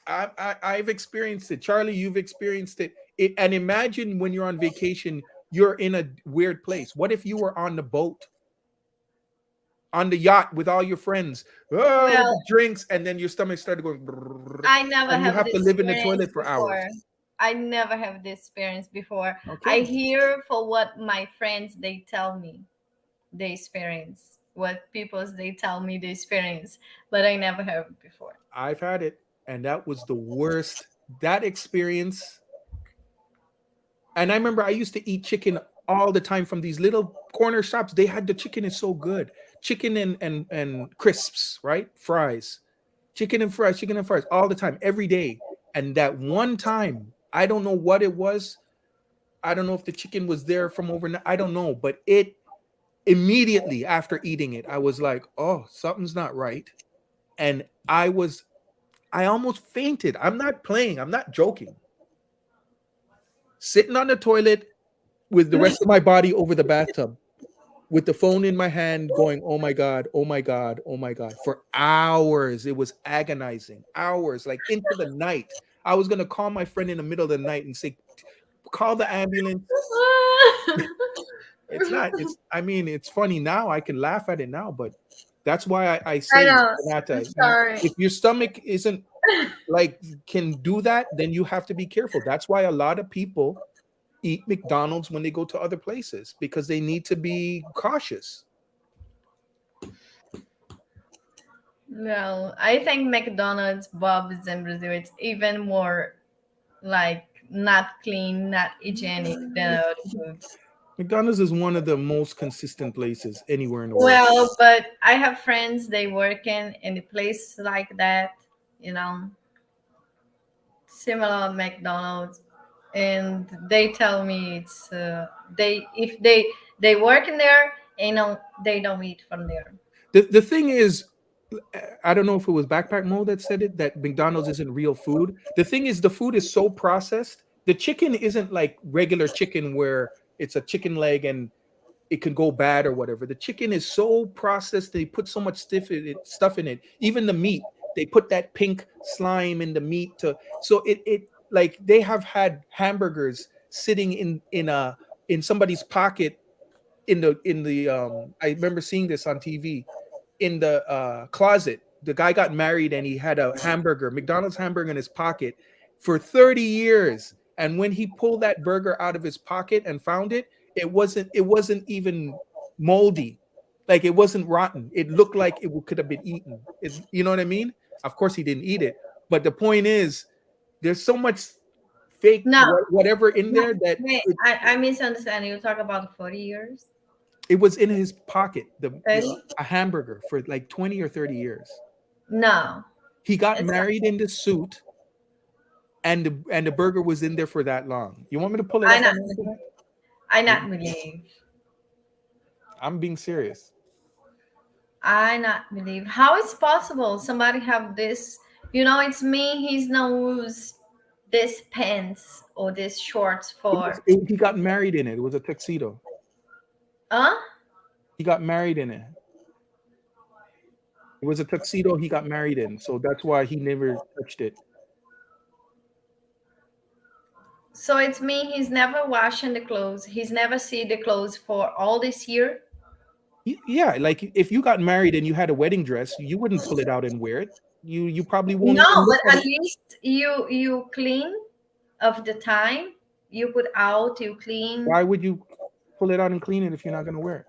I've experienced it. Charlie, you've experienced it. And imagine when you're on vacation, you're in a weird place. What if you were on the boat, on the yacht with all your friends, with Well, the drinks, and then your stomach started going, brrrr, I never and you have have to this live in the experience toilet for hours. before. I never have this experience before. I Okay, hear for what my friends they tell me they experience, what people's they tell me they experience, but I never have it before. I've had it, and that was the worst. That experience. And I remember I used to eat chicken all the time from these little corner shops. They had the chicken is so good. Chicken and crisps, right? Fries. Chicken and fries all the time, every day. And that one time, I don't know what it was. I don't know if the chicken was there from overnight. I don't know, but it immediately after eating it, I was like, "Oh, something's not right." And I almost fainted. I'm not playing. I'm not joking. Sitting on the toilet with the rest of my body over the bathtub with the phone in my hand going, "Oh my god, oh my god, oh my god," for hours. It was agonizing. Hours, like into the night. I was going to call my friend in the middle of the night and say, "Call the ambulance." It's not it's I mean, it's funny now. I can laugh at it now, but that's why I I say, know. I'm Renata, sorry. if your stomach isn't like can do that, then you have to be careful. That's why a lot of people eat McDonald's when they go to other places because they need to be cautious. Well, I think McDonald's, Bob's in Brazil, it's even more like not clean, not hygienic than other foods. McDonald's is one of the most consistent places anywhere in the world. Well, but I have friends they work in a place like that, you know, similar McDonald's, and they tell me it's they if they work in there, you know, they don't eat from there. The thing is, I don't know if it was Backpack Mo that said it that McDonald's isn't real food. The thing is, the food is so processed. The chicken isn't like regular chicken where it's a chicken leg and it could go bad or whatever. The chicken is so processed. They put so much stuff in it. Even the meat, they put that pink slime in the meat to so it like they have had hamburgers sitting in somebody's pocket I remember seeing this on TV in the closet. The guy got married and he had a hamburger, McDonald's hamburger in his pocket for 30 years. And when he pulled that burger out of his pocket and found it, it wasn't even moldy. Like it wasn't rotten. It looked like could have been eaten. You know what I mean? Of course he didn't eat it. But the point is there's so much fake No, whatever in no, there that wait, I misunderstand. You talk about 40 years, it was in his pocket, 30? a hamburger for like 20 or 30 years. No, He got it's not. married in the suit and the burger was in there for that long. You want me to pull it I up not on the internet? I not believe. I'm being serious. I not believe. How is possible somebody have this? You know, it's me. He's not use this pants or this shorts for. He got married in it. It was a tuxedo. Huh? He got married in it. It was a tuxedo he got married in. So that's why he never touched it. So it's me. He's never washing the clothes. He's never see the clothes for all this year. Yeah, like if you got married and you had a wedding dress, you wouldn't pull it out and wear it. You probably won't even No, look but at at it. least you clean of the time. You put out. You clean. Why would you pull it out and clean it if you're not going to wear it?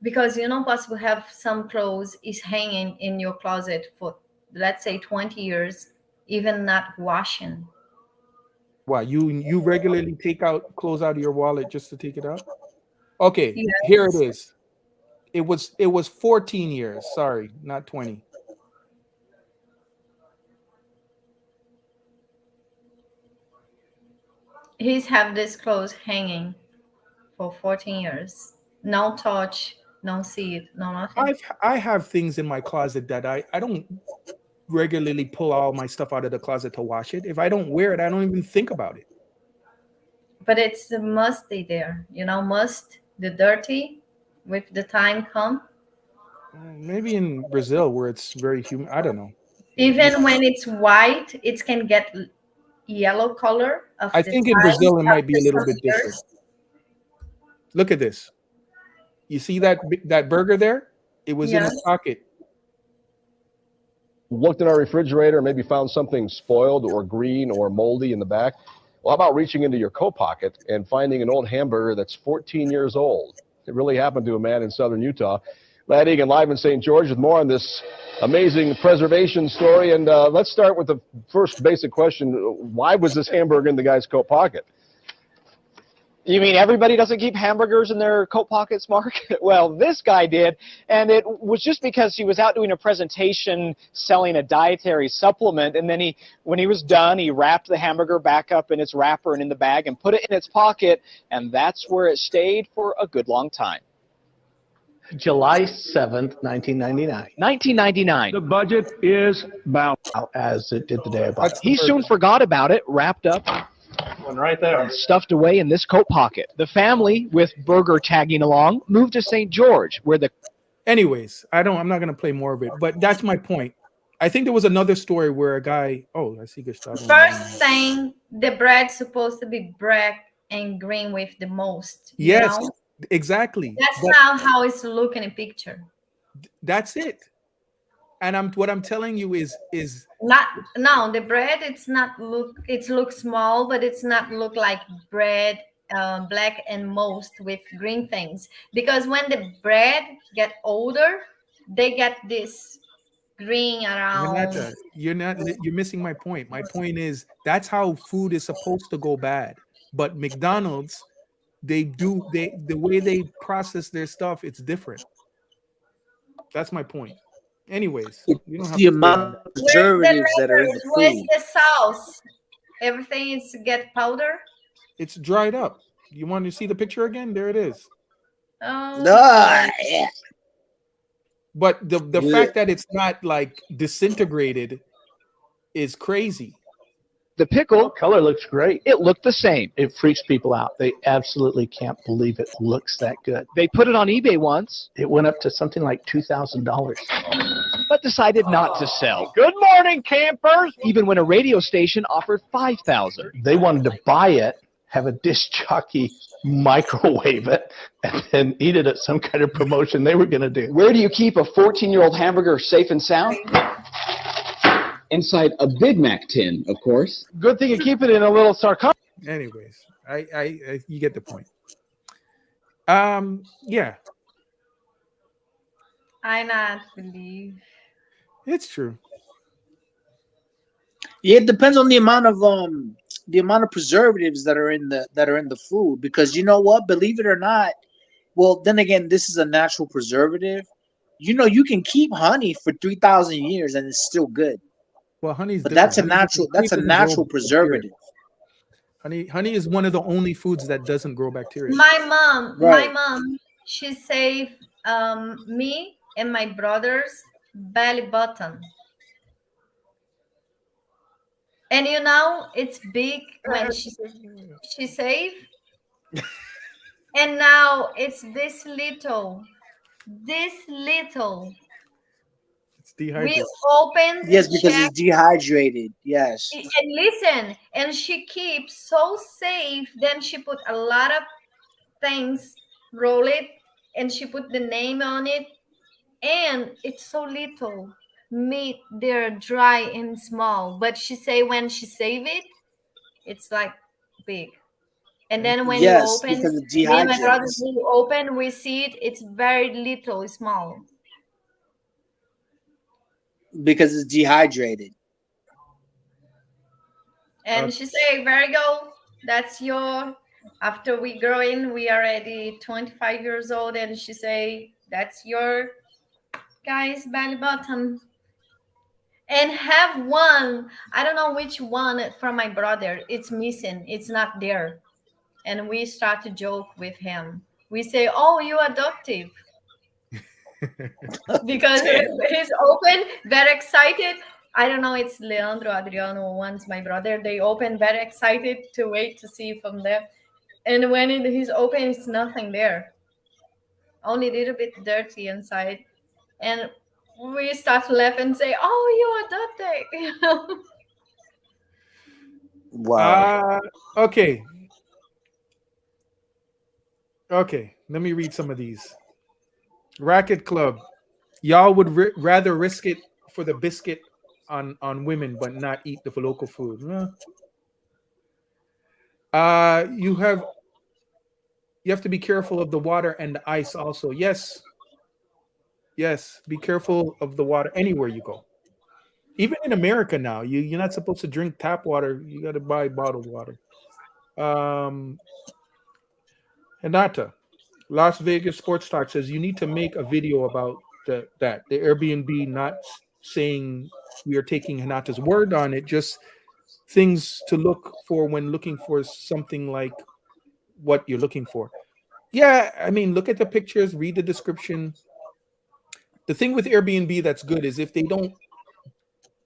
because you know possible have some clothes is hanging in your closet for, let's say, 20 years, even not washing. Why you regularly take out clothes out of your wallet just to take it out? Okay, here it Yes. is. It was 14 years. Sorry, not 20. He's have this clothes hanging for 14 years. No touch, no see it, no nothing. I have things in my closet that I don't regularly pull all my stuff out of the closet to wash it. If I don't wear it, I don't even think about it. But it's the musty there, you know, must, the dirty, with the time come. Maybe in Brazil where it's very humid. I don't know. Even when it's white, it can get yellow color of I the think in time Brazil it might be after a little some bit different. years. Look at this. You see that burger there? It was in Yes. his pocket. Looked in our refrigerator, maybe found something spoiled or green or moldy in the back. Well, how about reaching into your coat pocket and finding an old hamburger that's 14 years old? It really happened to a man in southern Utah. Matt Egan live in St. George with more on this amazing preservation story. And let's start with the first basic question. Why was this hamburger in the guy's coat pocket? You mean everybody doesn't keep hamburgers in their coat pockets, Mark? Well, this guy did, and it was just because he was out doing a presentation selling a dietary supplement, and then when he was done, he wrapped the hamburger back up in its wrapper and in the bag and put it in its pocket, and that's where it stayed for a good long time. July 7th, 1999. 1999. The budget is balanced as it did the day I bought it. He soon forgot about it, wrapped up, One right there. stuffed away in this coat pocket. The family, with burger tagging along, moved to St. George, where the Anyways, I'm not gonna play more of it, but that's my point. I think there was another story where a guy, oh, I see Gustavo. First thing, the bread's supposed to be black and green with the most. You Yes, know? exactly. That's But not how it's looking in picture. that's it. And what I'm telling you is Not no, the bread. It's not look. It looks small, but it's not look like bread, black and most with green things. Because when the bread get older, they get this green around. you're missing my point. My point is that's how food is supposed to go bad. But McDonald's, the way they process their stuff, it's different. That's my point. Anyways, we don't It's have the to stay on amount that. of Where's the preservatives that are in the lettuce? Where's food. the sauce? Everything is get powder. It's dried up. You want to see the picture again? There it is. Oh, Ah, yeah. But the Yeah. fact that it's not like disintegrated is crazy. the pickle, Color looks great. it looked the same. It freaks people out. They absolutely can't believe it looks that good. They put it on eBay once, It went up to something like $2,000. but decided not to sell, Good morning, campers. even when a radio station offered $5,000. They wanted to buy it, have a disc jockey microwave it, and then eat it at some kind of promotion they were going to do. Where do you keep a 14-year-old hamburger safe and sound? Inside a Big Mac tin, of course. Good thing you keep it in a little sarcophagus. Anyways, I you get the point. Yeah, I not believe. it's true. Yeah, it depends on the amount of preservatives that are in the food, because you know what, believe it or not, well, then again, this is a natural preservative. You know, you can keep honey for 3,000 years and it's still good. Well, honey's But different. that's a Honey natural doesn't grow bacteria. preservative. Honey is one of the only foods that doesn't grow bacteria. My Right. mom, she saved me and my brother's belly button. And you know, it's big when she saved. And now it's this little. It's We dehydrated. opened, Yes, because checked, it's dehydrated. Yes. and listen, and she keeps so safe. Then she put a lot of things, roll it, and she put the name on it. And it's so little meat. They're dry and small. But she say when she save it, it's like big. And then when you Yes, open, because it me and my brother, dehydrates. we open, we see it, it's very little, small. Because it's dehydrated. And she say, "There you go. That's your." After we grow in, we already 25 years old, and she say, "That's your guy's belly button." And have one. I don't know which one from my brother. It's missing. It's not there. And we start to joke with him. We say, "Oh, you adoptive." Because Damn. he's open, very excited. I don't know, it's Leandro, Adriano, one's my brother. They open, very excited to wait to see from there. And when he's open, it's nothing there, only a little bit dirty inside. And we start to laugh and say, "Oh, you adopted." Wow. Okay. Okay. Let me read some of these. Racket Club. Y'all would rather risk it for the biscuit on women, but not eat the local food. You have to be careful of the water and the ice also. Yes. Yes. Be careful of the water anywhere you go. Even in America now, you're not supposed to drink tap water. You got to buy bottled water. Um, Hinata, Las Vegas Sports Talk says you need to make a video about the Airbnb not saying we are taking Hinata's word on it, just things to look for when looking for something like what you're looking for. Yeah, I mean, look at the pictures, read the description. The thing with Airbnb that's good is if they don't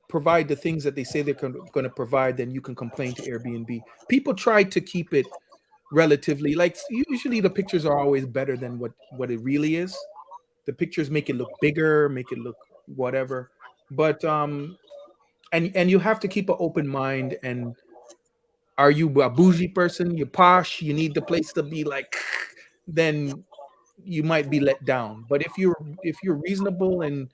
provide the things that they say they're going to provide, then you can complain to Airbnb. People try to keep it relatively, like, usually the pictures are always better than what it really is. The pictures make it look bigger, make it look whatever. But and you have to keep an open mind. And are you a bougie person, you're posh, you need the place to be like, then you might be let down. But if you're reasonable, and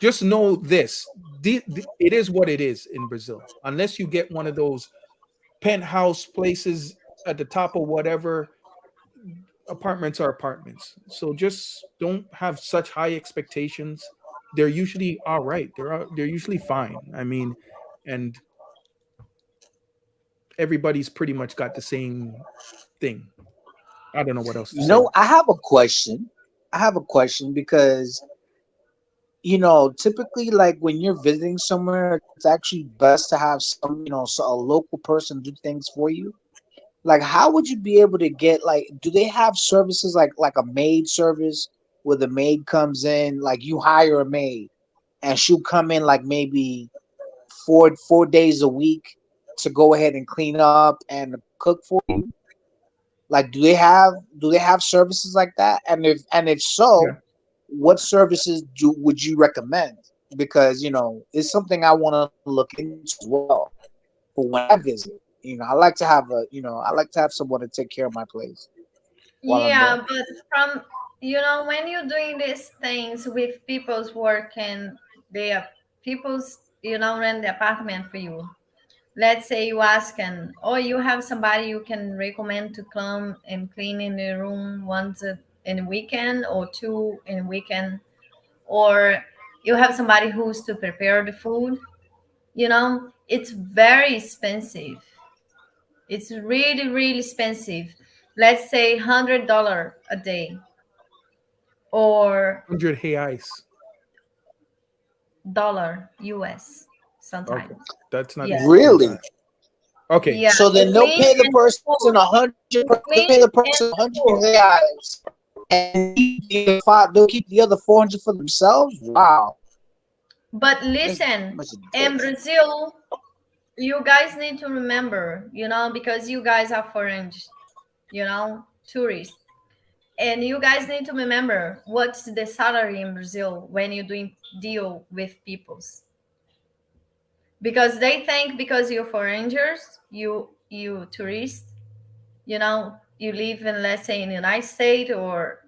just know this, it is what it is in Brazil. Unless you get one of those penthouse places at the top of whatever, apartments are apartments. So just don't have such high expectations. They're usually all right. They're usually fine. I mean, and everybody's pretty much got the same thing. I don't know what else to You say. know, I have a question. I have a question because typically, like when you're visiting somewhere, it's actually best to have some, so a local person do things for you. Like, how would you be able to get, like, do they have services like a maid service where the maid comes in, like you hire a maid and she'll come in like maybe four days a week to go ahead and clean up and cook for you? Like, do they have services like that? And if so, Yeah. what services would you recommend? Because it's something I want to look into as well for when I visit. I like to have someone to take care of my place while I'm there. Yeah, but from, when you're doing these things with people's work, and they are people's, rent the apartment for you. Let's say you ask, and or you have somebody you can recommend to come and clean in the room once in a weekend or two in a weekend, or you have somebody who's to prepare the food. It's very expensive. It's really, really expensive. Let's say $100 a day, or 100 reais. dollar US Okay, sometimes. that's not Yeah, even too Really? bad. Okay, yeah. So To then they'll clean pay the and person cook. a hundred. To They'll clean pay the and person 100 cook. reais, and they'll keep the other 400 for themselves. Wow, But that's listen, much in ridiculous. Brazil, you guys need to remember, because you guys are foreign, tourists. And you guys need to remember what's the salary in Brazil when you're doing deal with peoples. Because they think because you're foreigners, you tourists, you live in, let's say, in the United States or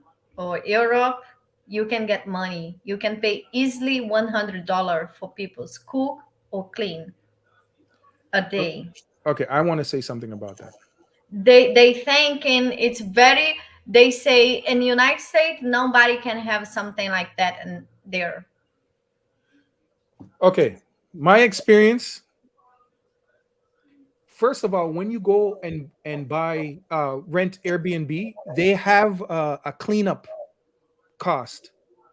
Europe, you can get money. You can pay easily $100 for people's cook or clean a day. okay. I want to say something about that. They thinking it's very. They say in the United States nobody can have something like that in there. Okay, my experience. First of all, when you go and buy rent Airbnb, they have a cleanup cost,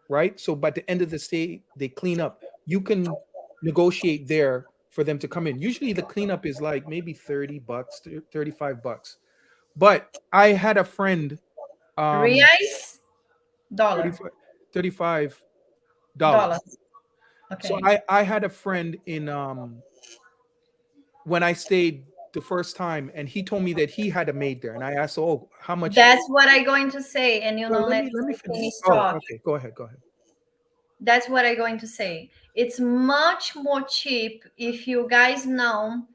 right? So by the end of the stay, they clean up. You can negotiate there for them to come in. Usually the cleanup is like maybe $30, $35. But I had a friend, um, Reais, dollar, 35 $35. dollars. So Okay. I had a friend in when I stayed the first time, and he told me that he had a maid there, and I asked, "Oh, how much?" That's what I'm going to say, and you Well, know, let me let's finish. finish Oh, talk. okay. Go ahead. Go ahead. That's what I'm going to say. It's much more cheap if you guys know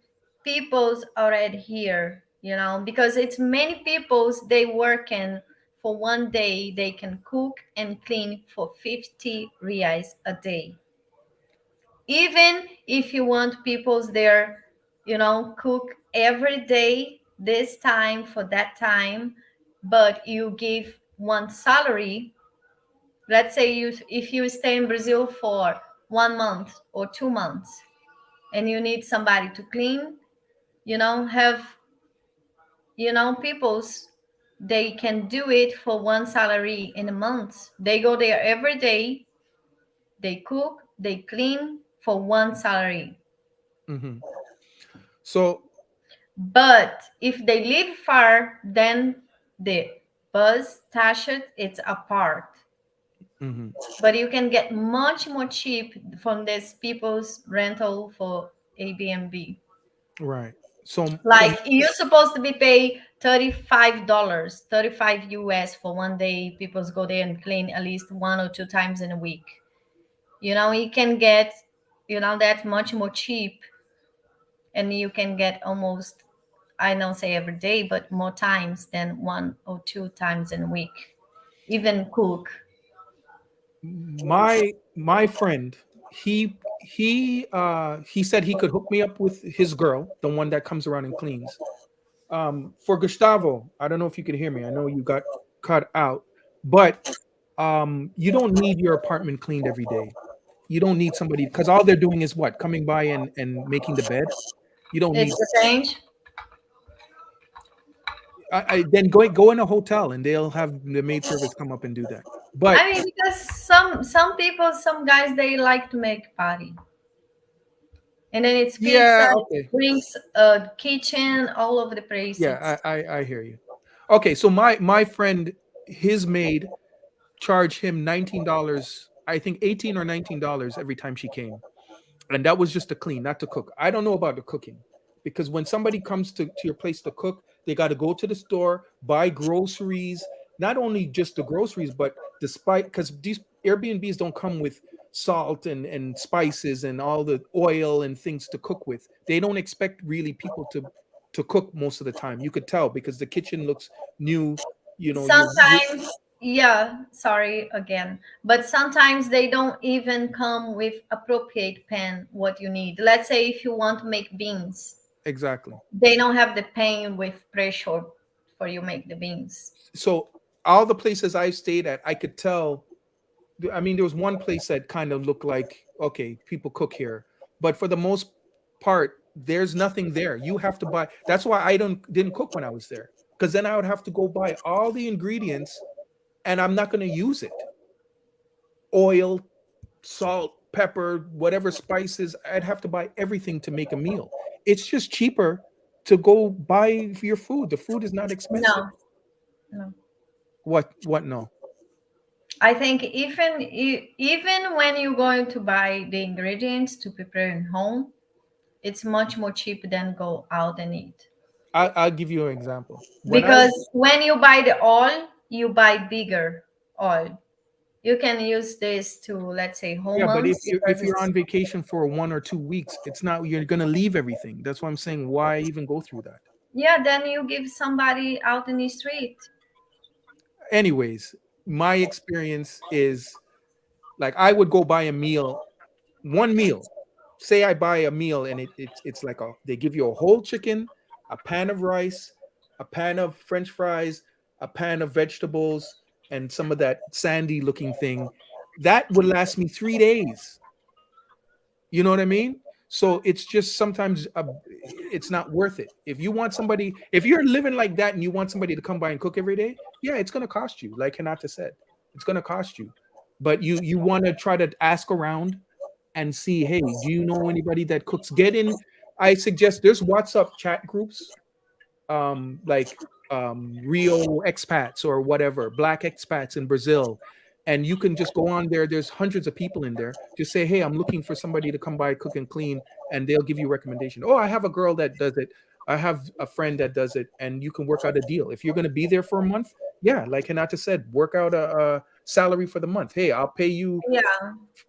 people's already here, you know, because it's many people's they working for one day, they can cook and clean for 50 reais a day. Even if you want people's there, you know, cook every day, this time for that time, but you give one salary. Let's say you if you stay in Brazil for 1 month or 2 months and you need somebody to clean, you know, have, you know, people's, they can do it for one salary in a month. They go there every day, they cook, they clean for one salary. Hmm. So, But if they live far, then the bus tasha it's apart. mhm, But you can get much more cheap from this people's rental for Airbnb. right. So Like you're supposed to be pay $35, 35 US for one day. People go there and clean at least 1 or 2 times in a week. You know, you can get, you know, that's much more cheap, and you can get almost, I don't say every day, but more times than 1 or 2 times in a week. Even cook. my friend, he said he could hook me up with his girl, the one that comes around and cleans. For Gustavo, I don't know if you could hear me. I know you got cut out, but you don't need your apartment cleaned every day. You don't need somebody because all they're doing is what? Coming by and making the bed. You don't It's need the change. then go in a hotel and they'll have the maid service come up and do that. But I mean, because some people, some guys, they like to make party, and then it's pizza, yeah, it's okay. drinks, kitchen all over the place. Yeah, It's I hear you. Okay, so my friend, his maid charged him $19, I think 18 or $19 every time she came. And that was just to clean, not to cook. I don't know about the cooking because when somebody comes to your place to cook, they got to go to the store, buy groceries, not only just the groceries, but despite because these Airbnbs don't come with salt and spices and all the oil and things to cook with. They don't expect really people to cook most of the time. You could tell because the kitchen looks new. You know, you sometimes, yeah, sorry again, but sometimes they don't even come with appropriate pan what you need. Let's say if you want to make beans, exactly. they don't have the pan with pressure for you make the beans. So all the places I stayed at, I could tell. I mean, there was one place that kind of looked like, okay, people cook here, but for the most part, there's nothing there. You have to buy. That's why I didn't cook when I was there, because then I would have to go buy all the ingredients, and I'm not going to use it. Oil, salt, pepper, whatever spices. I'd have to buy everything to make a meal. It's just cheaper to go buy your food. The food is not expensive. No, no. What? No. I think even when you're going to buy the ingredients to prepare in home, it's much more cheap than go out and eat. I'll give you an example. When I Because when you buy the oil, you buy bigger oil. You can use this to, let's say, whole Yeah, but months because if you're it's, on vacation for 1 or 2 weeks, it's not you're gonna leave everything. That's why I'm saying why even go through that. yeah, then you give somebody out in the street. Anyways, my experience is like I would go buy a meal, one meal. Say I buy a meal and it's like they give you a whole chicken, a pan of rice, a pan of French fries, a pan of vegetables, and some of that sandy looking thing, that would last me 3 days. You know what I mean? So it's just sometimes it's not worth it. If you want somebody, if you're living like that and you want somebody to come by and cook every day, yeah, it's gonna cost you. Like Hinata said, it's gonna cost you. But you want to try to ask around and see, hey, do you know anybody that cooks? Get in. I suggest there's WhatsApp chat groups, like Rio expats or whatever, black expats in Brazil. And you can just go on there. There's hundreds of people in there. Just say, hey, I'm looking for somebody to come by, cook and clean, and they'll give you a recommendation. Oh, I have a girl that does it. I have a friend that does it, and you can work out a deal. If you're going to be there for a month, yeah, like Hinata said, work out a salary for the month. Hey, I'll pay you Yeah,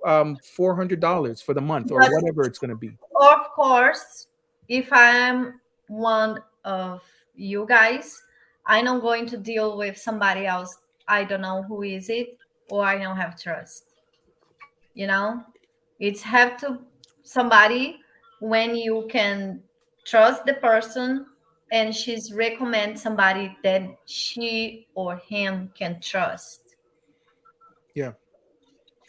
$400 for the month or but whatever it's going to be. of course, if I am one of you guys, I'm not going to deal with somebody else. I don't know who is it, or I don't have trust. You know, it's have to somebody when you can trust the person, and she's recommend somebody that she or him can trust. Yeah.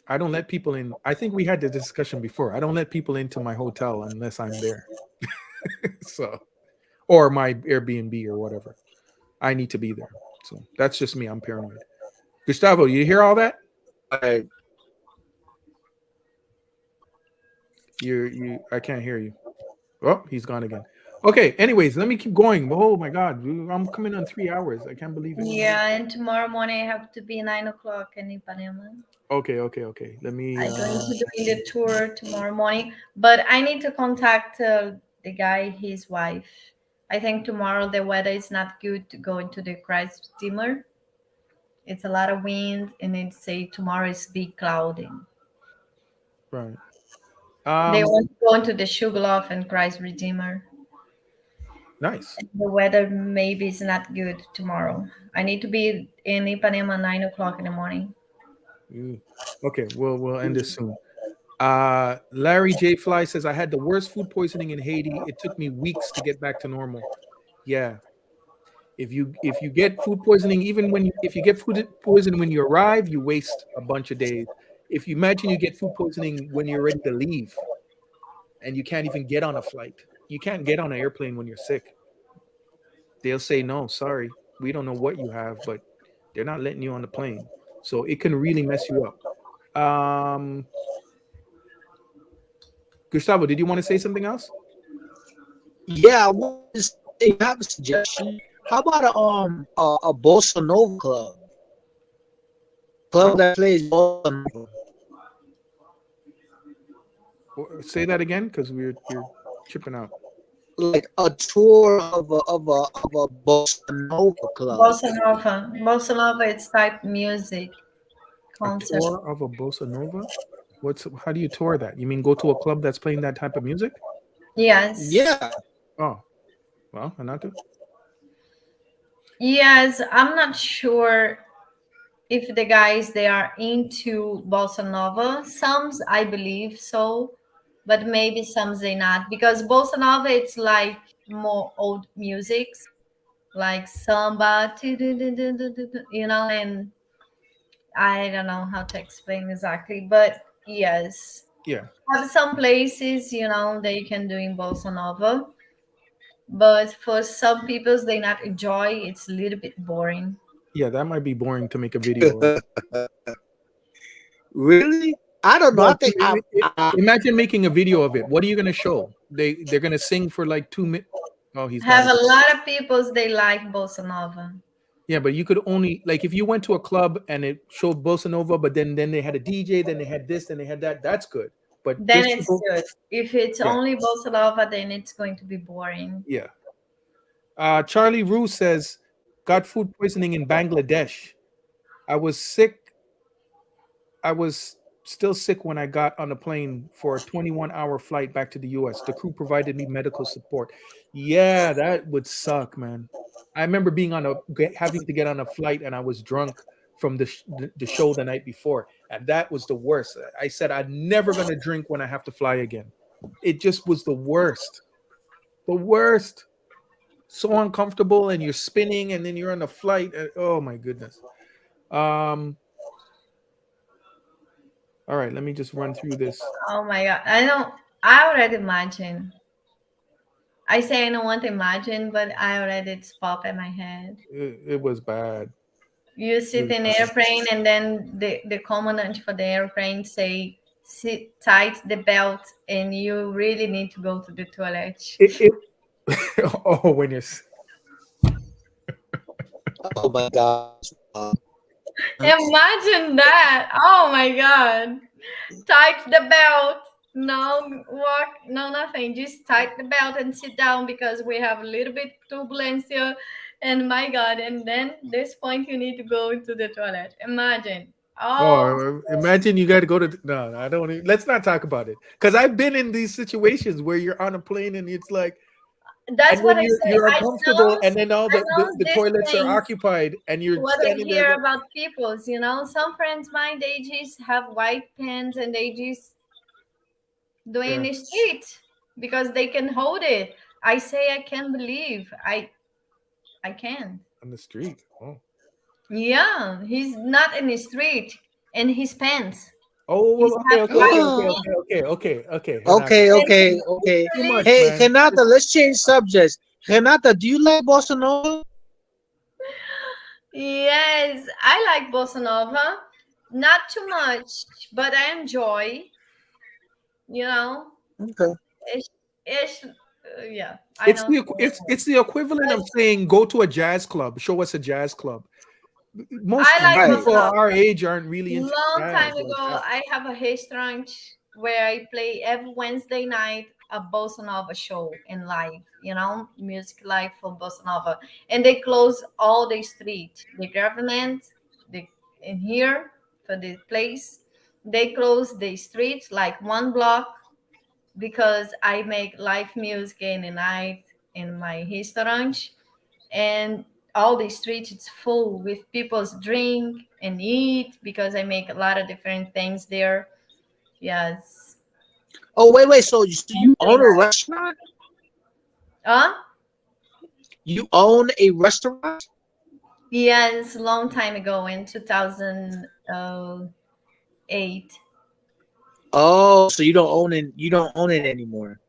I don't let people in. I think we had the discussion before. I don't let people into my hotel unless I'm there. So, or my Airbnb or whatever. I need to be there. So that's just me. I'm paranoid. Gustavo, you hear all that? Like, I can't hear you. Oh, he's gone again. Okay. Anyways, let me keep going. Oh my God, I'm coming on 3 hours. I can't believe it. Yeah, and tomorrow morning I have to be 9 o'clock in Ipanema. Okay. Let me. I'm going to do the tour tomorrow morning, but I need to contact the guy, his wife. I think tomorrow the weather is not good to go into the Christ steamer. It's a lot of wind, and it say tomorrow is big cloudy. Right. They want to go into the Sugarloaf and Christ Redeemer. Nice. The weather maybe is not good tomorrow. I need to be in Ipanema 9 o'clock in the morning. Okay, we'll end this soon. Larry J. Fly says I had the worst food poisoning in Haiti. It took me weeks to get back to normal. Yeah. If you get food poisoning, if you get food poisoning when you arrive, you waste a bunch of days. If you imagine you get food poisoning when you're ready to leave and you can't even get on a flight. You can't get on an airplane when you're sick. They'll say, no, sorry, we don't know what you have, but they're not letting you on the plane. So it can really mess you up. Gustavo, did you want to say something else? yeah, I want to say, I have a suggestion. How about a bossa nova club that plays bossa nova? Say that again, because you're chipping out. Like a tour of a bossa nova club. Bossa Nova, it's type music A concert. tour of a bossa nova? How do you tour that? You mean go to a club that's playing that type of music? Yes. Yeah. Oh, well, Anatu. Yes, I'm not sure if the guys they are into bossa nova. Some I believe so, but maybe some they not, because bossa nova it's like more old musics, like samba, and I don't know how to explain exactly, but yes, Yeah. have some places they can do in bossa nova, but for some people they not enjoy. It's a little bit boring. Yeah, that might be boring to make a video of. Really? I don't know. Well, I think imagine making a video of it. What are you gonna show? They're gonna sing for like 2 minutes. Oh, he's Have got a it. lot of people they like bossa nova. Yeah, but you could only, like, if you went to a club and it showed bossa nova, but then they had a DJ, then they had this, then they had that. That's good. But Then just to it's go, good. If it's yeah, only bossa nova, then it's going to be boring. yeah. Charlie Rue says, got food poisoning in Bangladesh. I was sick. I was still sick when I got on a plane for a 21-hour flight back to the US. The crew provided me medical support. Yeah, that would suck, man. I remember being having to get on a flight and I was drunk from the show the night before, and that was the worst. I said I'm never gonna drink when I have to fly again. It just was the worst. The worst. so uncomfortable, and you're spinning, and then you're on the flight. Oh my goodness. Um. All right, let me just run through this. Oh my god. I don't I already imagine. I say I don't want to imagine, but I already it's pop in my head. It was bad. You It sit was in bad. airplane and then the commandant for the airplane say sit tight the belt and you really need to go to the toilet. It oh, when you're Oh my gosh. Imagine that. Oh my god. Tight the belt. No walk, no nothing. Just tight the belt and sit down because we have a little bit turbulence here. And my god, and then this point you need to go into the toilet. Imagine. Oh, oh, imagine you got to go to no, I don't. Let's not talk about it because I've been in these situations where you're on a plane and it's like, that's and what then I say. you're uncomfortable, and then all I know the these toilets are things. occupied, and you're What I standing there. hear about people's, some friends mine they just have white pants and they just do it in Yeah, the street because they can hold it. I say I can't believe I can't. on the street. Oh, Yeah, he's not in the street in his pants. oh, He's well, okay, have okay, okay, white okay, pants okay, okay, okay, okay. Renata, Okay, and okay, he okay. too much, literally Hey, man. Renata, let's change subjects. Renata, do you like bossa nova? yes, I like bossa nova. Not too much, but I enjoy, you know. Okay. Ish, yeah, I know. It's the equivalent of saying go to a jazz club. Show us a jazz club. I Most like Right. bossa people nova. our age aren't really into Long jazz time like ago, that. I have a restaurant where I play every Wednesday night a bossa nova show in live, music live for bossa nova, and they close all the street. The government, the in here for the place, they close the street like one block because I make live music in the night in my restaurant, and all the streets it's full with people's drink and eat because I make a lot of different things there. Yes. Oh, wait. So you Wednesday own a night. restaurant? Huh? You own a restaurant? Yes, long time ago in 2008. Oh, so you don't own it. You don't own it anymore.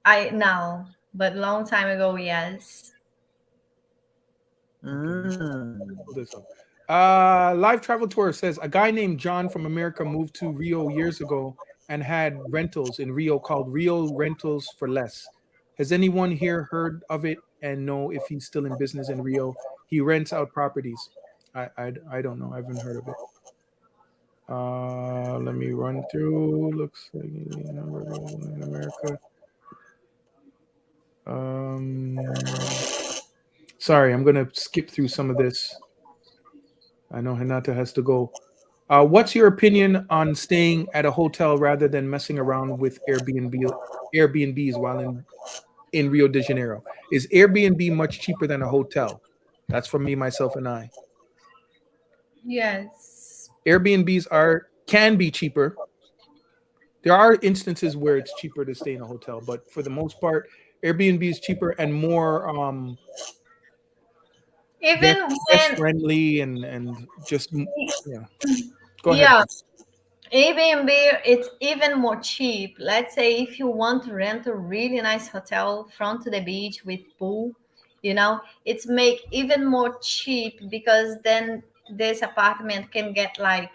I now, but long time ago, yes. Okay, Mm. pull this up. Live travel tour says a guy named John from America moved to Rio years ago and had rentals in Rio called Rio Rentals for Less. Has anyone here heard of it and know if he's still in business in Rio? He rents out properties. I don't know. I haven't heard of it. Let me run through. Looks like in America. Sorry, I'm gonna skip through some of this. I know Hinata has to go. What's your opinion on staying at a hotel rather than messing around with Airbnbs while in Rio de Janeiro? Is Airbnb much cheaper than a hotel? That's for me, myself, and I. Yes. Airbnbs can be cheaper. There are instances where it's cheaper to stay in a hotel, but for the most part, Airbnb is cheaper and more Even guest, guest when, friendly and just yeah. Go ahead. yeah, Airbnb, it's even more cheap. Let's say if you want to rent a really nice hotel front to the beach with pool, it's make even more cheap because then this apartment can get like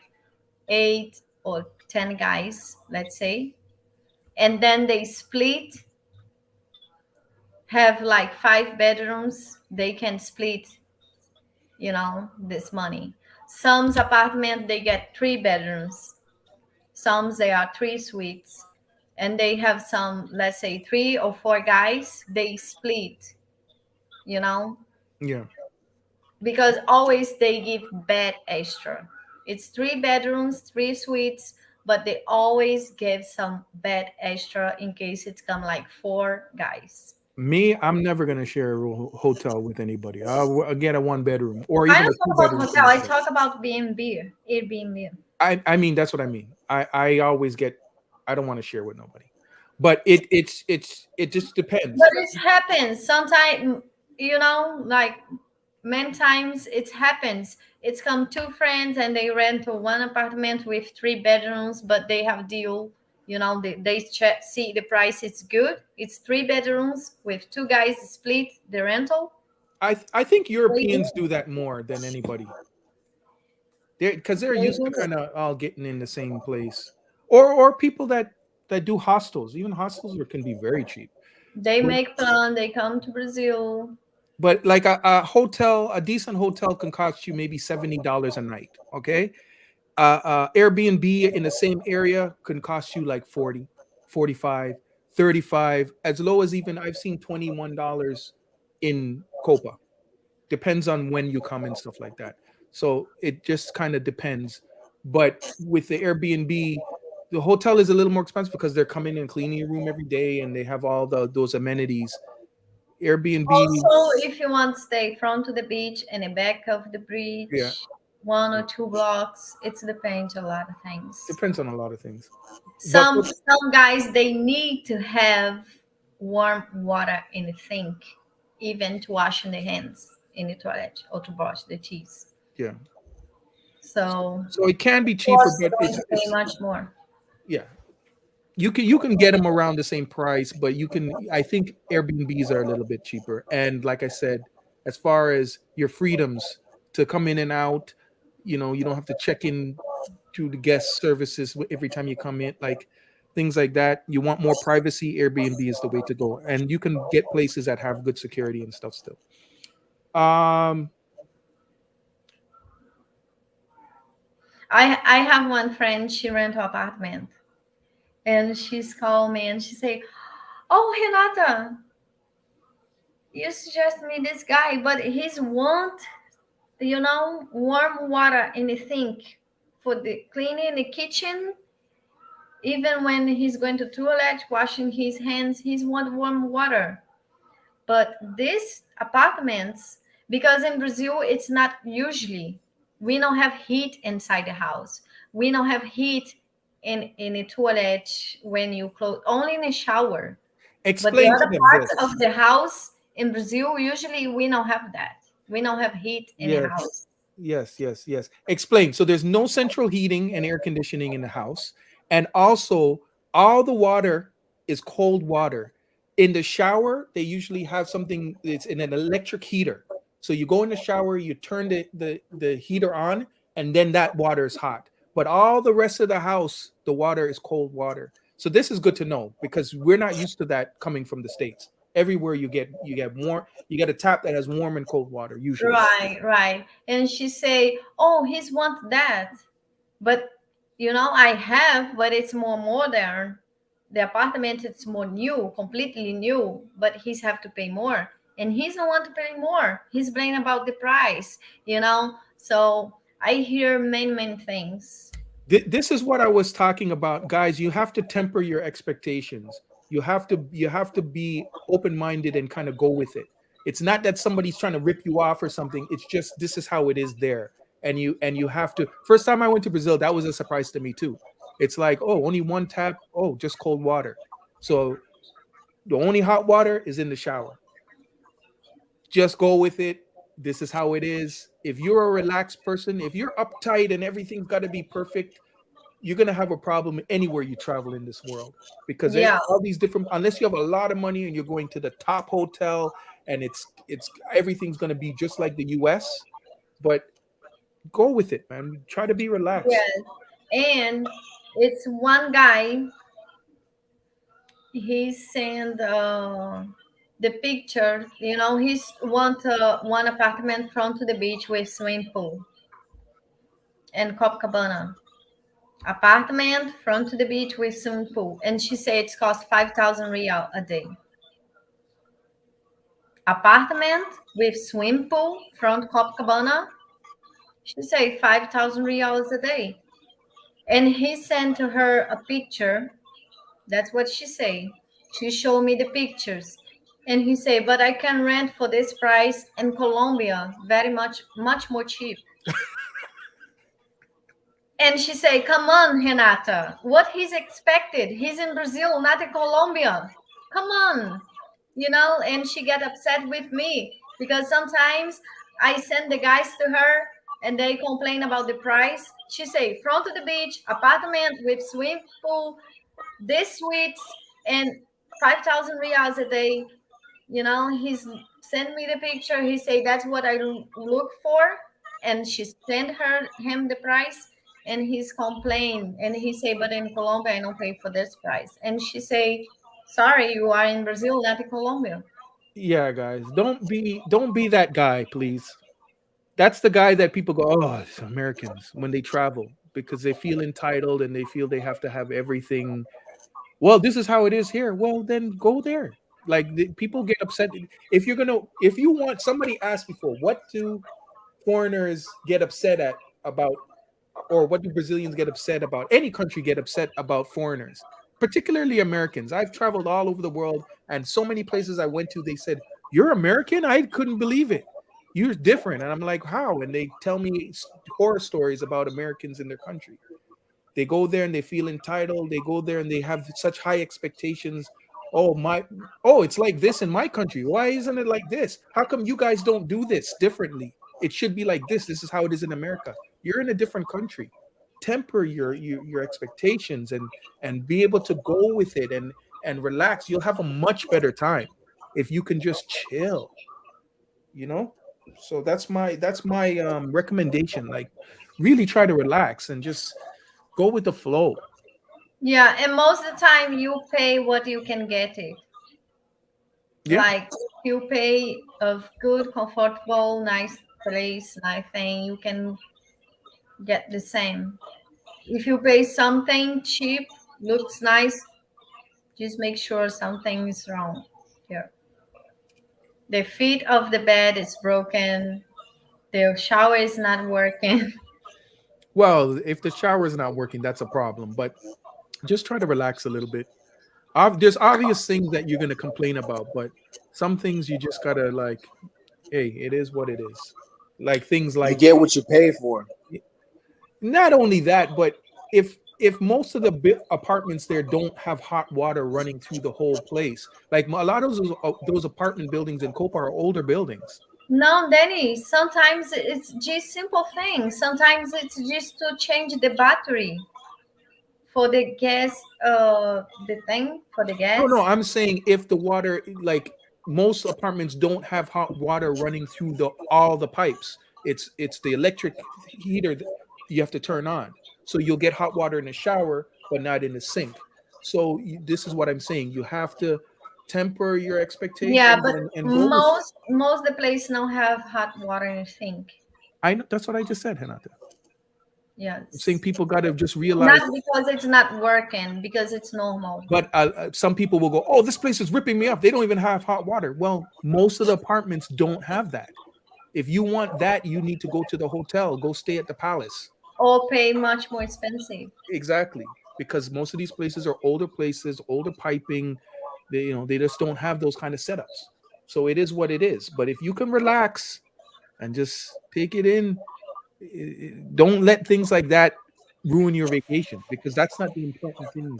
8 or 10 guys, let's say, and then they split, have like 5 bedrooms, they can split, this money. Some apartment they get 3 bedrooms. Some they are 3 suites, and they have some, let's say 3 or 4 guys. They split, you know, Yeah. because always they give bed extra. It's 3 bedrooms, 3 suites, but they always give some bed extra in case it's come like 4 guys. Me, I'm never gonna share a hotel with anybody. I'll get a one bedroom or I even a don't two talk about bedroom for hotel. I myself. talk about B&B, Airbnb. I mean that's what I mean. I always get. I don't want to share with nobody, but it just But depends. it happens sometimes. you know, like many times it happens. It's come two friends and they rent one apartment with 3 bedrooms, but they have deal. You know, they check, see the price. It's good. It's 3 bedrooms with two guys split the rental. I think They do. Europeans do that more than anybody. Because they're They used to do. kind of all getting in the same place, or people that do hostels. Even hostels can be very cheap. They But, make plan. They come to Brazil. but like a hotel, a decent hotel can cost you maybe $70 a night. Okay, Airbnb in the same area can cost you like 40, 45, 35, as low as even I've seen $21 in Copa. Depends on when you come and stuff like that. So it just kind of depends. But with the Airbnb, the hotel is a little more expensive because they're coming and cleaning your room every day and they have all those amenities. Airbnb, Also, if you want to stay front to the beach and the back of the yeah, bridge, 1 or 2 blocks, it depends a lot of things. depends on a lot of things. But Some guys they need to have warm water in the sink, even to washing the hands in the toilet or to brush the teeth. yeah, So so it can be of cheaper, course, but you're going it's to pay it's much more. yeah. You can get them around the same price, but you can. I think Airbnbs are a little bit cheaper. And like I said, as far as your freedoms to come in and out, you don't have to check in to the guest services every time you come in, like things like that. You want more privacy, Airbnb is the way to go, and you can get places that have good security and stuff still. Um, I have one friend. She rent an apartment, and she's called me and she say, "Oh, Renata, you suggest me this guy, but he's want warm water in the sink for the cleaning the kitchen. Even when he's going to toilet, washing his hands, he's want warm water. But these apartments, because in Brazil it's not usually, we don't have heat inside the house. We don't have heat in the toilet when you close, only in the shower. But the explain to other them parts this. of the house in Brazil, usually we don't have that. We don't have heat in the Yes, house. yes, yes, yes. Explain. So there's no central heating and air conditioning in the house, and also all the water is cold water. In the shower, they usually have something that's in an electric heater. So you go in the shower, you turn the heater on, and then that water is hot. But all the rest of the house, the water is cold water. So this is good to know because we're not used to that coming from the States. Everywhere you get warm, you get a tap that has warm and cold water usually. Right, right. And she say, "Oh, he's want that." But I have, but it's more modern. The apartment it's more new, completely new, but he's have to pay more. And he's don't want to pay more. He's blaming about the price. So I hear many, many things. This is what I was talking about, guys. You have to temper your expectations. You have to be open minded and kind of go with it. It's not that somebody's trying to rip you off or something. It's just this is how it is there, and you have to. First time I went to Brazil, that was a surprise to me too. It's like, oh, only one tap. Oh, just cold water. So the only hot water is in the shower. Just go with it. This is how it is. If you're a relaxed person, if you're uptight and everything's got to be perfect, you're gonna have a problem anywhere you travel in this world because Yeah. all these different, unless you have a lot of money and you're going to the top hotel and it's everything's gonna be just like the US. But go with it, man. Try to be relaxed. Yes. And it's one guy, he sent the picture, he's want one apartment front to the beach with swimming pool and Copacabana. Apartment front to the beach with swimming pool. And she said it's cost 5,000 real a day. Apartment with swimming pool front Copacabana. She said 5,000 reals a day. And he sent to her a picture. That's what she said. She showed me the pictures. And he said, but I can rent for this price in Colombia, very much, much more cheap. And she said, come on, Renata, what he's expected? He's in Brazil, not in Colombia. Come on. And she got upset with me. because sometimes I send the guys to her and they complain about the price. She say front of the beach, apartment with swimming pool, this suites, and 5,000 reals a day. You know, he's sent me the picture. He say that's what I look for, and she sent him the price, and he's complained, and he say, but in Colombia I don't pay for this price, and she say, sorry, you are in Brazil, not in Colombia. Yeah, guys, don't be that guy, please. That's the guy that people go, oh, it's Americans when they travel because they feel entitled and they feel they have to have everything. Well, this is how it is here. Well, then go there. Like people get upset if you want. Somebody asked before, what do foreigners get upset about, or what do Brazilians get upset about? Any country get upset about foreigners, particularly Americans. I've traveled all over the world, and so many places I went to, they said, "You're American?" I couldn't believe it. You're different, and I'm like, "How?" And they tell me horror stories about Americans in their country. They go there and they feel entitled. They go there and they have such high expectations. Oh my! Oh, it's like this in my country. Why isn't it like this? How come you guys don't do this differently? It should be like this. This is how it is in America. You're in a different country. Temper your expectations and be able to go with it and relax. You'll have a much better time if you can just chill. You know. So that's my recommendation. Like, really try to relax and just go with the flow. Yeah, and most of the time you pay what you can get it. Yeah. Like you pay of good, comfortable, nice place, nice thing, you can get the same. If you pay something cheap, looks nice, just make sure something is wrong here. The feet of the bed is broken, the shower is not working. Well, if the shower is not working, that's a problem. But just try to relax a little bit. There's obvious things that you're gonna complain about, but some things you just gotta like, hey, it is what it is. Like things You like get what you pay for. not only that, but if most of the apartments there don't have hot water running through the whole place, like a lot of those apartment buildings in Copa are older buildings. No, Danny, sometimes it's just simple things. Sometimes it's just to change the battery for the gas, the thing for the No, no, gas. I'm saying if the water, like most apartments don't have hot water running through all the pipes. It's the electric heater that you have to turn on. So you'll get hot water in the shower, but not in the sink. So this is what I'm saying. You have to temper your Yeah, expectations but and go with it. most the place now have hot water in the sink. I know that's what I just said, Renata. I'm saying Yes. people got to just realize. Not because it's not working, because it's normal. But some people will go, "Oh, this place is ripping me off. They don't even have hot water." Well, most of the apartments don't have that. If you want that, you need to go to the hotel, go stay at the palace. Or pay much more expensive. Exactly, because most of these places are older places, older piping. They just don't have those kind of setups. So it is what it is. But if you can relax and just take it in, don't let things like that ruin your vacation, because that's not the important thing.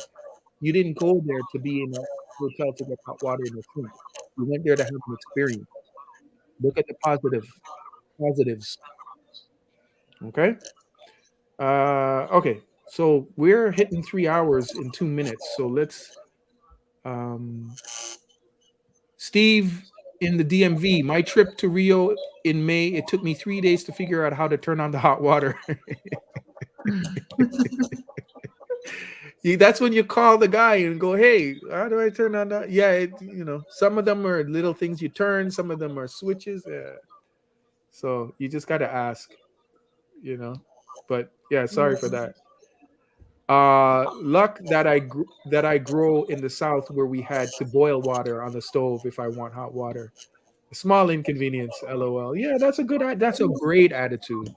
You didn't go there to be in a hotel to get hot water in the sink. You went there to have an experience. Look at the positives. Okay. Okay. So we're hitting 3 hours in 2 minutes. So let's um Steve in the DMV. My trip to Rio in May, it took me 3 days to figure out how to turn on the hot water. That's when you call the guy and go, "Hey, how do I turn on that?" Yeah, some of them are little things you turn, some of them are switches. Yeah. So you just got to ask, you know. But yeah, sorry for that. Luck that I grow in the south where we had to boil water on the stove if I want hot water. A small inconvenience, lol. Yeah, that's a great attitude,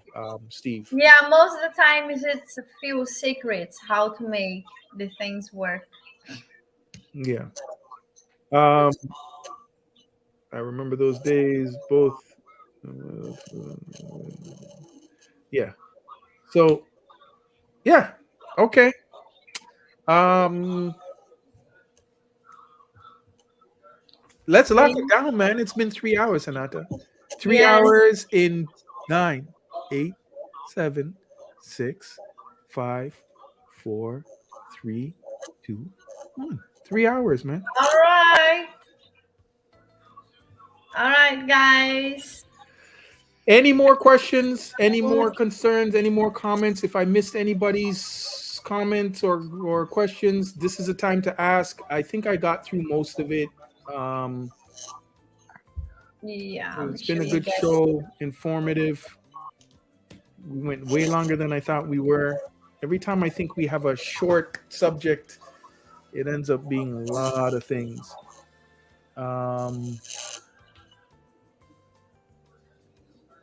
Steve. Yeah, most of the time it's a few secrets how to make the things work. Yeah. Um, I remember those days both. Yeah. So yeah. Okay. Um Let's lock it down, man. It's been 3 hours, Hanata. 3 Yes. hours in 9, 8, 7, 6, 5, 4, 3, 2, 1. 3 hours, man. All right. All right, guys. Any more questions? Any more concerns? Any more comments? If I missed anybody's comments or questions, this is a time to ask. I think I got through most of it. Yeah. It's been a good show, informative. We went way longer than I thought we were. Every time I think we have a short subject, it ends up being a lot of things.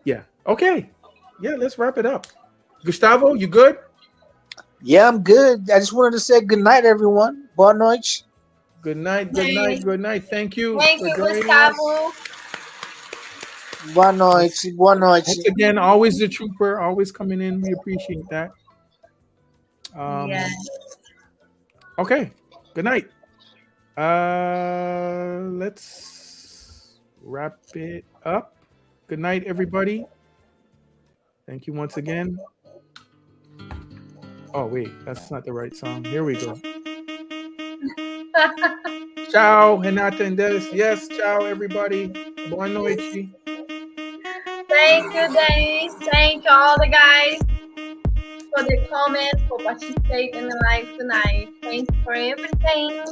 Yeah. Okay. Yeah, let's wrap it up. Gustavo, you good? Yeah, I'm good. I just wanted to say good night, everyone. Boa noite. Good night. Good night. Good night. Thank you. Thank for you, joining us. Gustavo. Boa noite. Boa noite. Once again, always the trooper, always coming in. We appreciate that. Yes. Okay. Good night. Let's wrap it up. Good night, everybody. Thank you once again. Oh, wait, that's not the right song. Here we go. Ciao, Renata and Dennis. Yes, ciao, everybody. Boa noite. Thank you, Dennis. Thank all the guys for the comments, for participating in the live tonight. Thank you for everything.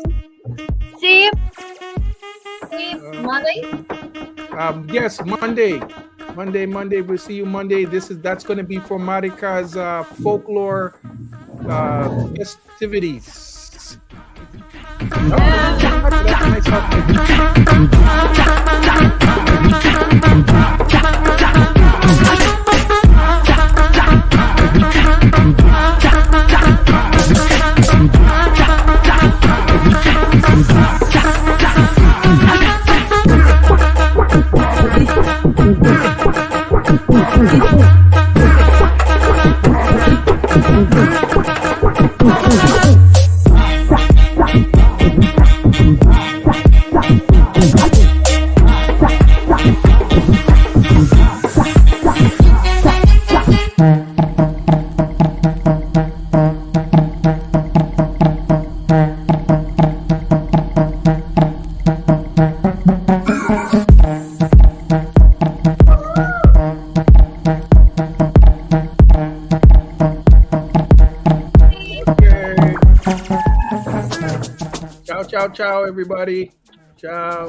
See you Monday. Yes, Monday. We'll see you Monday. That's going to be for Marika's folklore festivities. Oh, that's ciao, everybody. Ciao.